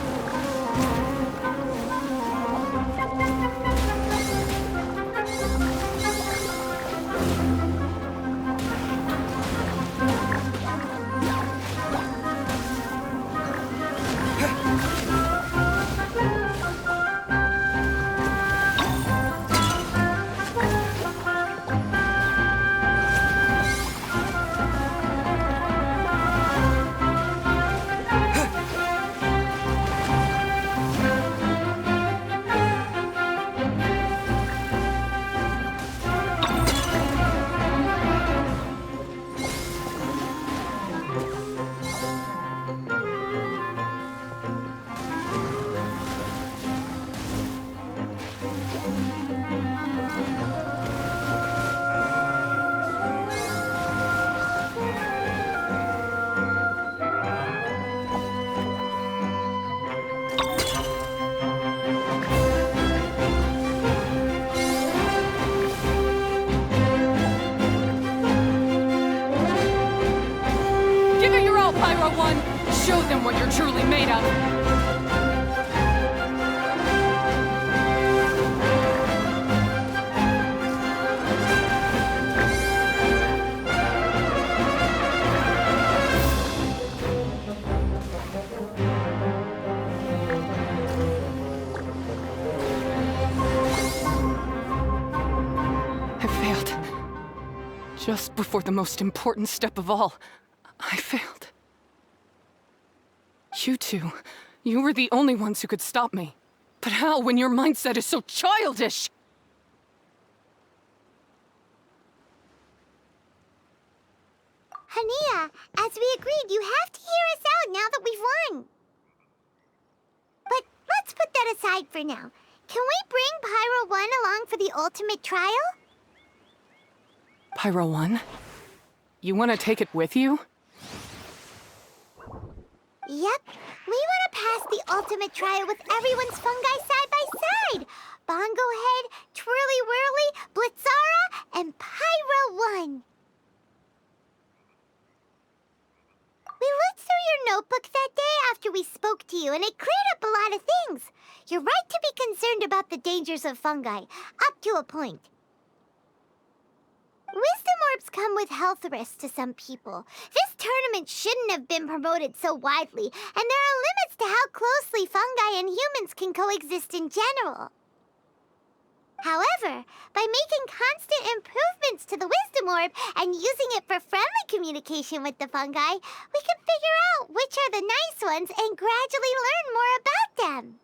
Show them what you're truly made of. I failed. Just before the most important step of all, I failed. You two, you were the only ones who could stop me. But how when your mindset is so childish? Hania, as we agreed, you have to hear us out now that we've won. But let's put that aside for now. Can we bring Pyro 1 along for the ultimate trial? Pyro 1? You want to take it with you? Yep, we want to pass the ultimate trial with everyone's fungi side by side. Bongo Head, Twirly Whirly, Blitzara, and Pyro 1. We looked through your notebook that day after we spoke to you, and it cleared up a lot of things. You're right to be concerned about the dangers of fungi, up to a point. Wisdom orbs come with health risks to some people. This tournament shouldn't have been promoted so widely, and there are limits to how closely fungi and humans can coexist in general. However, by making constant improvements to the Wisdom Orb and using it for friendly communication with the fungi, we can figure out which are the nice ones and gradually learn more about them.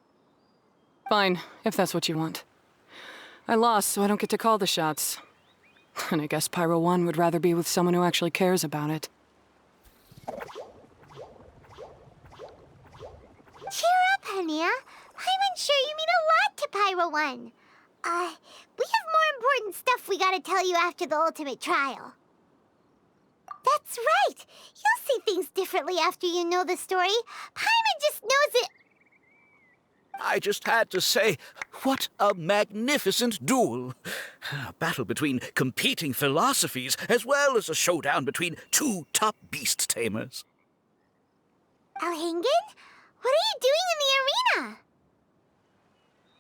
Fine, if that's what you want. I lost, so I don't get to call the shots. And I guess Pyro 1 would rather be with someone who actually cares about it. Cheer up, Hania. I'm sure you mean a lot to Pyro 1. We have more important stuff we gotta tell you after the ultimate trial. That's right! You'll see things differently after you know the story. Paimon just knows it. I just had to say, what a magnificent duel. A battle between competing philosophies, as well as a showdown between two top beast tamers. Elhingen? What are you doing in the arena?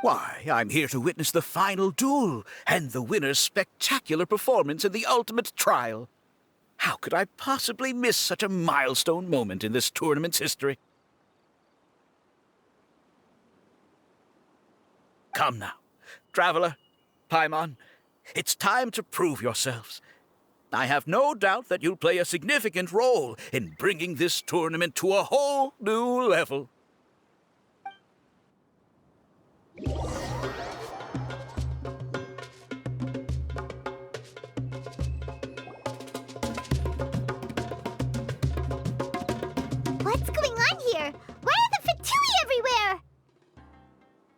Why, I'm here to witness the final duel and the winner's spectacular performance in the ultimate trial. How could I possibly miss such a milestone moment in this tournament's history? Come now, Traveler, Paimon, it's time to prove yourselves. I have no doubt that you'll play a significant role in bringing this tournament to a whole new level. What's going on here? Why are the Fatui everywhere?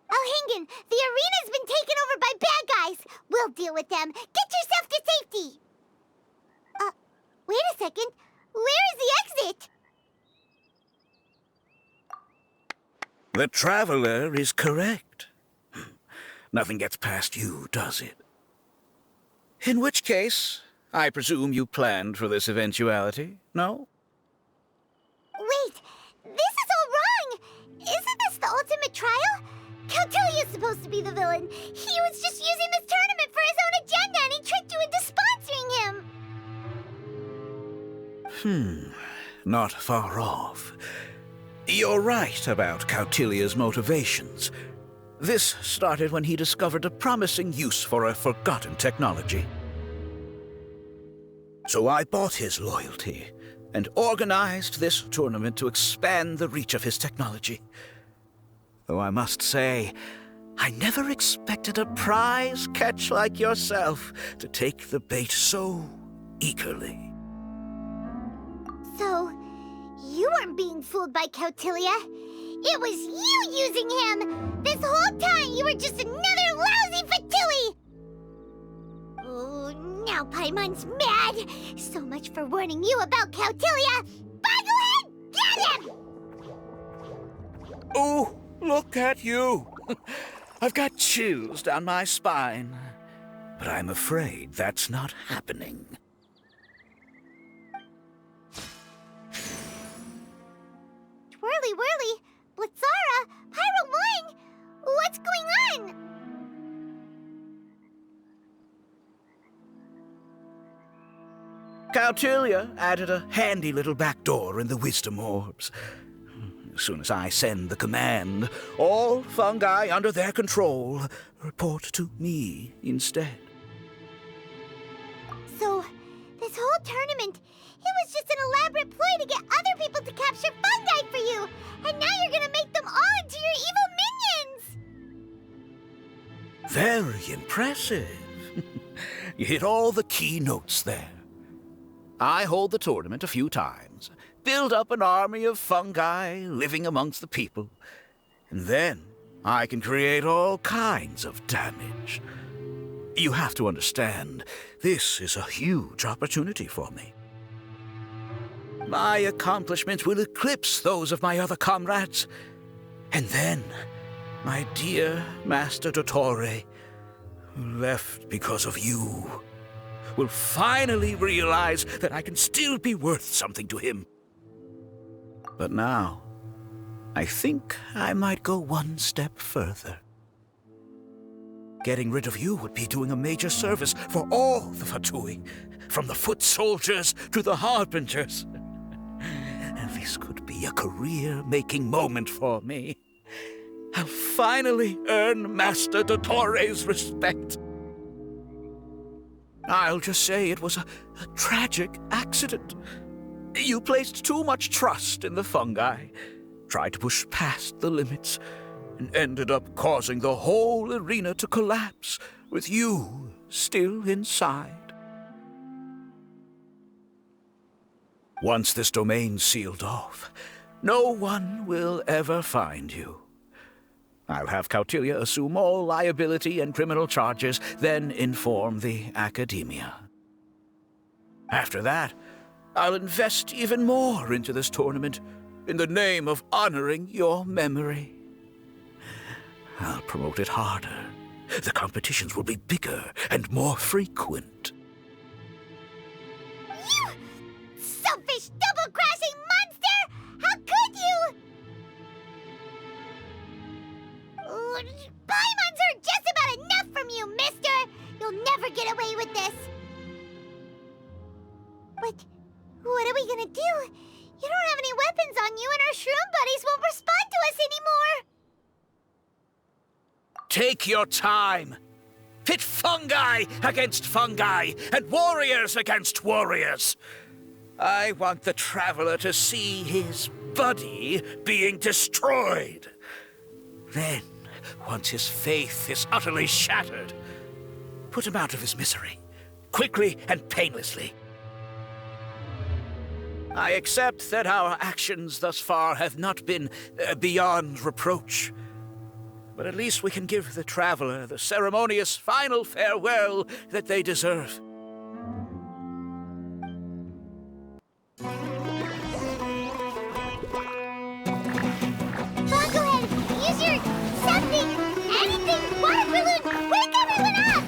Elhingen, the arena's been taken over by bad guys. We'll deal with them. Get yourself to safety. Wait a second. Where is the exit? The Traveler is correct. Nothing gets past you, does it? In which case, I presume you planned for this eventuality, no? Wait, this is all wrong. Isn't this the ultimate trial? Cautilia's supposed to be the villain. He was just using this tournament for his own agenda and he tricked you into sponsoring him. Not far off. You're right about Cautilia's motivations. This started when he discovered a promising use for a forgotten technology. So I bought his loyalty and organized this tournament to expand the reach of his technology. Though I must say, I never expected a prize catch like yourself to take the bait so eagerly. So, you weren't being fooled by Cautilia. It was you using him! This whole time you were just another lousy Fatui! Oh, now Paimon's mad! So much for warning you about Cautilia! Boglehead, get him! Oh, look at you! I've got chills down my spine. But I'm afraid that's not happening. Twirly whirly! Blitzara! Pyro 1! What's going on? Cautilia added a handy little back door in the Wisdom Orbs. As soon as I send the command, all fungi under their control report to me instead. So, this whole tournament, it was just an elaborate ploy to get other people to capture fungi for you! And now you're gonna make them all into your evil minions! Very impressive. You hit all the key notes there. I hold the tournament a few times, build up an army of fungi living amongst the people, and then I can create all kinds of damage. You have to understand, this is a huge opportunity for me. My accomplishments will eclipse those of my other comrades. And then, my dear Master Dori, who left because of you, will finally realize that I can still be worth something to him. But now, I think I might go one step further. Getting rid of you would be doing a major service for all the Fatui, from the foot soldiers to the harbingers. And this could be a career-making moment for me. I'll finally earn Master Dori's respect. I'll just say it was a tragic accident. You placed too much trust in the fungi, tried to push past the limits, and ended up causing the whole arena to collapse, with you still inside. Once this domain's sealed off, no one will ever find you. I'll have Cautilia assume all liability and criminal charges, then inform the Academia. After that, I'll invest even more into this tournament in the name of honoring your memory. I'll promote it harder. The competitions will be bigger and more frequent. You selfish, double-crashing monster! How could you? Paimon's heard just about enough from you, mister! You'll never get away with this! But what are we gonna do? You don't have any weapons on you, and our shroom buddies won't respond to us anymore! Take your time. Pit fungi against fungi, and warriors against warriors. I want the Traveler to see his buddy being destroyed. Then, once his faith is utterly shattered, put him out of his misery, quickly and painlessly. I accept that our actions thus far have not been beyond reproach. But at least we can give the Traveler the ceremonious final farewell that they deserve. Go ahead, use your something, anything, water balloon, wake everyone up!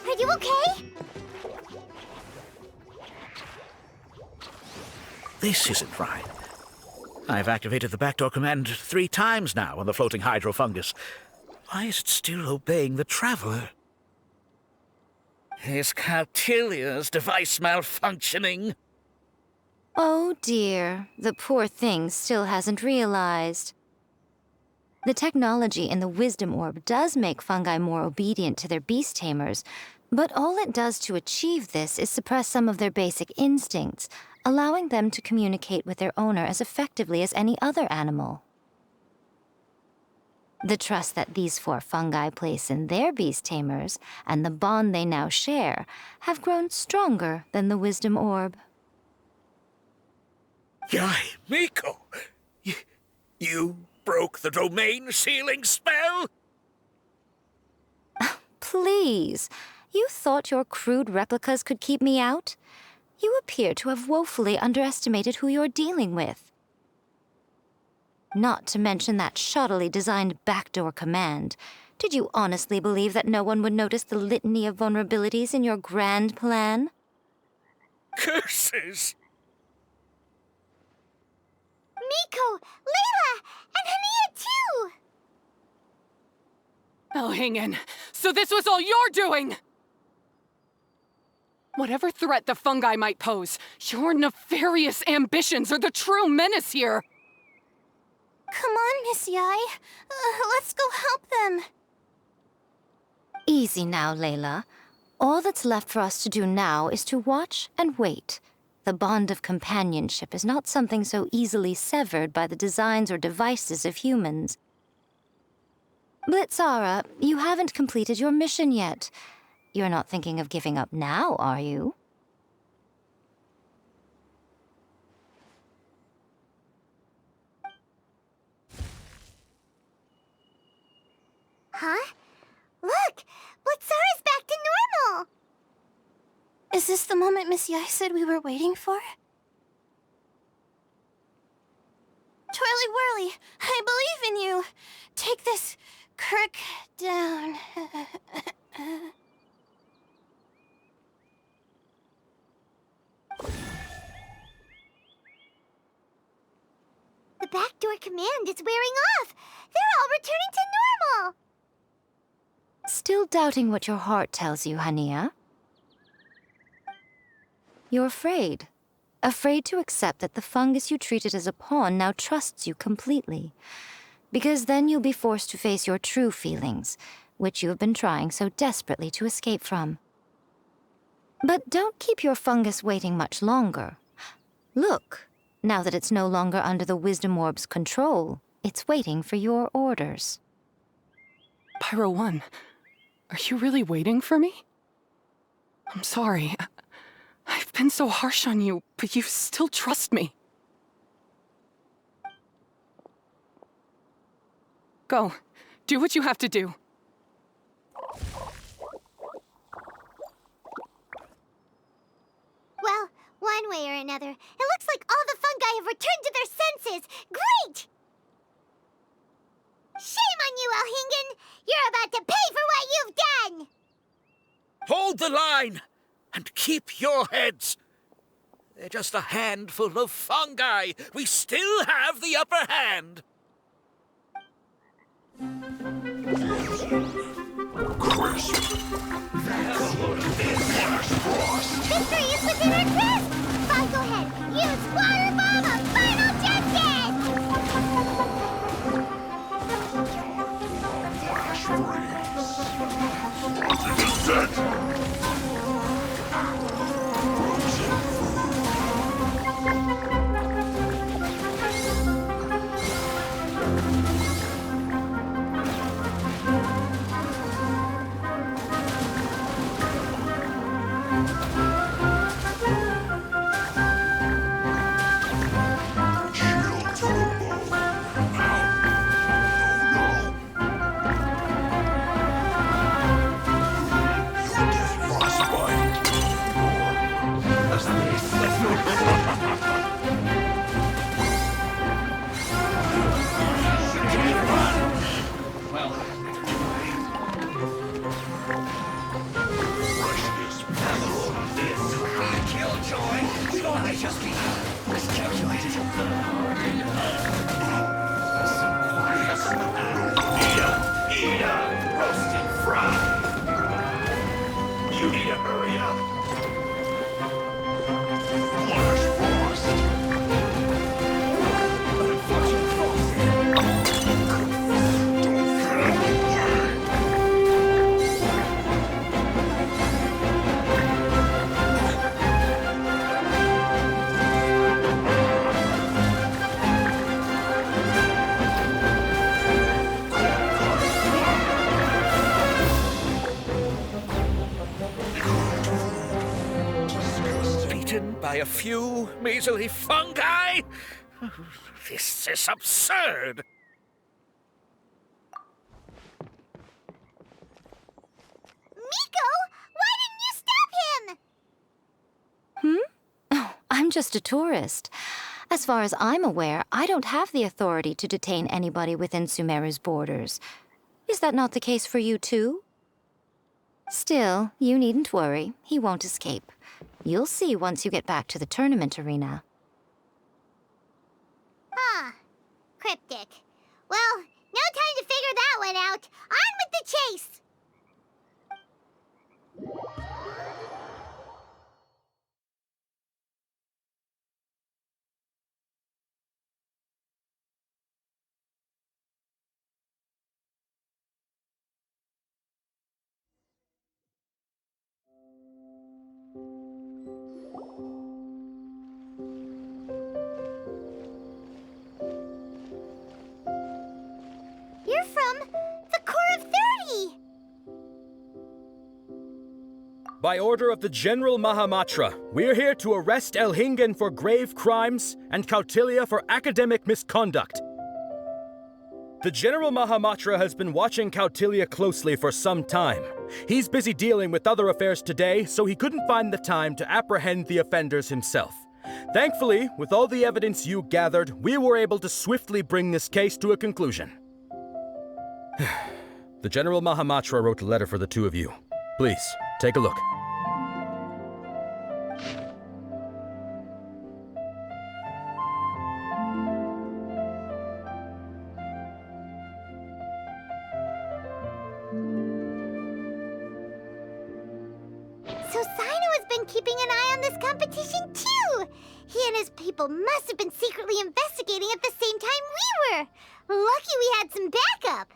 Are you okay? This isn't right. I've activated the backdoor command 3 times now on the floating hydrofungus. Why is it still obeying the Traveler? Is Cautilia's device malfunctioning? Oh dear, the poor thing still hasn't realized. The technology in the Wisdom Orb does make fungi more obedient to their beast tamers, but all it does to achieve this is suppress some of their basic instincts, allowing them to communicate with their owner as effectively as any other animal. The trust that these 4 fungi place in their beast tamers, and the bond they now share, have grown stronger than the Wisdom Orb. Yai, Miko! You broke the domain sealing spell? Please, you thought your crude replicas could keep me out? You appear to have woefully underestimated who you're dealing with. Not to mention that shoddily designed backdoor command. Did you honestly believe that no one would notice the litany of vulnerabilities in your grand plan? Curses! Miko, Layla, and Hania too! Elhingen, so this was all you're doing! Whatever threat the fungi might pose, your nefarious ambitions are the true menace here! Come on, Miss Yai. Let's go help them. Easy now, Layla. All that's left for us to do now is to watch and wait. The bond of companionship is not something so easily severed by the designs or devices of humans. Blitzara, you haven't completed your mission yet. You're not thinking of giving up now, are you? Huh? Look! Blitzara's back to normal! Is this the moment Miss Yai said we were waiting for? Twirly Whirly, I believe in you. Take this crook down. The backdoor command is wearing off. They're all returning to normal. Still doubting what your heart tells you, Hania? You're afraid. Afraid to accept that the fungus you treated as a pawn now trusts you completely. Because then you'll be forced to face your true feelings, which you have been trying so desperately to escape from. But don't keep your fungus waiting much longer. Look, now that it's no longer under the Wisdom Orb's control, it's waiting for your orders. Pyro 1, are you really waiting for me? I'm sorry. I've been so harsh on you, but you still trust me. Go. Do what you have to do. Well, one way or another, it looks like all the fungi have returned to their senses. Great! Shame on you, Elhingen! You're about to pay for what you've done! Hold the line and keep your heads. They're just a handful of fungi. We still have the upper hand. Victory is within our grasp! Fine, go ahead. Use Water Bomb of Final Justice! Flash freeze. By a few measly fungi? This is absurd! Miko! Why didn't you stop him? Oh, I'm just a tourist. As far as I'm aware, I don't have the authority to detain anybody within Sumeru's borders. Is that not the case for you too? Still, you needn't worry. He won't escape. You'll see once you get back to the tournament arena. Huh. Cryptic. Well, no time to figure that one out. On with the chase! You're from the Corps of 30! By order of the General Mahamatra, we're here to arrest Elhingen for grave crimes and Kautilya for academic misconduct. The General Mahamatra has been watching Kautilya closely for some time. He's busy dealing with other affairs today, so he couldn't find the time to apprehend the offenders himself. Thankfully, with all the evidence you gathered, we were able to swiftly bring this case to a conclusion. The General Mahamatra wrote a letter for the two of you. Please, take a look. keeping an eye on this competition too. He and his people must have been secretly investigating at the same time we were. Lucky we had some backup.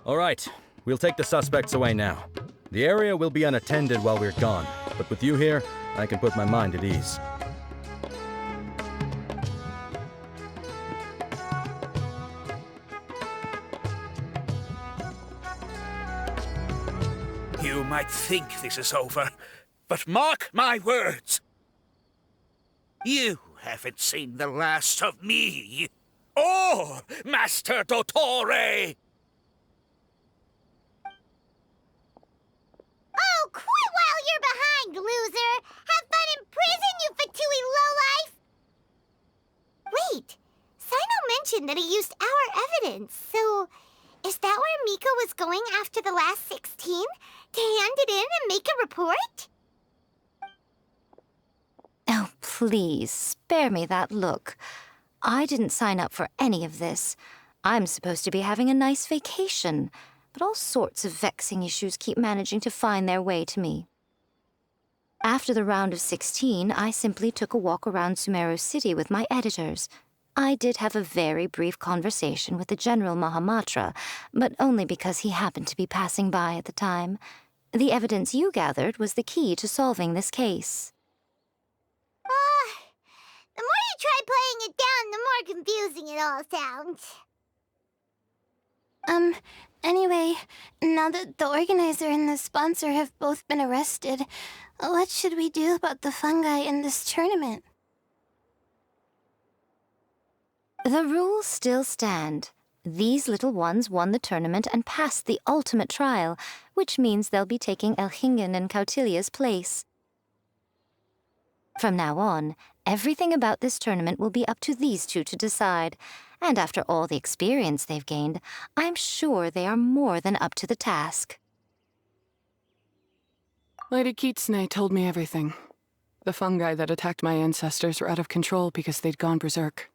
All right, we'll take the suspects away now. The area will be unattended while we're gone, but with you here, I can put my mind at ease. You might think this is over, but mark my words. You haven't seen the last of me, or Master Dottore! Oh, quit while you're behind, loser! Have fun in prison, you Fatui lowlife! Wait, Sino mentioned that he used our evidence, so is that where Miko was going after the last 16? To hand it in and make a report? Oh, please, spare me that look. I didn't sign up for any of this. I'm supposed to be having a nice vacation, but all sorts of vexing issues keep managing to find their way to me. After the round of 16, I simply took a walk around Sumeru City with my editors. I did have a very brief conversation with the General Mahamatra, but only because he happened to be passing by at the time. The evidence you gathered was the key to solving this case. The more you try playing it down, the more confusing it all sounds. Anyway, now that the organizer and the sponsor have both been arrested, what should we do about the fungi in this tournament? The rules still stand. These little ones won the tournament and passed the ultimate trial, which means they'll be taking Elhingen and Cautilia's place. From now on, everything about this tournament will be up to these two to decide, and after all the experience they've gained, I'm sure they are more than up to the task. Lady Kitsune told me everything. The fungi that attacked my ancestors were out of control because they'd gone berserk.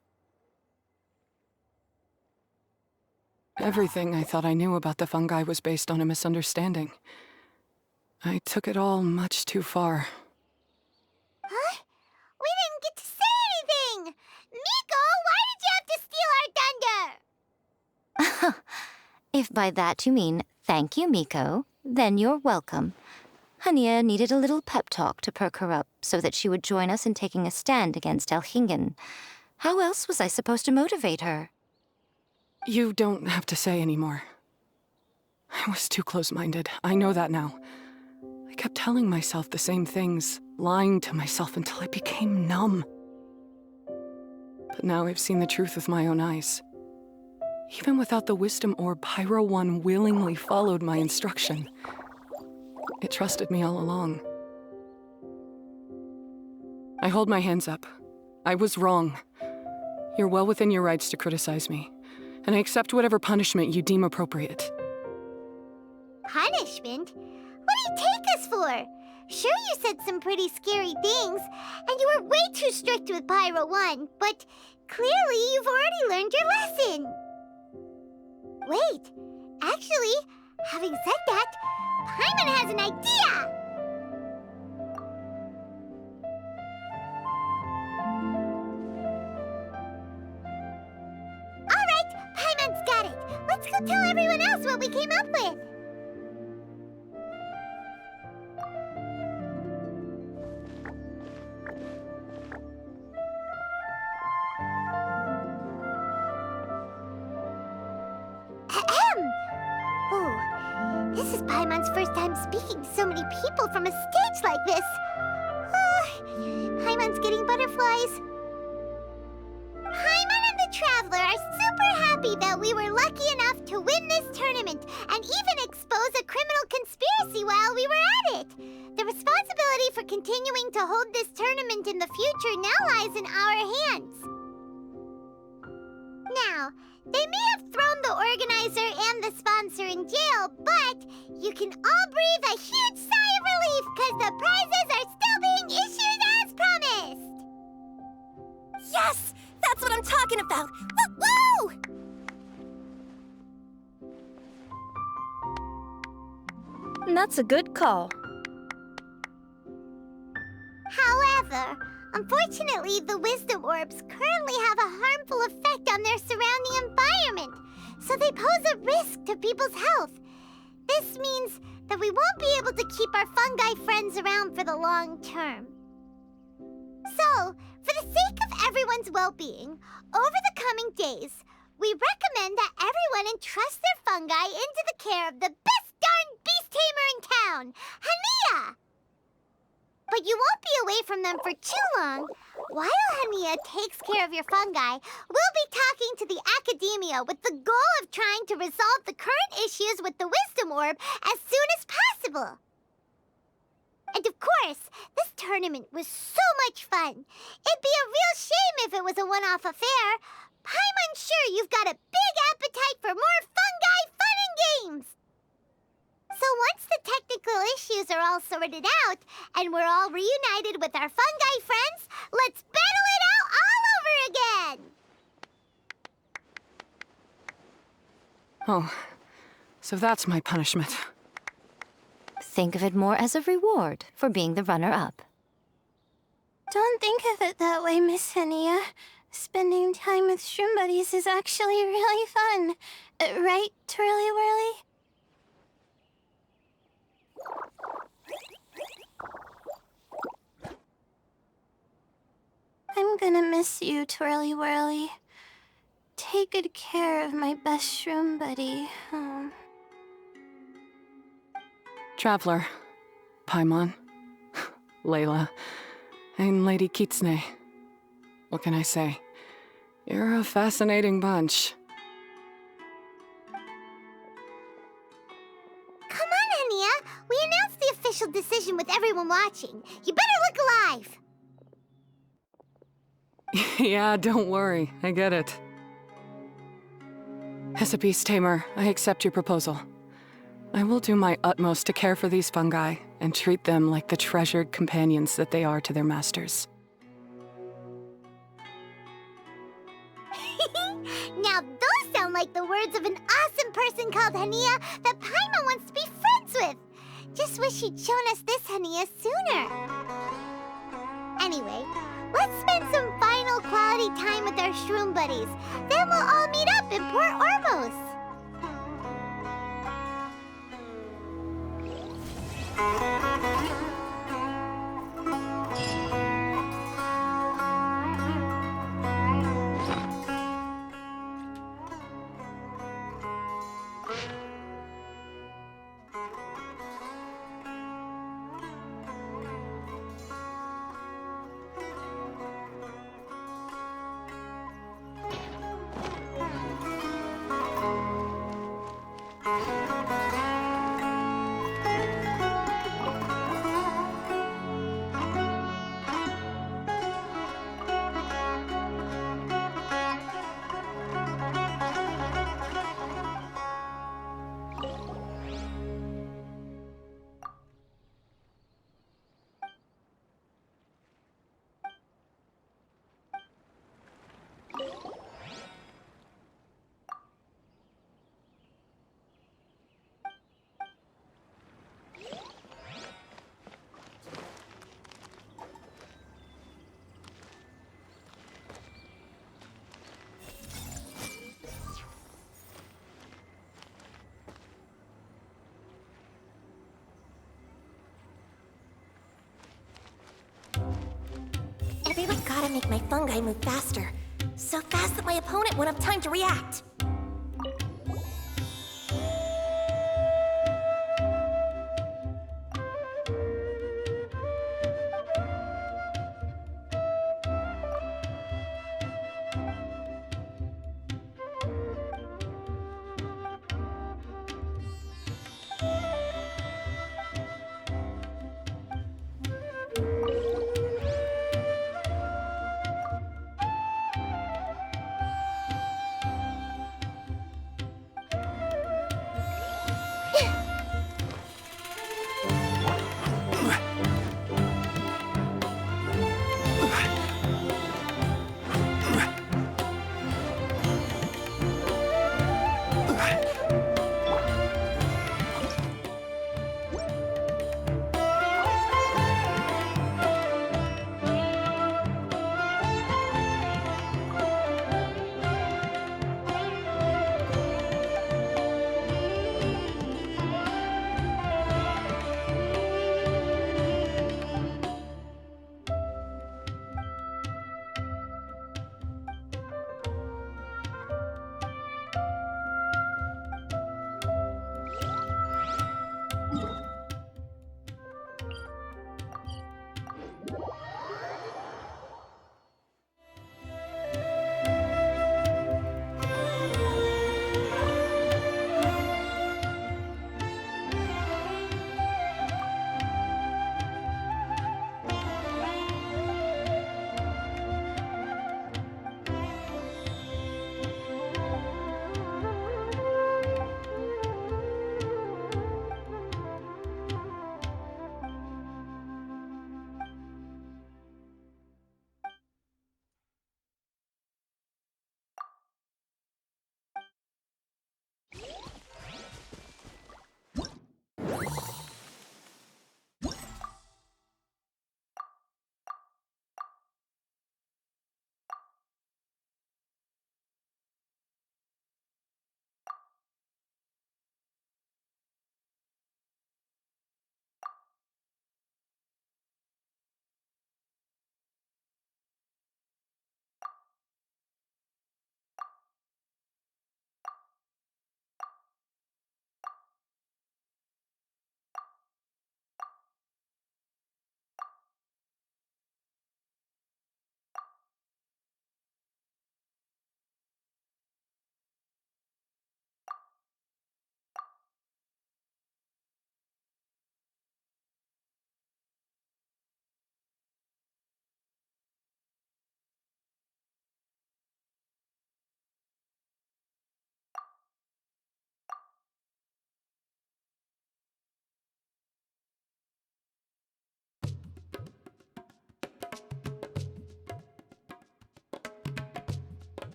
Everything I thought I knew about the fungi was based on a misunderstanding. I took it all much too far. Huh? We didn't get to say anything! Miko, why did you have to steal our thunder? If by that you mean thank you, Miko, then you're welcome. Hania needed a little pep talk to perk her up so that she would join us in taking a stand against Elhingen. How else was I supposed to motivate her? You don't have to say anymore. I was too close-minded. I know that now. I kept telling myself the same things, lying to myself until I became numb. But now I've seen the truth with my own eyes. Even without the wisdom orb, Pyro 1 willingly followed my instruction. It trusted me all along. I hold my hands up. I was wrong. You're well within your rights to criticize me, and I accept whatever punishment you deem appropriate. Punishment? What do you take us for? Sure, you said some pretty scary things, and you were way too strict with Pyro 1, but clearly you've already learned your lesson. Wait, actually, having said that, Paimon has an idea! Alright, Paimon's got it. Let's go tell everyone else what we came up with. Oh, this is Paimon's first time speaking to so many people from a stage like this. Paimon's getting butterflies. Paimon and the Traveler are super happy that we were lucky enough to win this tournament and even expose a criminal conspiracy while we were at it. The responsibility for continuing to hold this tournament in the future now lies in our hands. Now, they may have thrown the organizer and the sponsor in jail, but you can all breathe a huge sigh of relief because the prizes are still being issued as promised! Yes! That's what I'm talking about! Woo! That's a good call. However, unfortunately, the wisdom orbs currently have a harmful effect on their surrounding environment, so they pose a risk to people's health. This means that we won't be able to keep our fungi friends around for the long term. So, for the sake of everyone's well-being, over the coming days, we recommend that everyone entrust their fungi into the care of the best darn beast tamer in town, Hania! But you won't be away from them for too long. While Hania takes care of your fungi, we'll be talking to the academia with the goal of trying to resolve the current issues with the wisdom orb as soon as possible. And of course, this tournament was so much fun. It'd be a real shame if it was a one-off affair. I'm sure you've got a big appetite for more fungi fun and games. So once the technical issues are all sorted out, and we're all reunited with our fungi friends, let's battle it out all over again! Oh, so that's my punishment. Think of it more as a reward for being the runner-up. Don't think of it that way, Miss Hania. Spending time with shroom buddies is actually really fun. Right, Twirly Whirly? I'm gonna miss you, Twirly Whirly. Take good care of my best shroom buddy. Traveler, Paimon, Layla, and Lady Kitsune. What can I say? You're a fascinating bunch. Come on, Hania. We announced the official decision with everyone watching. You better look alive. Yeah, don't worry. I get it. As a beast tamer, I accept your proposal. I will do my utmost to care for these fungi and treat them like the treasured companions that they are to their masters. Now those sound like the words of an awesome person called Hania that Paimon wants to be friends with. Just wish she'd shown us this Hania sooner. Anyway, let's spend some final quality time with our shroom buddies. Then we'll all meet up in Port Ormos. Everyone's gotta make my fungi move faster. So fast that my opponent won't have time to react.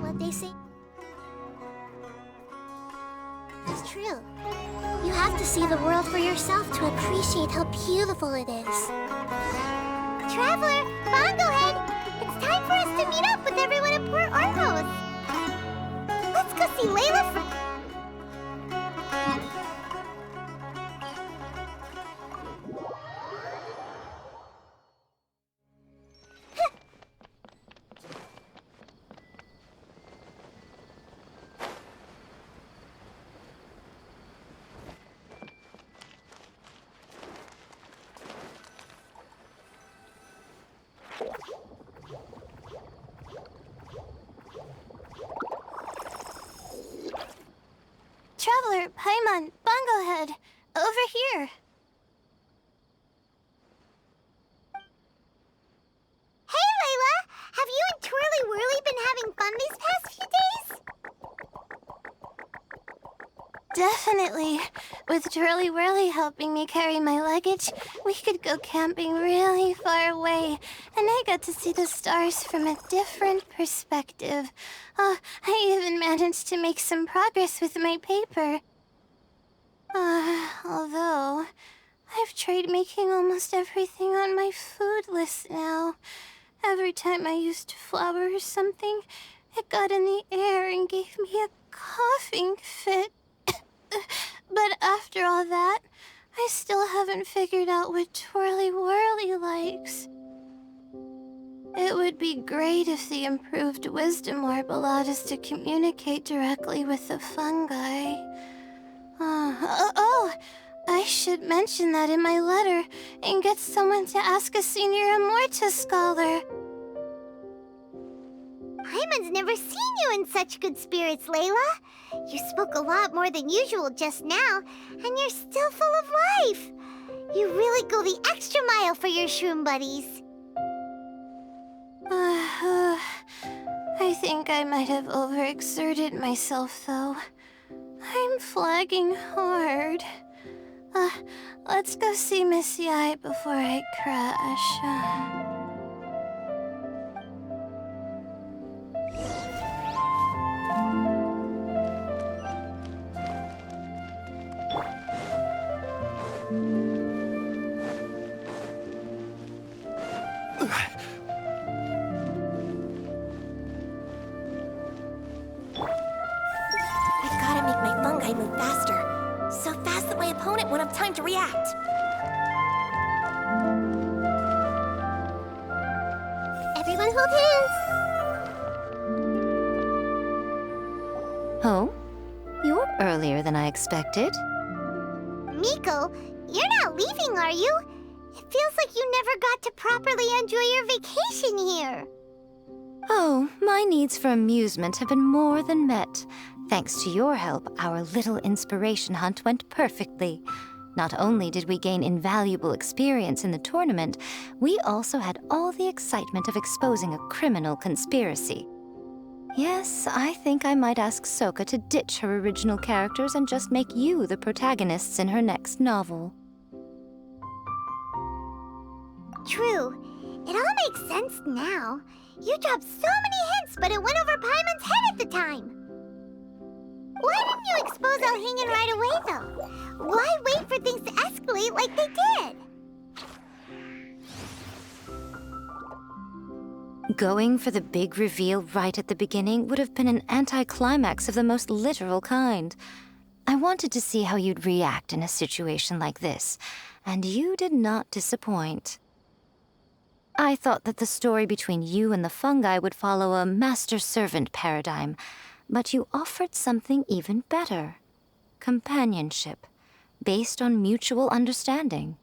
What they say is true. You have to see the world for yourself to appreciate how beautiful it is. Traveler, Bongohead, it's time for us to meet up with everyone at Port Argos. Let's go see Layla for... Traveler, Paimon, Bongohead, over here. Hey, Layla! Have you and Twirly Whirly been having fun these past few days? Definitely. With Twirly Whirly helping me carry my luggage, we could go camping really far away, and I got to see the stars from a different perspective. Oh, I even managed to make some progress with my paper. Although, I've tried making almost everything on my food list now. Every time I used flour or something, it got in the air and gave me a coughing fit. But after all that, I still haven't figured out what Twirly Whirly likes. It would be great if the improved wisdom orb allowed us to communicate directly with the fungi. I should mention that in my letter and get someone to ask a senior Immorta scholar. Paimon's never seen you in such good spirits, Layla. You spoke a lot more than usual just now, and you're still full of life. You really go the extra mile for your shroom buddies. I think I might have overexerted myself, though. I'm flagging hard. Let's go see Miss Yai before I crash. I've gotta make my fungi move faster. So fast that my opponent won't have time to react. Everyone hold hands. Oh? You're earlier than I expected. Miko, you're not leaving, are you? It feels like you never got to properly enjoy your vacation here. Oh, my needs for amusement have been more than met. Thanks to your help, our little inspiration hunt went perfectly. Not only did we gain invaluable experience in the tournament, we also had all the excitement of exposing a criminal conspiracy. Yes, I think I might ask Soka to ditch her original characters and just make you the protagonists in her next novel. True. It all makes sense now. You dropped so many hints, but it went over Paimon's head at the time. Why didn't you expose Elhingen right away, though? Why wait for things to escalate like they did? Going for the big reveal right at the beginning would have been an anticlimax of the most literal kind. I wanted to see how you'd react in a situation like this, and you did not disappoint. I thought that the story between you and the fungi would follow a master-servant paradigm, but you offered something even better. Companionship, based on mutual understanding.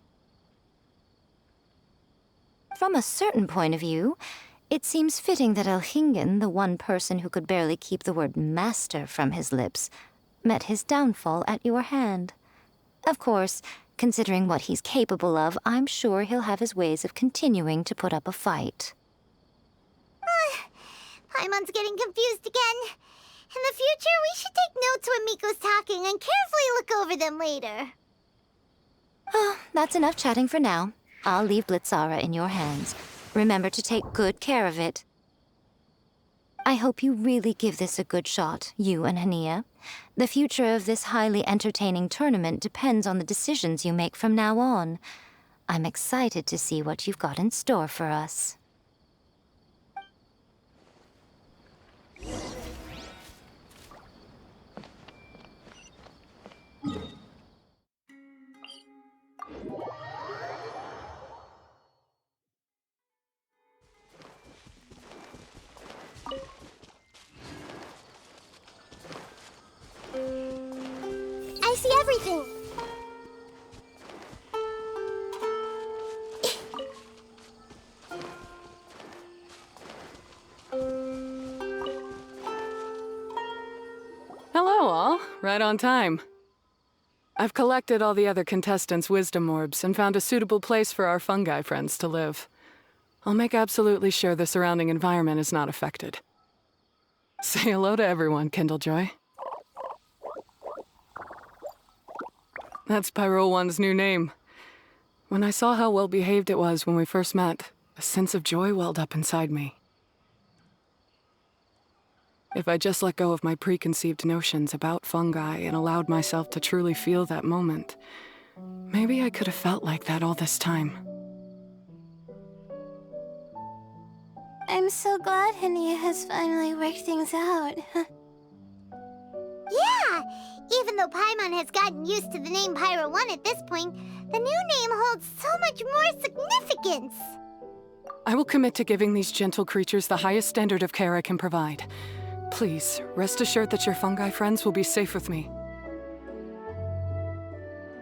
From a certain point of view, it seems fitting that Elhingen, the one person who could barely keep the word master from his lips, met his downfall at your hand. Of course, considering what he's capable of, I'm sure he'll have his ways of continuing to put up a fight. Paimon's getting confused again. In the future, we should take notes when Miko's talking and carefully look over them later. Oh, that's enough chatting for now. I'll leave Blitzara in your hands. Remember to take good care of it. I hope you really give this a good shot, you and Hania. The future of this highly entertaining tournament depends on the decisions you make from now on. I'm excited to see what you've got in store for us. I see everything. Hello, all. Right on time. I've collected all the other contestants' wisdom orbs and found a suitable place for our fungi friends to live. I'll make absolutely sure the surrounding environment is not affected. Say hello to everyone, Kindlejoy. That's Pyro One's new name. When I saw how well-behaved it was when we first met, a sense of joy welled up inside me. If I just let go of my preconceived notions about fungi and allowed myself to truly feel that moment, maybe I could have felt like that all this time. I'm so glad Hania has finally worked things out. Yeah! Even though Paimon has gotten used to the name Pyro 1 at this point, the new name holds so much more significance! I will commit to giving these gentle creatures the highest standard of care I can provide. Please, rest assured that your fungi friends will be safe with me.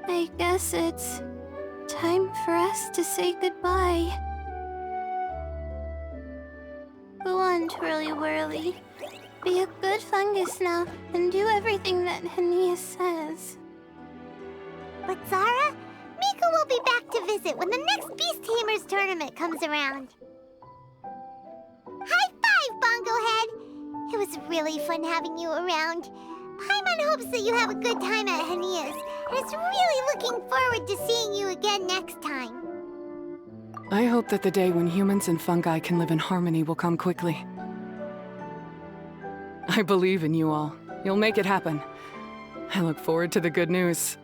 I guess it's time for us to say goodbye. Go on, Twirly Whirly. Be a good fungus now, and do everything that Hania says. But Zara, Mika will be back to visit when the next Beast Tamers tournament comes around. High five, Bongo Head! It was really fun having you around. Paimon hopes that you have a good time at Hania's, and is really looking forward to seeing you again next time. I hope that the day when humans and fungi can live in harmony will come quickly. I believe in you all. You'll make it happen. I look forward to the good news.